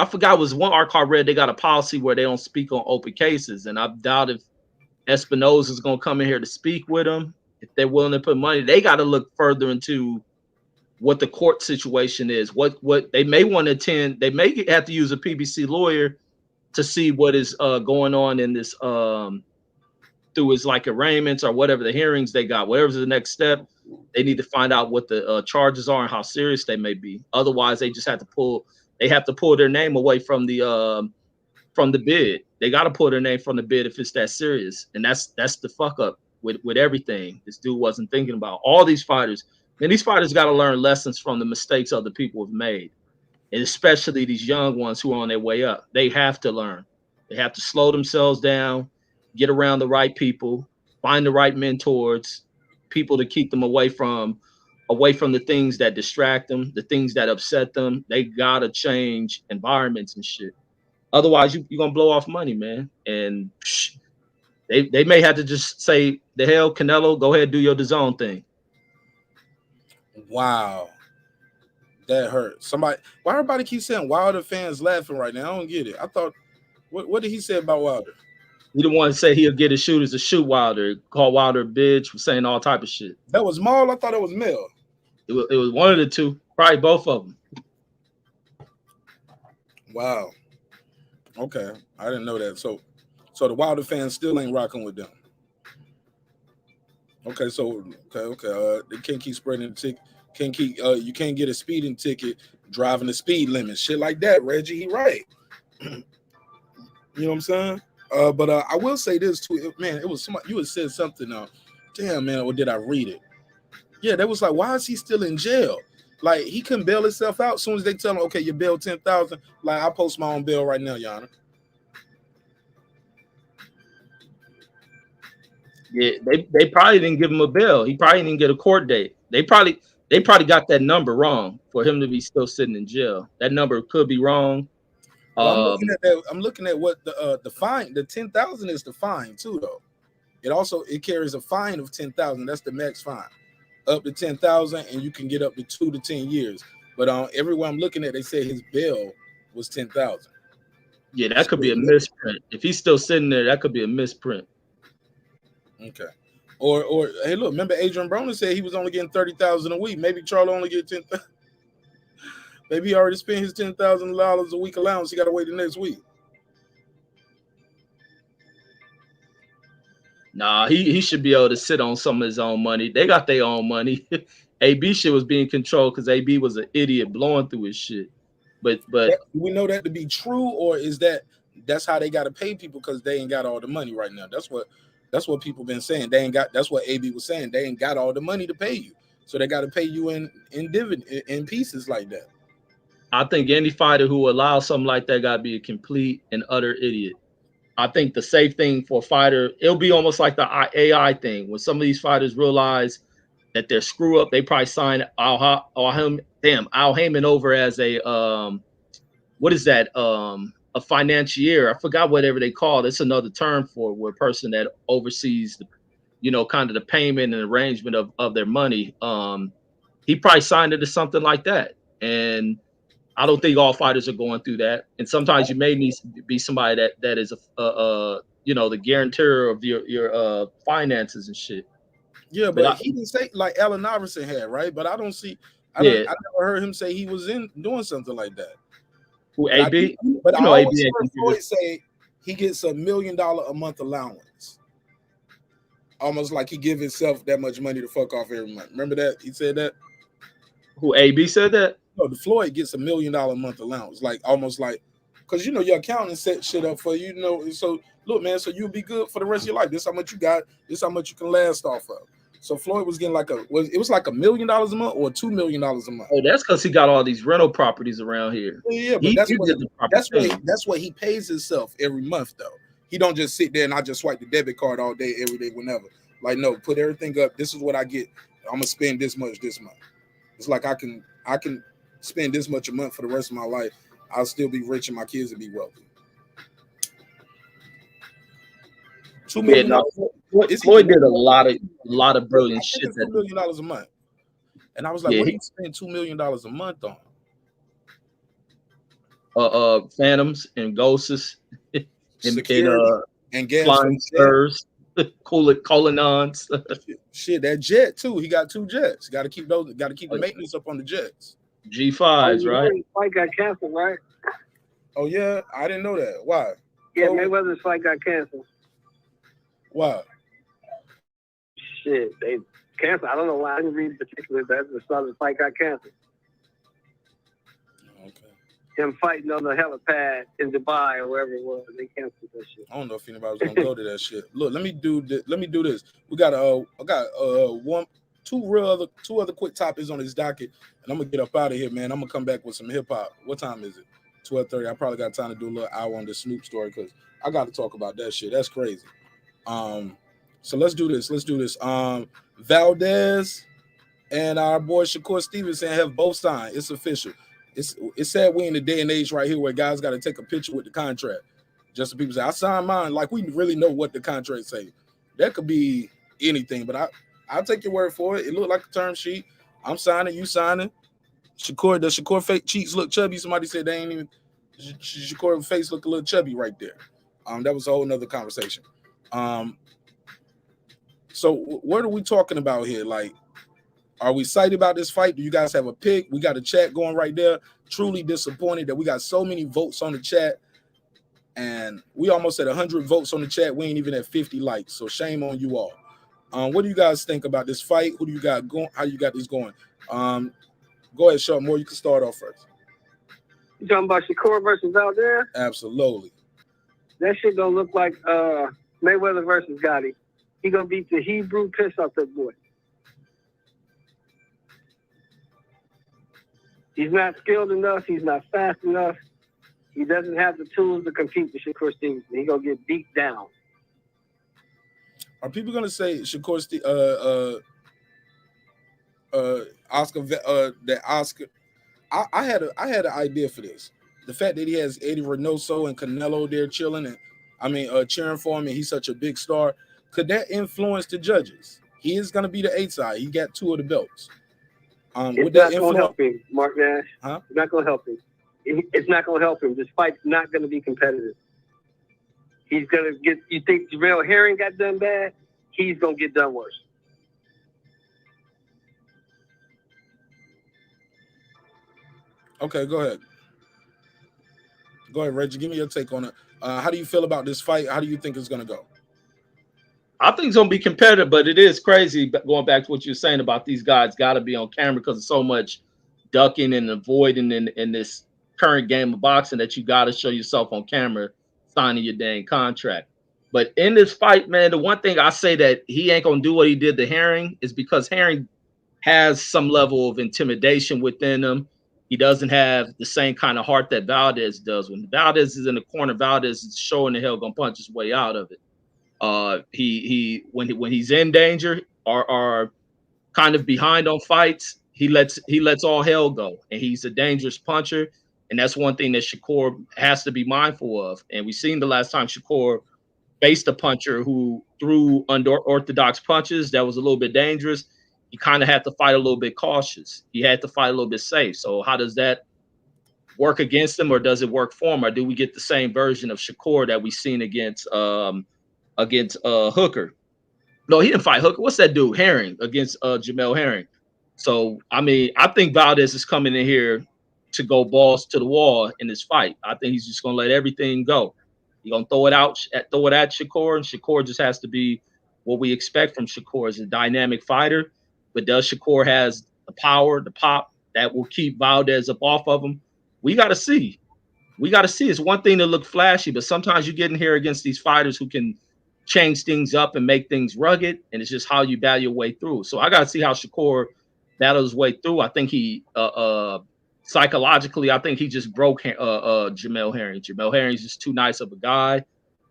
forgot it was one article I read. They got a policy where they don't speak on open cases, and I doubt if Espinoza is gonna come in here to speak with them. If they're willing to put money, they got to look further into what the court situation is. What they may want to attend. They may have to use a PBC lawyer to see what is going on in this through his like arraignments or whatever the hearings they got. Whatever's the next step, they need to find out what the charges are and how serious they may be. Otherwise, they just have to pull. They have to pull their name away from the bid. They got to pull their name from the bid if it's that serious. And that's the fuck up with everything. This dude wasn't thinking about all these fighters. And these fighters got to learn lessons from the mistakes other people have made, and especially these young ones who are on their way up. They have to learn. They have to slow themselves down, get around the right people, find the right mentors, people to keep them away from the things that distract them, the things that upset them. They gotta change environments and shit. Otherwise, you're gonna blow off money, man. And they may have to just say, the hell, Canelo, go ahead, do your DAZN thing. Wow. That hurt. Somebody, why everybody keep saying Wilder fans laughing right now? I don't get it. I thought, what did he say about Wilder? He the one to say he'll get his shooters to shoot Wilder, call Wilder a bitch, for saying all type of shit. That was Maul? I thought it was Mel. It was one of the two, probably both of them. Wow. Okay, I didn't know that. So the Wilder fans still ain't rocking with them. Okay, so okay. They can't keep spreading the Can't keep you can't get a speeding ticket driving the speed limit, shit like that. Reggie, he right. You know what I'm saying? But I will say this too, man. It was somebody, you had said something. Damn, man, or did I read it? Yeah, that was like, why is he still in jail? Like, he couldn't bail himself out as soon as they tell him, okay, your bail 10,000. Like, I post my own bail right now, Your Honor. Yeah, they probably didn't give him a bail. He probably didn't get a court date. They probably got that number wrong for him to be still sitting in jail. That number could be wrong. Well, I'm looking at what the fine, the 10,000 is the fine too, though. It carries a fine of 10,000. That's the max fine, up to 10,000, and you can get up to 2 to 10 years. But everywhere I'm looking at, they say his bail was 10,000. Yeah, that could be a misprint. If he's still sitting there, that could be a misprint. Okay. Or hey, look, remember Adrian Broner said he was only getting 30,000 a week. Maybe Charlo only get 10,000. Maybe he already spent his $10,000 a week allowance. He got to wait the next week. Nah, he should be able to sit on some of his own money. They got their own money. AB shit was being controlled because AB was an idiot blowing through his shit. But do we know that to be true, or is that's how they got to pay people because they ain't got all the money right now? That's what people been saying. They ain't got. That's what AB was saying. They ain't got all the money to pay you, so they got to pay you in dividend in pieces like that. I think any fighter who allows something like that got to be a complete and utter idiot. I think the safe thing for a fighter, it'll be almost like the AI thing. When some of these fighters realize that they're screw up, they probably sign Al Heyman over as a what is that? A financier. I forgot whatever they call it. It's another term for a person that oversees the, kind of the payment and arrangement of their money. He probably signed it to something like that. And I don't think all fighters are going through that. And sometimes you may need to be somebody that is the guarantor of your finances and shit. Yeah, but he didn't say like Allen Iverson had, right? But I never heard him say he was doing something like that. Who, AB? But I always heard Floyd say he gets $1 million a month allowance. Almost like he give himself that much money to fuck off every month. Remember that? He said that? Who, AB said that? No, the Floyd gets $1 million a month allowance. Like almost like, because your accountant set shit up for you, so look, man, so you'll be good for the rest of your life. This is how much you got, this is how much you can last off of. So Floyd was getting like it was like $1 million a month or $2 million a month. Oh, that's because he got all these rental properties around here. Yeah, but that's what he pays himself every month though. He don't just sit there and I just swipe the debit card all day, every day, whenever. Like, no, put everything up. This is what I get. I'm gonna spend this much this month. It's like I can spend this much a month for the rest of my life. I'll still be rich and my kids will be wealthy. $2 million. Floyd did a lot of brilliant shit. $2 million a month, and I was like, "What do you spend $2 million a month on?" Phantoms and ghosts, and gas flying spurs, colonons. Shit, that jet too. He got 2 jets. Got to keep those. Got to keep the maintenance up on the jets. G5s, right? Fight got canceled, right? Oh yeah, I didn't know that. Why? Yeah, Mayweather's fight got canceled. Why? Shit, they canceled. I don't know why. I didn't read particularly that the Southern fight got canceled. Okay. Him fighting on the helipad in Dubai or wherever it was, they canceled that shit. I don't know if anybody's gonna go to that shit. Look, let me do this. We got I got two other quick topics on this docket, and I'm gonna get up out of here, man. I'm gonna come back with some hip hop. What time is it? 12:30. I probably got time to do a little hour on the Snoop story because I got to talk about that shit. That's crazy. So let's do this. Valdez and our boy Shakur Stevenson have both signed. It's official. It's sad we're in the day and age right here where guys got to take a picture with the contract. Just so people say, I signed mine. Like, we really know what the contract say. That could be anything, but I'll take your word for it. It looked like a term sheet. I'm signing, you signing. Does Shakur fake cheeks look chubby? Somebody said they ain't even. Shakur face look a little chubby right there. That was a whole nother conversation. So what are we talking about here? Like, are we excited about this fight? Do you guys have a pick? We got a chat going right there. Truly disappointed that we got so many votes on the chat, and we almost at 100 votes on the chat. We ain't even at 50 likes. So shame on you all. What do you guys think about this fight? Who do you got going? How you got this going? Go ahead, Sean Moore. You can start off first. You talking about Shakur versus Valdez? Absolutely. That shit gonna look like Mayweather versus Gotti. He gonna beat the Hebrew piss off that boy. He's not skilled enough. He's not fast enough. He doesn't have the tools to compete with Shakur Stevenson. He's gonna get beat down. Are people gonna say Shakur Oscar that Oscar? I had an idea for this. The fact that he has Eddie Reynoso and Canelo there chilling and cheering for him, and he's such a big star. Could that influence the judges? He is gonna be the 8 side. He got 2 of the belts. It's not going to help him, marqnash. Huh? It's not going to help him. It's not going to help him. This fight's not going to be competitive. He's going to get. You think Jermall Herring got done bad? He's going to get done worse. Okay, go ahead. Go ahead, Reggie. Give me your take on it. How do you feel about this fight? How do you think it's going to go? I think it's going to be competitive, but it is crazy going back to what you're saying about these guys got to be on camera because of so much ducking and avoiding in this current game of boxing that you got to show yourself on camera signing your dang contract. But in this fight, man, the one thing I say that he ain't going to do what he did to Herring is because Herring has some level of intimidation within him. He doesn't have the same kind of heart that Valdez does. When Valdez is in the corner, Valdez is showing the hell going to punch his way out of it. When he's in danger or kind of behind on fights, he lets all hell go, and he's a dangerous puncher, and that's one thing that Shakur has to be mindful of. And we've seen the last time Shakur faced a puncher who threw unorthodox punches that was a little bit dangerous. He kind of had to fight a little bit cautious. He had to fight a little bit safe. So how does that work against him, or does it work for him, or do we get the same version of Shakur that we've seen against Hooker? No, he didn't fight Hooker. What's that dude? Herring against Jermall Herring. So I think Valdez is coming in here to go balls to the wall in this fight. I think he's just gonna let everything go. He's gonna throw it at Shakur, and Shakur just has to be what we expect from Shakur as a dynamic fighter. But does Shakur has the power, the pop that will keep Valdez up off of him? We got to see. It's one thing to look flashy, but sometimes you get in here against these fighters who can change things up and make things rugged, and it's just how you battle your way through. So I got to see how Shakur battles his way through. I think he psychologically, I think he just broke Jermall Herring. Jermall Herring's just too nice of a guy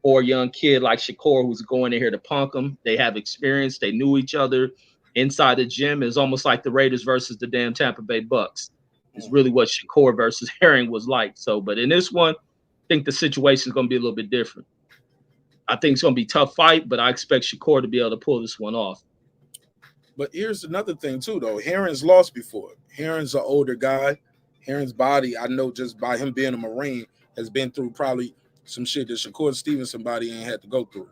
for a young kid like Shakur who's going in here to punk him. They have experience. They knew each other inside the gym. It's almost like the Raiders versus the damn Tampa Bay Bucks. It's really what Shakur versus Herring was like. So, but in this one, I think the situation is going to be a little bit different. I think it's going to be a tough fight, but I expect Shakur to be able to pull this one off. But here's another thing, too, though. Herring's lost before. Herring's an older guy. Herring's body, I know just by him being a Marine, has been through probably some shit that Shakur Stevenson body ain't had to go through.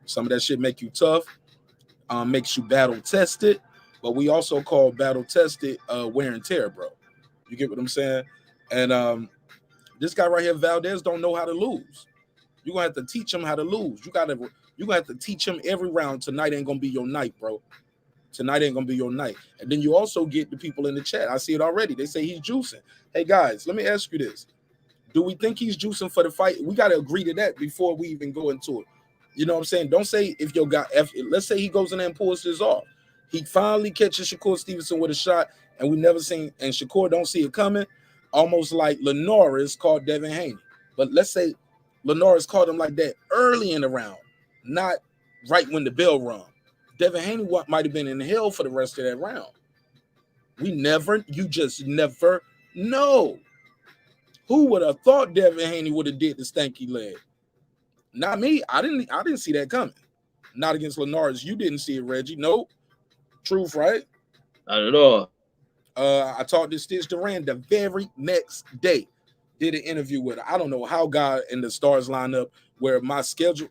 Some of that shit make you tough, makes you battle-tested, but we also call battle-tested wear and tear, bro. You get what I'm saying? And this guy right here, Valdez, don't know how to lose. You're going to have to teach him how to lose. You're going to have to teach him every round. Tonight ain't going to be your night, bro. Tonight ain't going to be your night. And then you also get the people in the chat. I see it already. They say he's juicing. Hey, guys, let me ask you this. Do we think he's juicing for the fight? We got to agree to that before we even go into it. You know what I'm saying? Don't say if your guy, let's say he goes in there and pulls this off. He finally catches Shakur Stevenson with a shot, and we never seen, and Shakur don't see it coming, almost like Linares caught Devin Haney. But let's say Linares caught him like that early in the round, not right when the bell rung. Devin Haney might have been in hell for the rest of that round. You just never know. Who would have thought Devin Haney would have did the stanky leg? Not me. I didn't see that coming. Not against Linares. You didn't see it, Reggie. Nope. Truth, right? Not at all. I talked to Stitch Duran the very next day. Did an interview with her. I don't know how God and the stars lined up where my schedule,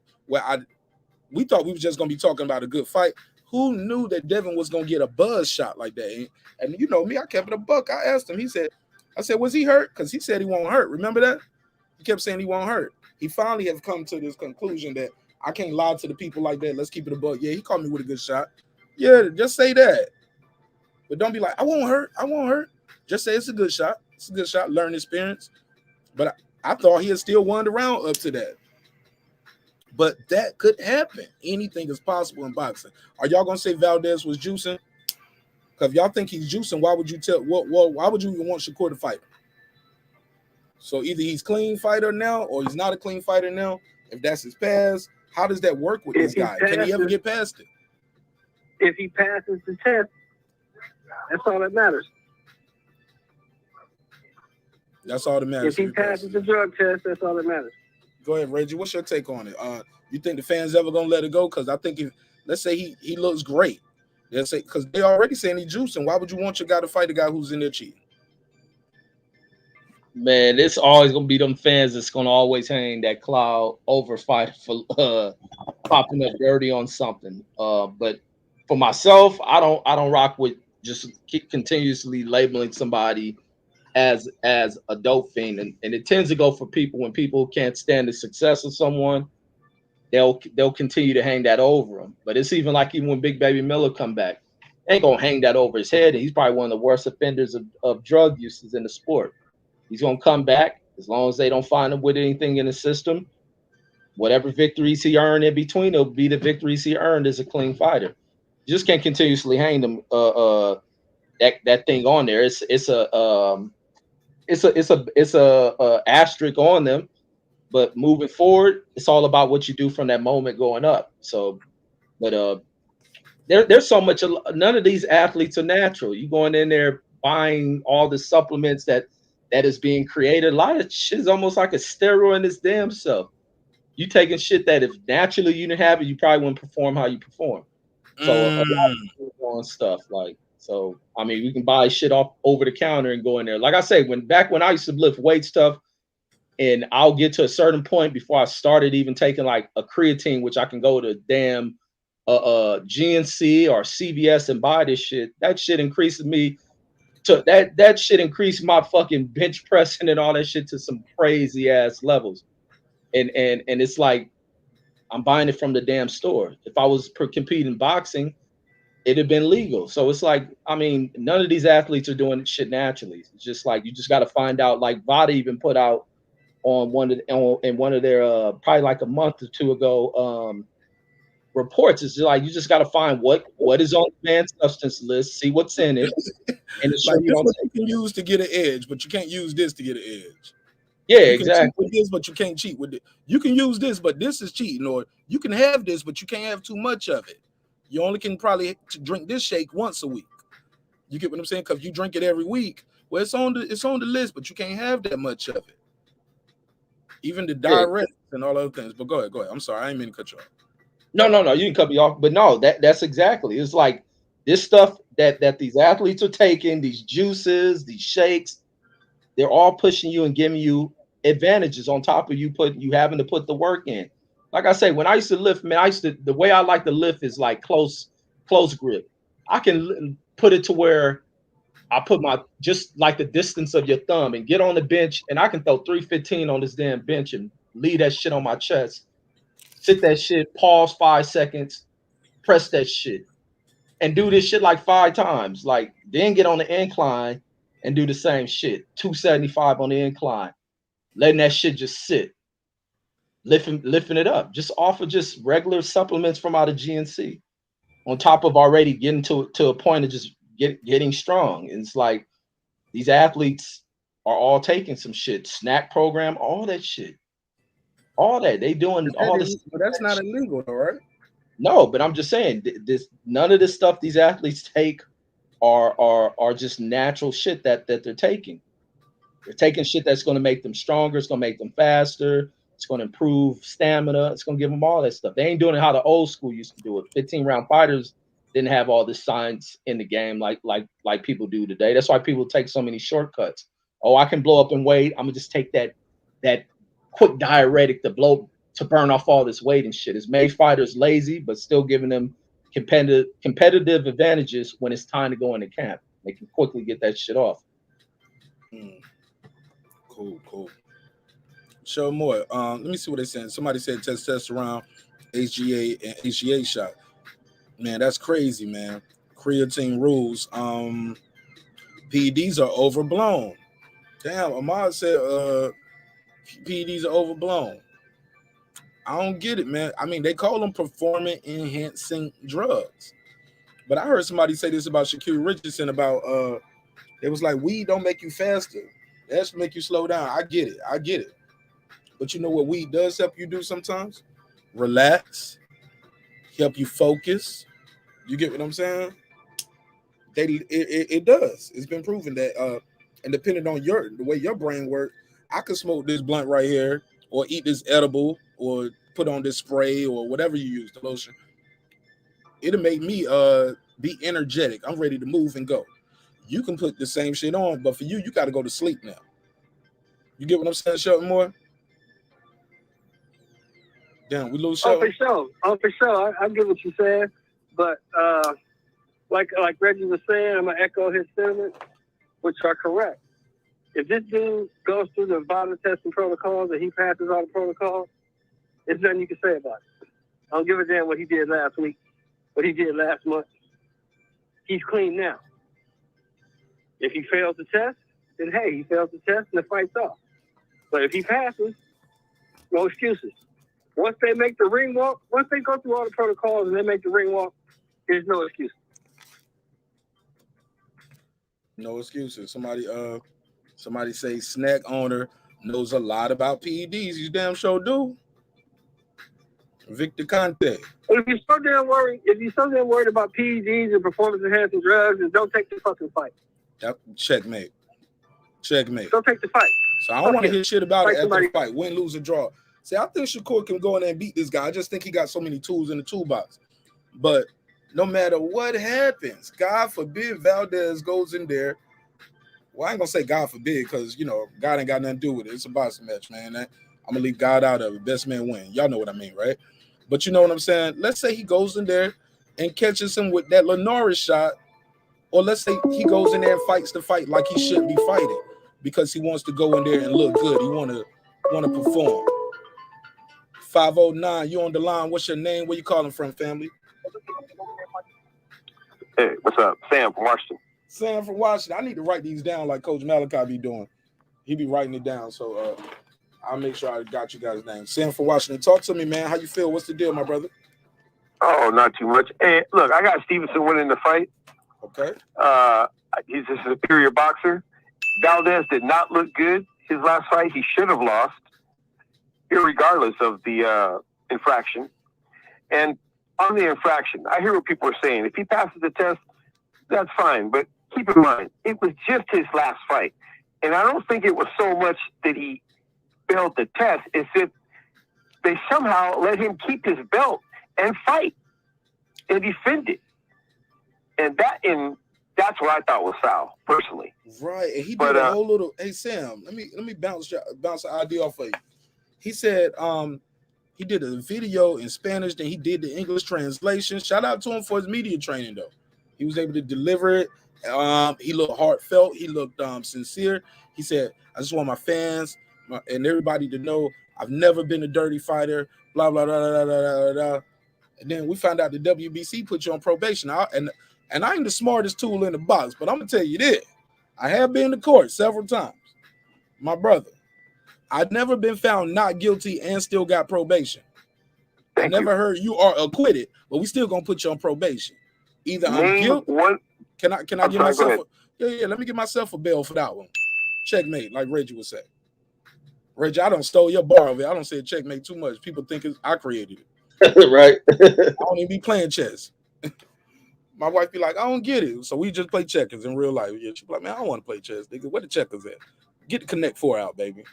we thought we was just gonna be talking about a good fight. Who knew that Devin was gonna get a buzz shot like that? And you know me, I kept it a buck. I asked him. I said, was he hurt? Because he said he won't hurt. Remember that? He kept saying he won't hurt. He finally have come to this conclusion that I can't lie to the people like that. Let's keep it a buck. Yeah, he called me with a good shot. Yeah, just say that. But don't be like, I won't hurt. I won't hurt. Just say it's a good shot. It's a good shot. Learn experience. But I thought he had still won the round up to that. But that could happen. Anything is possible in boxing. Are y'all gonna say Valdez was juicing? Because if y'all think he's juicing, why would you why would you even want Shakur to fight him? So either he's clean fighter now or he's not a clean fighter now. If that's his pass, how does that work with this guy? Can he ever get past it? If he passes the test, that's all that matters. That's all that matters. If he passes the drug test, that's all that matters. Go ahead, Reggie. What's your take on it? You think the fans ever gonna let it go? Because I think if let's say he looks great, they'll say because they already saying he's juicing. Why would you want your guy to fight a guy who's in there cheating? Man, it's always gonna be them fans that's gonna always hang that cloud over fight for popping up dirty on something. But for myself, I don't rock with just keep continuously labeling somebody as a dope fiend, and it tends to go for people when people can't stand the success of someone, they'll continue to hang that over them. But it's even when Big Baby Miller come back, they ain't gonna hang that over his head, and he's probably one of the worst offenders of drug uses in the sport. He's gonna come back as long as they don't find him with anything in the system. Whatever victories he earned in between, it'll be the victories he earned as a clean fighter. You just can't continuously hang them that thing on there. It's a asterisk on them, but moving forward, it's all about what you do from that moment going up. So, but there's so much. None of these athletes are natural. You going in there buying all the supplements that is being created. A lot of shit is almost like a steroid in its damn self. You taking shit that if naturally you didn't have it, you probably wouldn't perform how you perform. So a lot of on stuff like. So, I mean, we can buy shit off over the counter and go in there. Like I say, back when I used to lift weight stuff, and I'll get to a certain point before I started even taking like a creatine, which I can go to damn GNC or CVS and buy this shit. That shit increases me to that shit increased my fucking bench pressing and all that shit to some crazy ass levels. And it's like I'm buying it from the damn store. If I was competing boxing, it'd have been legal. So it's like, I mean, none of these athletes are doing shit naturally. It's just like you just got to find out. Like Vada even put out on one of their probably like a month or two ago reports. It's just like you just got to find what is on the banned substance list, see what's in it, and it's like this what you can use to get an edge, but you can't use this to get an edge. Yeah, you exactly. Can cheat with this, but you can't cheat with it. You can use this, but this is cheating. Or you can have this, but you can't have too much of it. You only can probably drink this shake once a week. You get what I'm saying? Because you drink it every week. Well, it's on the list, but you can't have that much of it. Even the diuretics and all other things. But go ahead. I'm sorry, I ain't mean to cut you off. No, you can cut me off. But no, that's exactly. It's like this stuff that these athletes are taking, these juices, these shakes, they're all pushing you and giving you advantages on top of you having to put the work in. Like I say, when I used to lift, man, the way I like to lift is like close grip. I can put it to where I put just like the distance of your thumb and get on the bench, and I can throw 315 on this damn bench and leave that shit on my chest. Sit that shit, pause 5 seconds, press that shit, and do this shit like 5 times. Like then get on the incline and do the same shit. 275 on the incline, letting that shit just sit. Lifting it up just off of just regular supplements from out of GNC, on top of already getting to a point of just getting strong. And it's like these athletes are all taking some shit, snack program, all that shit, all that they doing all this. But that's not illegal, though, right? No, but I'm just saying none of this stuff these athletes take are just natural shit that they're taking. They're taking shit that's going to make them stronger. It's going to make them faster. It's going to improve stamina. It's going to give them all that stuff. They ain't doing it how the old school used to do it. 15-round fighters didn't have all this science in the game like people do today. That's why people take so many shortcuts. Oh, I can blow up in weight. I'm gonna just take that quick diuretic to burn off all this weight and shit. It's made fighters lazy, but still giving them competitive advantages when it's time to go into camp. They can quickly get that shit off. Cool. Show more. Let me see what they're saying. Somebody said testosterone, HGA, and HGA shot. Man, that's crazy, man. Creatine rules. PEDs are overblown. Damn, Ahmad said PEDs are overblown. I don't get it, man. I mean, they call them performance-enhancing drugs. But I heard somebody say this about Shakur Richardson about it was like weed don't make you faster. That should make you slow down. I get it. But you know what weed does help you do sometimes? Relax, help you focus. You get what I'm saying? It does. It's been proven that and depending on the way your brain works, I could smoke this blunt right here, or eat this edible, or put on this spray, or whatever you use, the lotion. It'll make me be energetic. I'm ready to move and go. You can put the same shit on, but for you got to go to sleep now. You get what I'm saying, Shelton Moore? Damn, we lose Shelton. For sure. I get what you're saying, but like Reggie was saying, I'm gonna echo his sentiments, which are correct. If this dude goes through the violent testing protocols and he passes all the protocols, there's nothing you can say about it. I don't give a damn what he did last week, what he did last month. He's clean now. If he fails the test, then hey, he fails the test and the fight's off. But if he passes, no excuses. Once they make the ring walk, once they go through all the protocols and they make the ring walk, there's no excuse. No excuses. Somebody say snack owner knows a lot about PEDs. You damn sure do. Victor Conte. If you're so damn worried about PEDs and performance enhancing drugs, then don't take the fucking fight. Checkmate. Don't take the fight. So I don't want to hear shit about it after the fight. Win, lose, or draw. See, I think Shakur can go in there and beat this guy. I just think he got so many tools in the toolbox. But no matter what happens, God forbid Valdez goes in there. Well, I ain't going to say God forbid because, God ain't got nothing to do with it. It's a boxing match, man. I'm going to leave God out of it. Best man win. Y'all know what I mean, right? But you know what I'm saying? Let's say he goes in there and catches him with that Linares shot. Or let's say he goes in there and fights the fight like he shouldn't be fighting because he wants to go in there and look good. He want to perform. 509, you on the line. What's your name? Where you calling from, family? Hey, what's up? Sam from Washington. Sam from Washington. I need to write these down like Coach Malachi be doing. He be writing it down. So I'll make sure I got you guys' names. Sam from Washington. Talk to me, man. How you feel? What's the deal, my brother? Oh, not too much. Hey, look, I got Stevenson winning the fight. Okay. He's a superior boxer. Valdez did not look good his last fight. He should have lost, irregardless of the infraction. And on the infraction, I hear what people are saying. If he passes the test, that's fine. But keep in mind, it was just his last fight. And I don't think it was so much that he failed the test. It's that they somehow let him keep his belt and fight and defend it. And that's what I thought was foul, personally. Right. And he did a whole little. Hey Sam, let me bounce an idea off of you. He said he did a video in Spanish, then he did the English translation. Shout out to him for his media training, though. He was able to deliver it. He looked heartfelt. He looked sincere. He said, "I just want my fans and everybody to know I've never been a dirty fighter." Blah blah blah blah blah blah. And then we found out the WBC put you on probation. And I ain't the smartest tool in the box, but I'm gonna tell you this: I have been to court several times, my brother. I've never been found not guilty and still got probation. I never heard you are acquitted, but we still gonna put you on probation. Either I'm guilty. Can I give myself? Let me give myself a bail for that one. Checkmate, like Reggie would say. Reggie, I don't stole your bar of it. I don't say checkmate too much. People think I created it. Right. I don't even be playing chess. My wife be like, I don't get it. So we just play checkers in real life. Yeah, she be like, man, I don't want to play chess. Nigga, where the checkers at? Get the Connect 4 out, baby.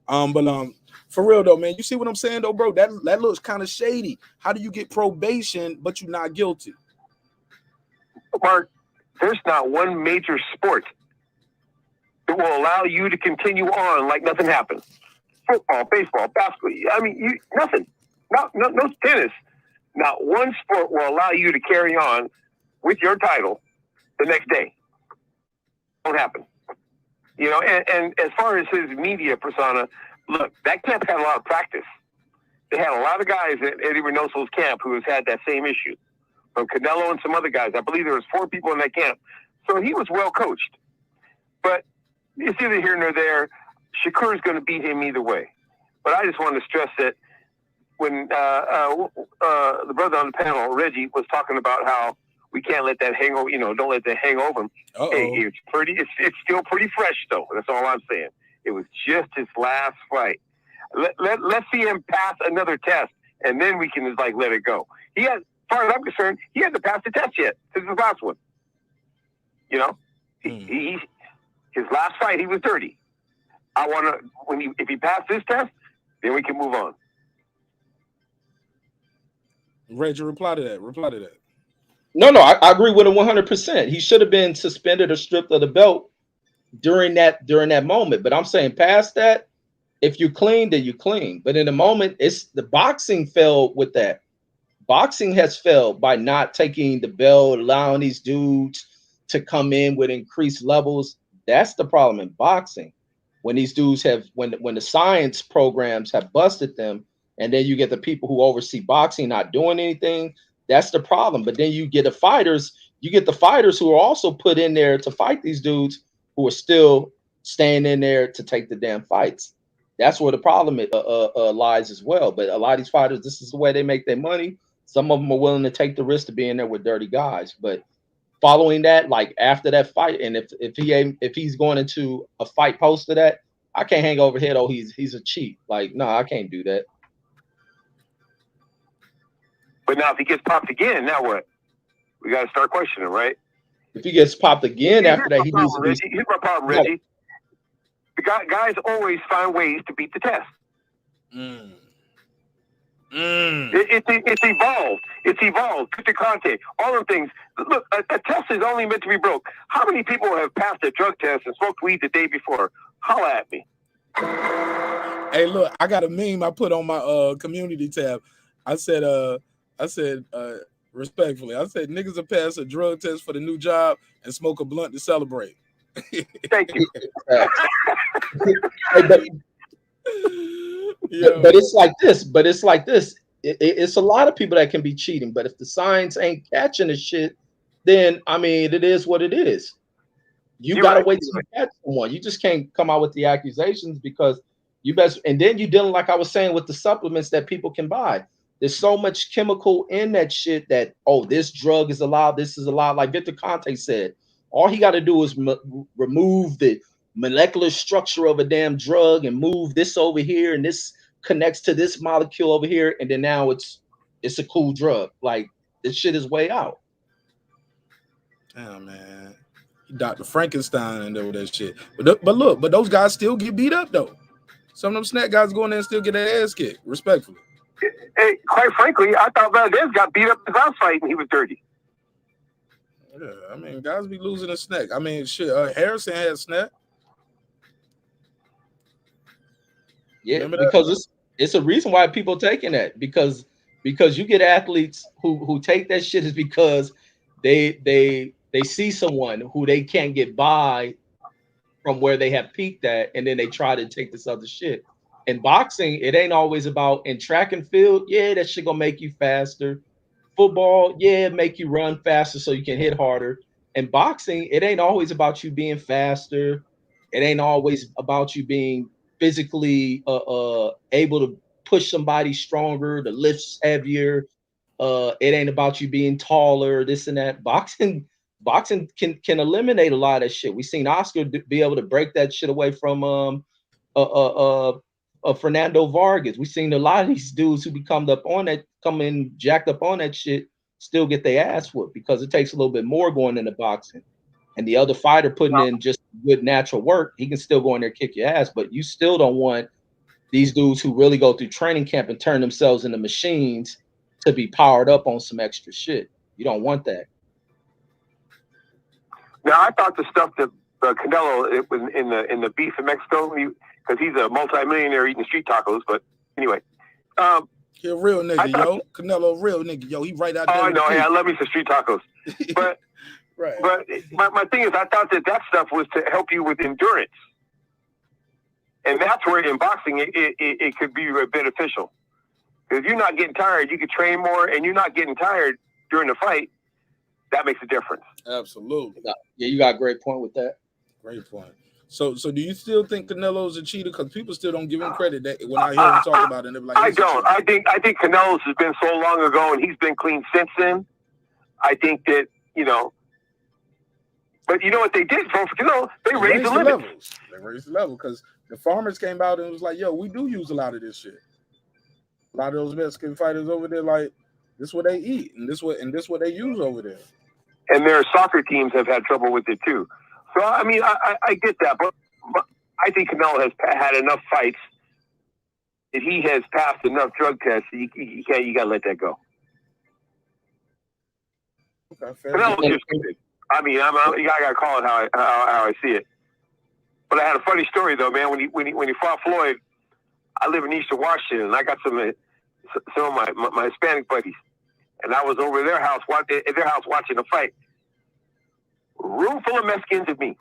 But for real though, man, you see what I'm saying though, bro? That looks kind of shady. How do you get probation but you're not guilty? Marq, there's not one major sport that will allow you to continue on like nothing happened. Football, baseball, basketball. I mean, nothing. No tennis. Not one sport will allow you to carry on with your title the next day. Won't happen. And as far as his media persona, look, that camp had a lot of practice. They had a lot of guys at Eddie Reynoso's camp who has had that same issue. from Canelo and some other guys. I believe there was 4 people in that camp. So he was well coached. But it's either here nor there. Shakur's going to beat him either way. But I just want to stress that when the brother on the panel, Reggie, was talking about how we can't let that hang over, don't let that hang over him. Hey, it's still pretty fresh, though. That's all I'm saying. It was just his last fight. Let's see him pass another test, and then we can just let it go. He has, as far as I'm concerned, he hasn't passed the test yet. This is his last one. His last fight, he was dirty. I want to, if he passed this test, then we can move on. Reggie, reply to that. No, I agree with him 100%. He should have been suspended or stripped of the belt during that moment. But I'm saying past that, if you clean, then you clean. But in the moment, it's the boxing failed with that. Boxing has failed by not taking the belt, allowing these dudes to come in with increased levels. That's the problem in boxing. When these dudes when the science programs have busted them, and then you get the people who oversee boxing not doing anything, that's the problem. But then you get the fighters who are also put in there to fight these dudes who are still staying in there to take the damn fights. That's where the problem lies as well. But a lot of these fighters, this is the way they make their money. Some of them are willing to take the risk to be in there with dirty guys. But following that, after that fight, and if he's going into a fight post to that, I can't hang over head. Oh, he's a cheat. No, I can't do that. But now if he gets popped again, now what? We got to start questioning, right? If he gets popped again after that, he needs to be. Here's my problem, Reggie. The guys always find ways to beat the test. It's evolved. It's evolved. Put the contact, all the things. Look, a test is only meant to be broke. How many people have passed a drug test and smoked weed the day before? Holla at me. Hey, look, I got a meme I put on my community tab. I said respectfully, I said niggas will pass a drug test for the new job and smoke a blunt to celebrate. Thank you. But it's like this. It's a lot of people that can be cheating, but if the science ain't catching the shit, then it is what it is. You gotta wait till you catch someone. You just can't come out with the accusations because you best. And then you're dealing, like I was saying, with the supplements that people can buy. There's so much chemical in that shit that this drug is allowed. This is allowed. Like Victor Conte said, all he got to do is remove the molecular structure of a damn drug and move this over here, and this connects to this molecule over here, and then now it's a cool drug. This shit is way out. Damn, man. Dr. Frankenstein and all that shit. But those guys still get beat up though. Some of them snack guys go in there and still get their ass kicked, respectfully. Hey, quite frankly, I thought Valdez got beat up in his last fight and he was dirty. Yeah, guys be losing a snack. Shit, Harrison had a snack. Yeah, because it's a reason why people taking that because you get athletes who take that shit is because they see someone who they can't get by from where they have peaked at, and then they try to take this other shit. In boxing, it ain't always about. In track and field, yeah, that shit gonna make you faster. Football, yeah, make you run faster so you can hit harder. In boxing, it ain't always about you being faster. It ain't always about you being physically able to push somebody stronger, to lift heavier. It ain't about you being taller, this and that. Boxing can eliminate a lot of that shit. We seen Oscar be able to break that shit away from Fernando Vargas. We seen a lot of these dudes who come in jacked up on that shit, still get their ass whooped because it takes a little bit more going into boxing. And the other fighter putting in just good natural work, he can still go in there and kick your ass, but you still don't want these dudes who really go through training camp and turn themselves into machines to be powered up on some extra shit. You don't want that. Now, I thought the stuff that Canelo, it was in the beef in Mexico, because he's a multimillionaire eating street tacos. But anyway, he a real nigga, yo. Canelo, real nigga, yo. He right out there. Oh, no, I love me some street tacos. But right. But my thing is, I thought that stuff was to help you with endurance, and that's where in boxing it could be beneficial. Because you're not getting tired, you could train more, and you're not getting tired. during the fight, that makes a difference. Absolutely. Yeah, you got a great point with that. Great point. So do you still think Canelo's a cheater? Because people still don't give him credit. That when I hear him talk about it, they're like, I don't. I think Canelo's has been so long ago, and he's been clean since then. I think that, you know, but you know what they did for Canelo? They raised the limits. Levels. They raised the level because the farmers came out and was like, yo, we do use a lot of this shit. A lot of those Mexican fighters over there, like, this is what they eat, and this what they use over there. And their soccer teams have had trouble with it too. So I mean, I get that, but I think Canelo has had enough fights. If he has passed enough drug tests, you gotta let that go. Okay, Canelo's just stupid. I mean, I gotta call it how I see it. But I had a funny story though, man. When he fought Floyd, I live in Eastern Washington, and I got some of my Hispanic buddies, and I was over their house watching the fight. Room full of Mexicans and me,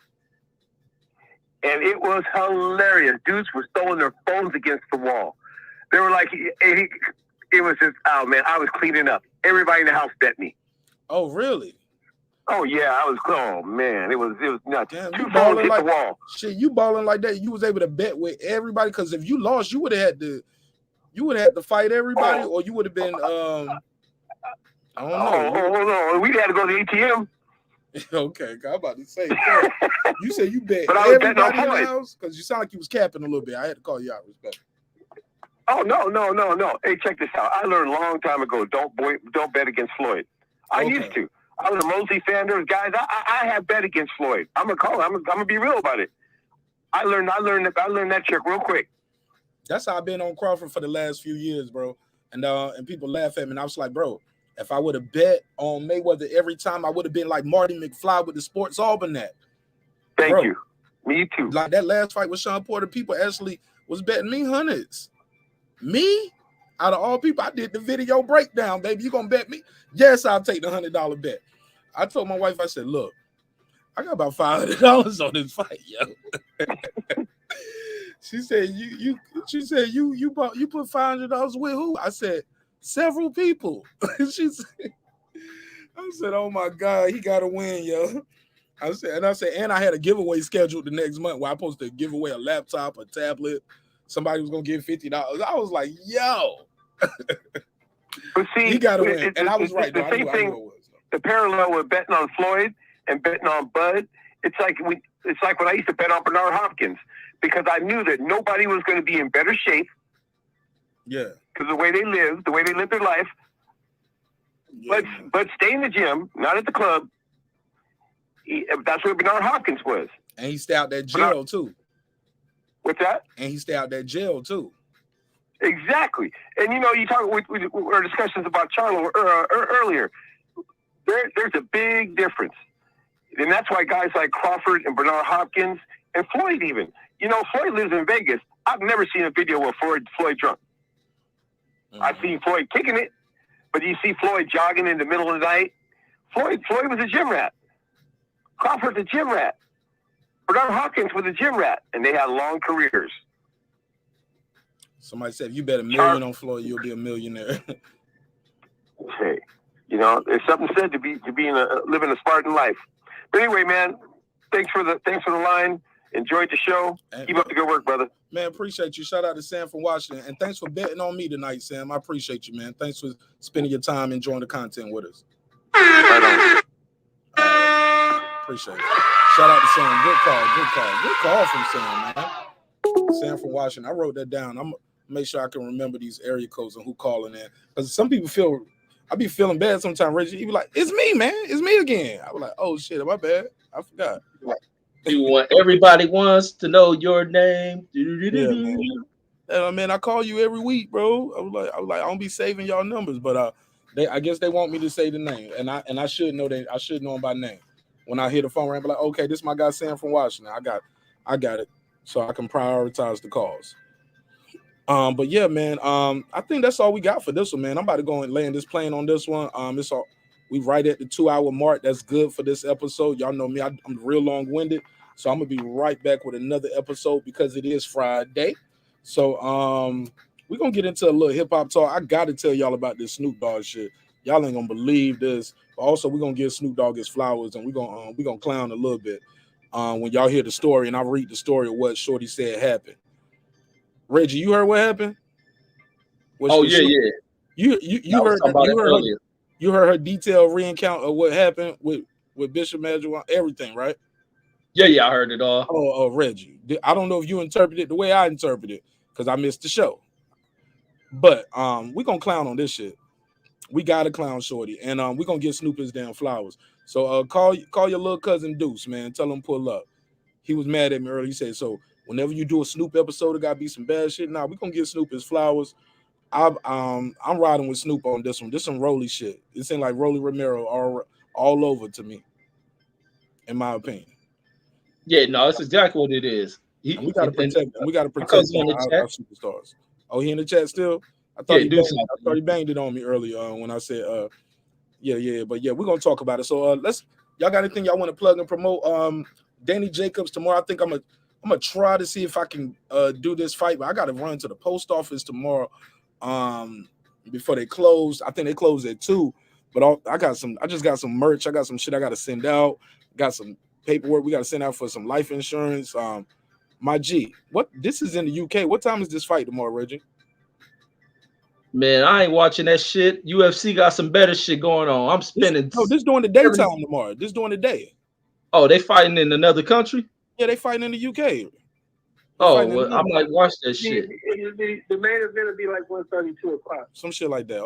and it was hilarious. Dudes were throwing their phones against the wall. They were like, it was just, oh man, I was cleaning up. Everybody in the house bet me. Oh really? Oh yeah, oh man, it was nuts. Damn, Two phones hit the wall. Shit, you balling like that? You was able to bet with everybody because if you lost, you would have had to fight everybody, or you would have been I don't know. Oh, we had to go to the ATM. Okay, I'm about to say. You said you bet but I was everybody in the house because you sound like you was capping a little bit. I had to call you out. Respect. Oh no. Hey, check this out. I learned a long time ago. Don't bet against Floyd. I used to. I was a Mosley fan. There was guys. I have bet against Floyd. I'm gonna call it. I'm gonna be real about it. I learned that trick real quick. That's how I've been on Crawford for the last few years, bro. And people laugh at me. And I was like, bro, if I would have bet on Mayweather every time, I would have been like Marty McFly with the Sports Almanac. Thank you. Me too. Like that last fight with Sean Porter, people actually was betting me hundreds. Me? Out of all people, I did the video breakdown, baby. You gonna bet me? Yes, I'll take the $100 bet. I told my wife, I said, look, I got about $500 on this fight, yo. She said, you put $500 with who? I said, several people. I said, oh my God, he gotta win, yo. I said, and I had a giveaway scheduled the next month where I supposed to give away a laptop, a tablet. Somebody was gonna give $50. I was like, yo. But see, he gotta win. And I was right. The same thing. The parallel with betting on Floyd and betting on Bud, it's like when I used to bet on Bernard Hopkins because I knew that nobody was going to be in better shape. Yeah. Because the way they live their life. Yeah. But stay in the gym, not at the club. That's where Bernard Hopkins was. And he stayed out that jail too. What's that? And he stayed out that jail too. Exactly. And you know, you talk with our discussions about Charlo earlier. There's a big difference. And that's why guys like Crawford and Bernard Hopkins and Floyd even. You know, Floyd lives in Vegas. I've never seen a video of Floyd drunk. Mm-hmm. I've seen Floyd kicking it, but you see Floyd jogging in the middle of the night. Floyd was a gym rat. Crawford's a gym rat. Bernard Hopkins was a gym rat, and they had long careers. Somebody said, if you bet $1 million on Floyd, you'll be a millionaire. Hey, you know, there's something said to living a Spartan life. But anyway, man, thanks for the line. Enjoyed the show. Keep up the good work, brother. Man, appreciate you. Shout out to Sam from Washington. And thanks for betting on me tonight, Sam. I appreciate you, man. Thanks for spending your time enjoying the content with us. Right on. Appreciate it. Shout out to Sam. Good call from Sam, man. Sam from Washington. I wrote that down. I'm make sure I can remember these area codes and who calling in. Because some people I be feeling bad sometimes, Reggie. You be like, it's me, man. It's me again. I was like, oh shit, my bad. I forgot. Everybody wants to know your name. Yeah, man, I call you every week, bro. I was like, I don't be saving y'all numbers, but I guess they want me to say the name, and I should know that. I should know them by name. When I hear the phone ring, be like, okay, this is my guy Sam from Washington. I got it, so I can prioritize the calls. But yeah, man. I think that's all we got for this one, man. I'm about to go and land this plane on this one. It's all we right at the 2-hour mark. That's good for this episode. Y'all know me. I'm real long-winded, so I'm gonna be right back with another episode because it is Friday. So we're gonna get into a little hip hop talk. I gotta tell y'all about this Snoop Dogg shit. Y'all ain't gonna believe this. But also, we're gonna give Snoop Dogg his flowers, and we're gonna clown a little bit when y'all hear the story, and I read the story of what Shorty said happened. Reggie, you heard what happened? Yeah. You heard you heard her detailed recount of what happened with Bishop Madrigal, everything, right? Yeah, I heard it all. Oh, Reggie, I don't know if you interpreted it the way I interpreted it because I missed the show. But we gonna clown on this shit. We gotta clown Shorty, and we gonna get Snoop his damn flowers. So call your little cousin Deuce, man. Tell him pull up. He was mad at me earlier. He said, so whenever you do a Snoop episode, it gotta be some bad shit. Nah, we gonna give Snoop his flowers. I'm riding with Snoop on this one. This some Rolly shit. It seemed like Rolly Romero all over to me, in my opinion. Yeah, no, that's exactly what it is. We gotta protect them. We gotta protect our superstars. Oh, he in the chat still? I thought he banged it on me earlier when I said yeah, but yeah, we're gonna talk about it. So y'all got anything y'all want to plug and promote? Danny Jacobs tomorrow. I think I'm gonna try to see if I can do this fight, but I gotta run to the post office tomorrow before they close. I think they close at 2. But I just got some merch. I got some shit I gotta send out. Got some paperwork we gotta send out for some life insurance. My G, this is in the UK. What time is this fight tomorrow, Reggie? Man, I ain't watching that shit. UFC got some better shit going on. I'm spending. This during the daytime tomorrow. This during the day. Oh, they fighting in another country? Yeah, they fighting in the UK. Well, I might watch that shit. The main event will be like 1:30, 2 o'clock. Some shit like that.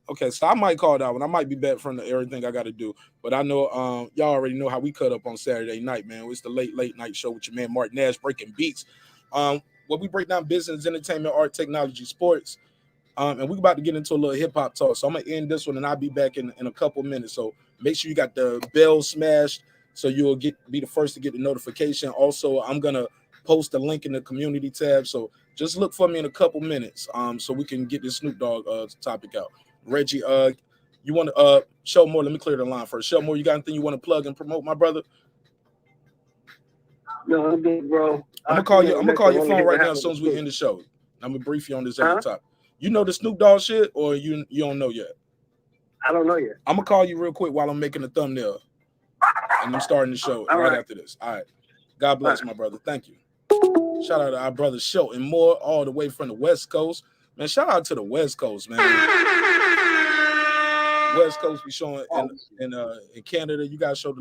Okay, so I might call that one. I might be back from everything I got to do. But I know y'all already know how we cut up on Saturday night, man. It's the late night show with your man Marq Nash breaking beats. Where we break down business, entertainment, art, technology, sports. And we're about to get into a little hip-hop talk. So I'm going to end this one, and I'll be back in a couple minutes. So make sure you got the bell smashed so you'll be the first to get the notification. Also, I'm going to post a link in the community tab. So just look for me in a couple minutes so we can get this Snoop Dogg topic out. Reggie, you want to show more? Let me clear the line first. Show more. You got anything you want to plug and promote, my brother? No, I'm good, bro. I'm gonna call your phone right now as soon as we end the show. I'm gonna brief you on this other topic. You know the Snoop Dogg shit, or you don't know yet? I don't know yet. I'm gonna call you real quick while I'm making the thumbnail, and I'm starting the show right after this. All right. God bless, my brother. Thank you. Shout out to our brother Shelton Moore, all the way from the West Coast. Man, shout out to the West Coast, man. West Coast be showing in Canada. You guys show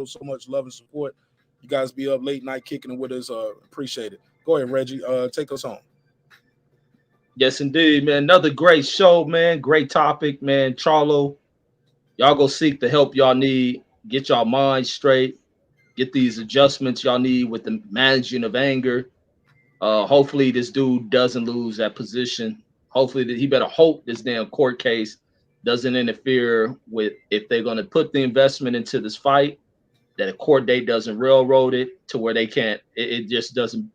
so much love and support. You guys be up late night kicking it with us. Appreciate it. Go ahead, Reggie. Take us home. Yes, indeed, man. Another great show, man. Great topic, man. Charlo, y'all go seek the help y'all need. Get y'all minds straight. Get these adjustments y'all need with the managing of anger. Hopefully this dude doesn't lose that position. Hopefully he better hope this damn court case doesn't interfere with, if they're going to put the investment into this fight, that a court date doesn't railroad it to where they can't. It just doesn't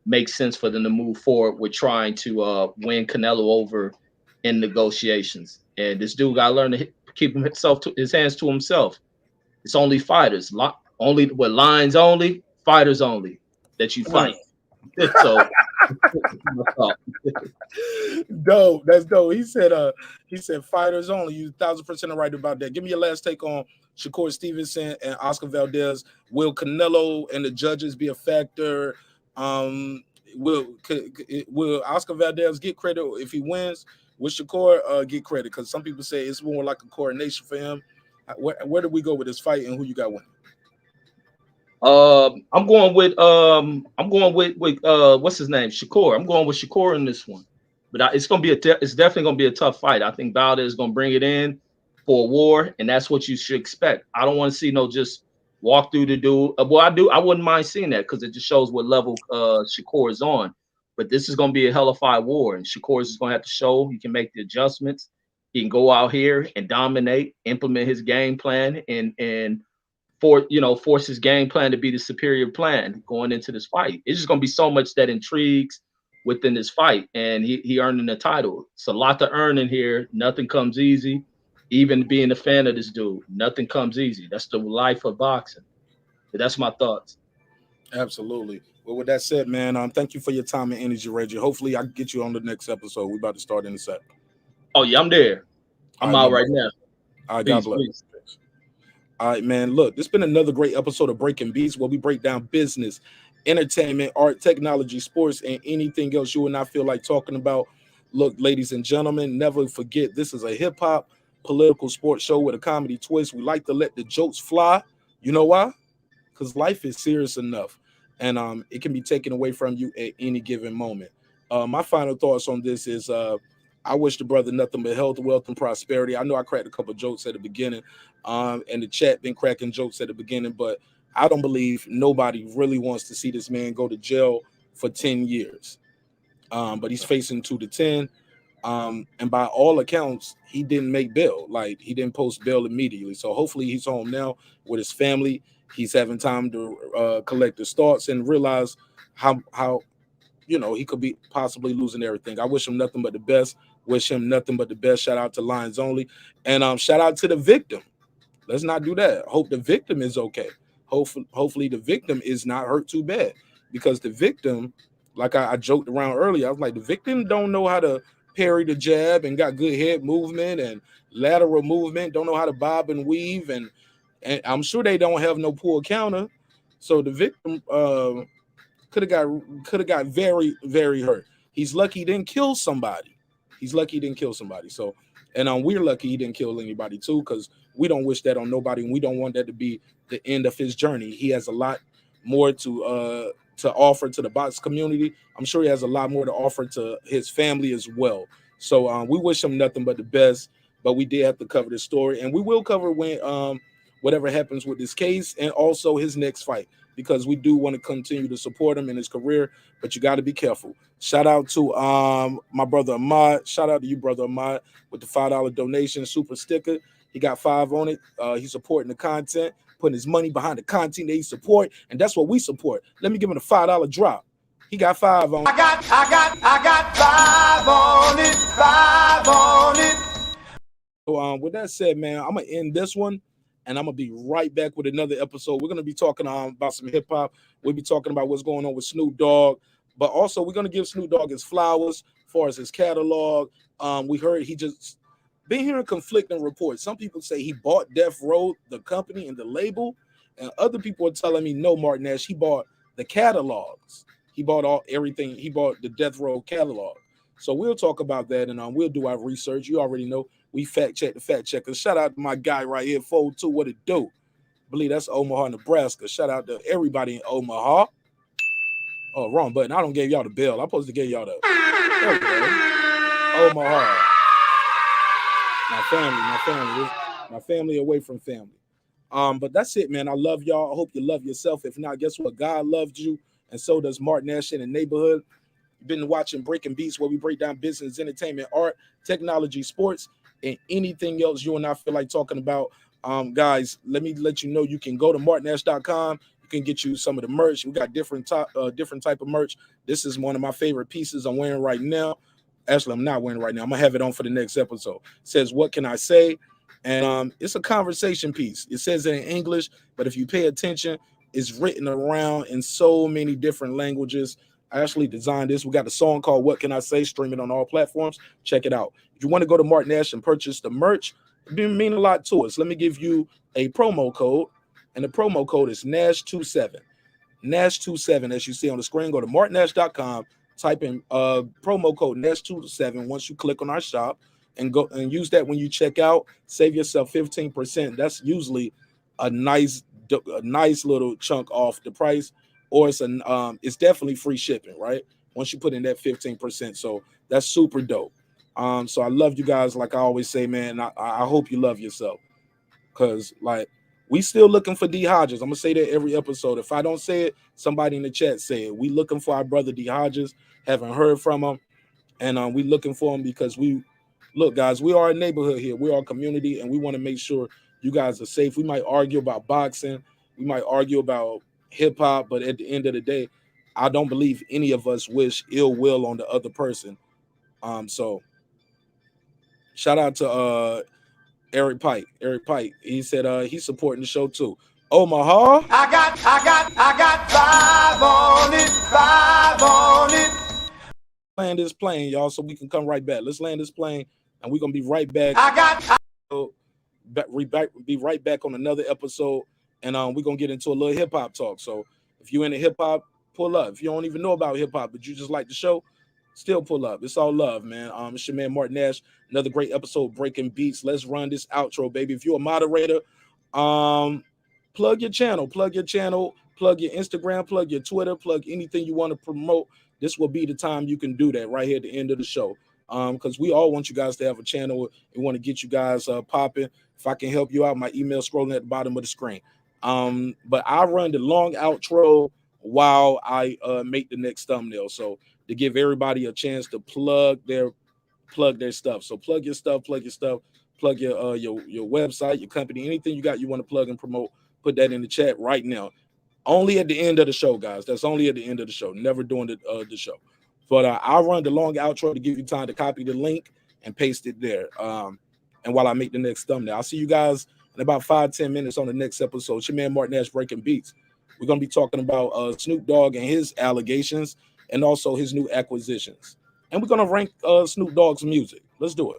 make sense for them to move forward with trying to win Canelo over in negotiations. And this dude got to learn to keep his hands to himself. It's only fighters, only with lines only, fighters only that you fight. So dope. That's dope. He said fighters only. You 1,000% right about that. Give me your last take on Shakur Stevenson and OSCAR Valdez. Will Canelo and the judges be a factor? Will OSCAR Valdez get credit if he wins? Will Shakur get credit? Because some people say it's more like a coronation for him. Where do we go with this fight, and who you got winning? I'm going with what's his name? Shakur. I'm going with Shakur in this one. But it's definitely gonna be a tough fight. I think Valdez is gonna bring it in for a war, and that's what you should expect. I don't want to see no just walk through the dude. I wouldn't mind seeing that because it just shows what level Shakur is on. But this is gonna be a hellified war, and Shakur is gonna have to show he can make the adjustments. He can go out here and dominate, implement his game plan, and force his game plan to be the superior plan going into this fight. It's just gonna be so much that intrigues within this fight, and he earning the title. It's a lot to earn in here. Nothing comes easy. Even being a fan of this dude, nothing comes easy. That's the life of boxing. But that's my thoughts. Absolutely. Well, with that said, man, thank you for your time and energy, Reggie. Hopefully I can get you on the next episode. We're about to start in a sec. Oh yeah, I'm there. I'm out right now. All right, God bless. Peace. All right, man. Look, this has been another great episode of Breaking Beats, where we break down business, entertainment, art, technology, sports, and anything else you would not feel like talking about. Look, ladies and gentlemen, never forget this is a hip hop political sports show with a comedy twist. We like to let the jokes fly. You know why? Because life is serious enough, and it can be taken away from you at any given moment. My final thoughts on this is I wish the brother nothing but health, wealth, and prosperity. I know I cracked a couple of jokes at the beginning, and the chat been cracking jokes at the beginning, but I don't believe nobody really wants to see this man go to jail for 10 years. But he's facing 2 to 10. And by all accounts, he didn't make bail. Like, he didn't post bail immediately. So hopefully he's home now with his family. He's having time to collect his thoughts and realize how he could be possibly losing everything. I wish him nothing but the best. Wish him nothing but the best. Shout out to Lions Only. And shout out to the victim. Let's not do that. Hope the victim is okay. Hopefully the victim is not hurt too bad. Because the victim, like I joked around earlier, I was like, the victim don't know how to parry the jab and got good head movement and lateral movement, don't know how to bob and weave, and I'm sure they don't have no pull counter. So the victim could have got very, very hurt. He's lucky he didn't kill somebody. So, and we're lucky he didn't kill anybody too, because we don't wish that on nobody, and we don't want that to be the end of his journey. He has a lot more to offer to the box community. I'm sure he has a lot more to offer to his family as well. So we wish him nothing but the best, but we did have to cover the story, and we will cover when whatever happens with this case and also his next fight, because we do want to continue to support him in his career, but you got to be careful. Shout out to my brother Ahmad. Shout out to you, brother Ahmad, with the $5 donation super sticker. He got 5 on it. He's supporting the content, putting his money behind the content that he support, and that's what we support. Let me give him a $5 drop. He got 5 on it. I got 5 on it. So with that said, man, I'm gonna end this one, and I'm gonna be right back with another episode. We're gonna be talking about some hip hop. We'll be talking about what's going on with Snoop Dogg, but also we're gonna give Snoop Dogg his flowers as far as his catalog. We heard he just been hearing conflicting reports. Some people say he bought Death Row, the company and the label, and other people are telling me no, Marq Nash, he bought the catalogs. He bought everything. He bought the Death Row catalog. So we'll talk about that, and we'll do our research. You already know we fact check the fact checkers. Shout out to my guy right here, Fold 2. What it do? I believe that's Omaha, Nebraska. Shout out to everybody in Omaha. Oh, wrong button. I don't give y'all the bell. I'm supposed to give y'all the Omaha. My family away from family. But that's it, man. I love y'all. I hope you love yourself. If not, guess what? God loved you, and so does Marq Nash in the neighborhood. You've been watching Breaking Beats, where we break down business, entertainment, art, technology, sports, and anything else you and I feel like talking about. Guys, let me let you know you can go to marqnash.com. You can get you some of the merch. We got different type of merch. This is one of my favorite pieces I'm wearing right now. Actually, I'm not wearing it right now. I'm gonna have it on for the next episode. It says, "What can I say?" And it's a conversation piece. It says it in English, but if you pay attention, it's written around in so many different languages. I actually designed this. We got a song called "What Can I Say?" Streaming on all platforms. Check it out. If you want to go to Marq Nash and purchase the merch, it mean a lot to us. Let me give you a promo code, and the promo code is Nash27. Nash27, as you see on the screen. Go to marqnash.com. Type in promo code Nash27 once you click on our shop, and go and use that when you check out. Save yourself 15%. That's usually a nice little chunk off the price, or it's definitely free shipping, right? Once you put in that 15%. So that's super dope. So I love you guys. Like I always say, man, I hope you love yourself, because like we still looking for D Hodges. I'm gonna say that every episode. If I don't say it, somebody in the chat say it. We looking for our brother D Hodges. Haven't heard from him, and we looking for him because look, guys, we are a neighborhood here. We are a community, and we want to make sure you guys are safe. We might argue about boxing, we might argue about hip hop, but at the end of the day, I don't believe any of us wish ill will on the other person. So shout out to Eric Pike. He said he's supporting the show too. Omaha. I got 5 on it. Land this plane, y'all, so we can come right back. Let's land this plane. and we're gonna be right back. Be right back on another episode, and we're gonna get into a little hip hop talk. So if you're into hip hop, pull up. If you don't even know about hip hop, but you just like the show, still pull up. It's all love, man. It's your man Marq Nash. Another great episode, Breaking Beats. Let's run this outro, baby. If you're a moderator, plug your channel, plug your Instagram, plug your Twitter, plug anything you want to promote. This will be the time you can do that right here at the end of the show. Because we all want you guys to have a channel. We want to get you guys popping. If I can help you out, my email scrolling at the bottom of the screen. But I run the long outro while I make the next thumbnail. So to give everybody a chance to plug their stuff. So plug your stuff, plug your website, your company, anything you want to plug and promote. Put that in the chat right now. Only at the end of the show, guys. That's only at the end of the show. Never during the show. But I'll run the long outro to give you time to copy the link and paste it there. And while I make the next thumbnail, I'll see you guys in about 5-10 minutes on the next episode. It's your man Marq Nash, Breaking Beats. We're going to be talking about Snoop Dogg and his allegations and also his new acquisitions. And we're going to rank Snoop Dogg's music. Let's do it.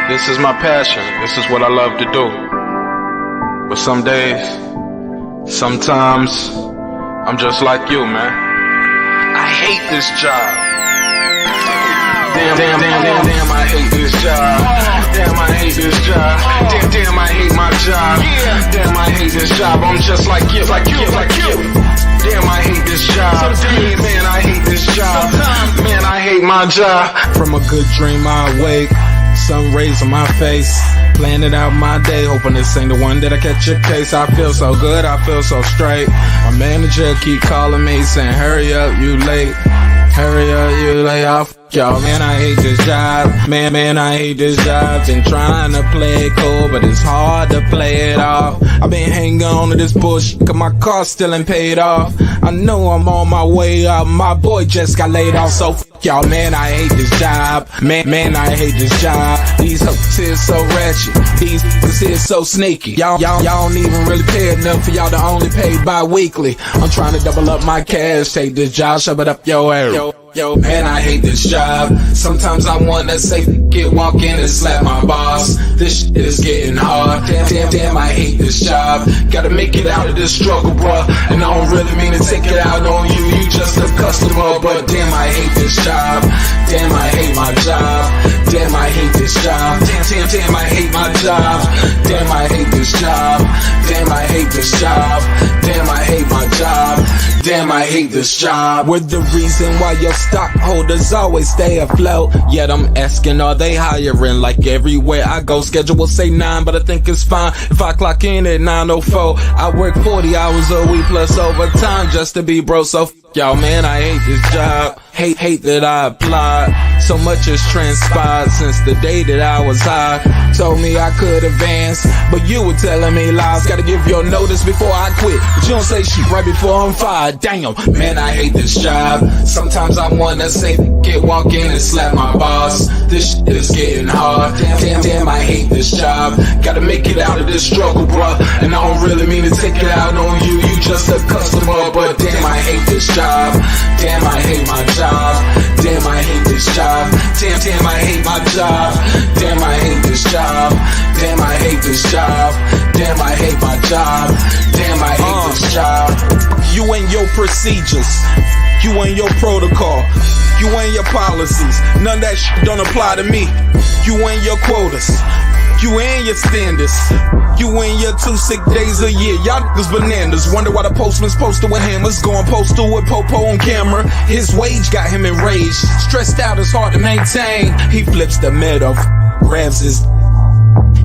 This is my passion. This is what I love to do. But some days, sometimes, I'm just like you, man. I hate this job. Damn, I hate this job. Damn, I hate this job. Damn, I hate my job. Damn, I hate this job. I'm just like you. Damn, I hate this job. Man, I hate this job. Man, I hate my job. From a good dream I wake, sun rays on my face, planning out my day, hoping this ain't the one that I catch a case. I feel so good, I feel so straight. My manager keep calling me saying, hurry up, you late. Hurry up, you lay off. Y'all, man, I hate this job. Man, I hate this job. Been trying to play it cool, but it's hard to play it off. I've been hanging on to this bullshit, cause my car still ain't paid off. I know I'm on my way up. My boy just got laid off, so y'all, man, I hate this job. Man, I hate this job. These hoes here so ratchet. These niggas here so sneaky. Y'all don't even really pay enough for y'all to only pay bi-weekly. I'm trying to double up my cash. Take this job, shove it up your ass. Yo, man, I hate this job. Sometimes I wanna say, walk in and slap my boss. This shit is getting hard. Damn, I hate this job. Gotta make it out of this struggle, bruh. And I don't really mean to take it out on you. You just a customer, but damn, I hate this job. Damn, I hate my job. Damn, I hate this job. Damn, I hate my job. Damn, I hate this job. Damn, I hate this job. Damn, I hate my job. Damn, I hate this job. We're the reason why your stockholders always stay afloat. Yet I'm asking, are they hiring? Like everywhere I go, schedule will say 9, but I think it's fine if I clock in at 9:04. I work 40 hours a week plus overtime just to be bro. So y'all, man, I hate this job. Hate that I applied. So much has transpired since the day that I was high. Told me I could advance, but you were telling me lies. Gotta give your notice before I quit, but you don't say shit right before I'm fired. Damn, man, I hate this job. Sometimes I wanna say, walk in and slap my boss. This shit is getting hard. Damn, I hate this job. Gotta make it out of this struggle, bruh. And I don't really mean to take it out on you. You just a customer, but damn, I hate this job. Damn, I hate my job. Damn, I hate this job. Damn, I hate my job. Damn, I hate this job. Damn, I hate this job. Damn, I hate my job. Damn, I hate this job. You and your procedures. You and your protocol. You and your policies. None of that shit don't apply to me. You and your quotas. You and your standards. You and your 2 sick days a year. Y'all niggas bananas. Wonder why the postman's posted with hammers. Going postal with Popo on camera. His wage got him enraged. Stressed out, it's hard to maintain. He flips the middle, grabs his.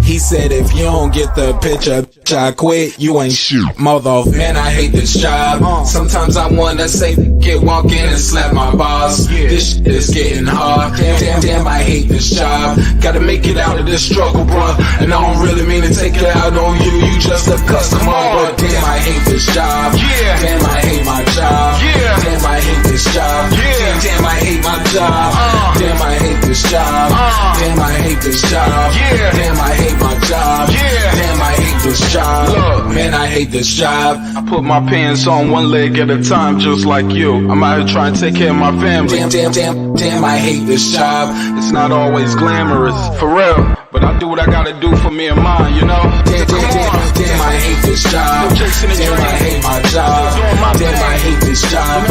He said, if you don't get the picture, I quit. You ain't shit, mother. Man, I hate this job. Sometimes I wanna say, walk in and slap my boss. This shit is getting hard. Damn, I hate this job. Gotta make it out of this struggle, bruh. And I don't really mean to take it out on you. You just a customer, but damn, I hate this job. Damn, I hate my job. Damn, I hate this job. Damn, I hate my job. Damn, I hate this job. Damn, I hate this job. Damn, I hate my job. Damn, I hate this job. Man, I hate hate this job. I put my pants on one leg at a time, just like you. I'm out here trying to take care of my family. Damn, I hate this job. It's not always glamorous, for real, but I do what I gotta do for me and mine, you know? Damn, I hate this job. Damn, I hate my job. Damn, I hate this job.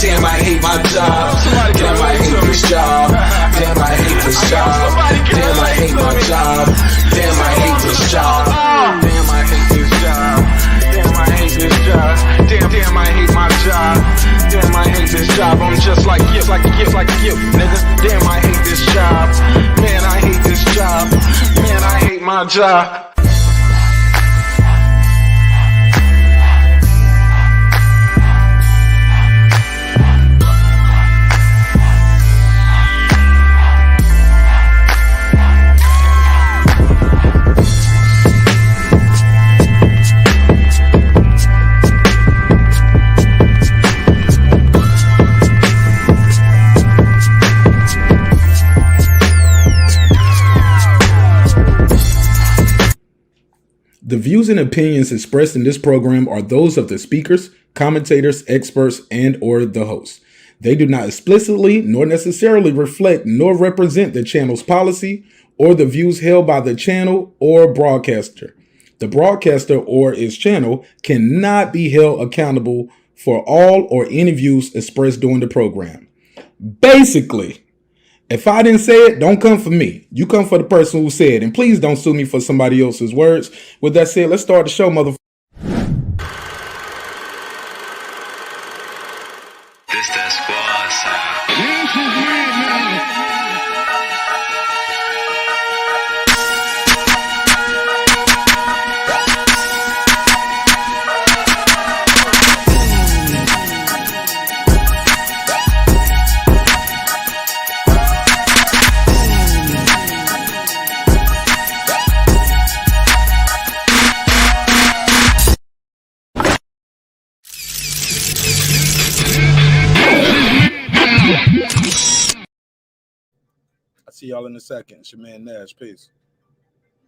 Damn, I hate my job. Damn, I hate this job. Damn, I hate this job. Damn, I hate my job. Damn, I hate this job. Damn, I hate this job. Damn, I hate this job. Damn, I hate my job. Damn, I hate this job. I'm just like you, nigga. Damn, I hate this job. Man, I hate this job. Man, I hate my job. The views and opinions expressed in this program are those of the speakers, commentators, experts, and or the host. They do not explicitly nor necessarily reflect nor represent the channel's policy or the views held by the channel or broadcaster. The broadcaster or its channel cannot be held accountable for all or any views expressed during the program. Basically, if I didn't say it, don't come for me. You come for the person who said it. And please don't sue me for somebody else's words. With that said, let's start the show, motherfucker. This that squad sound. This is madness. See y'all in a second. It's your man Nash. Peace.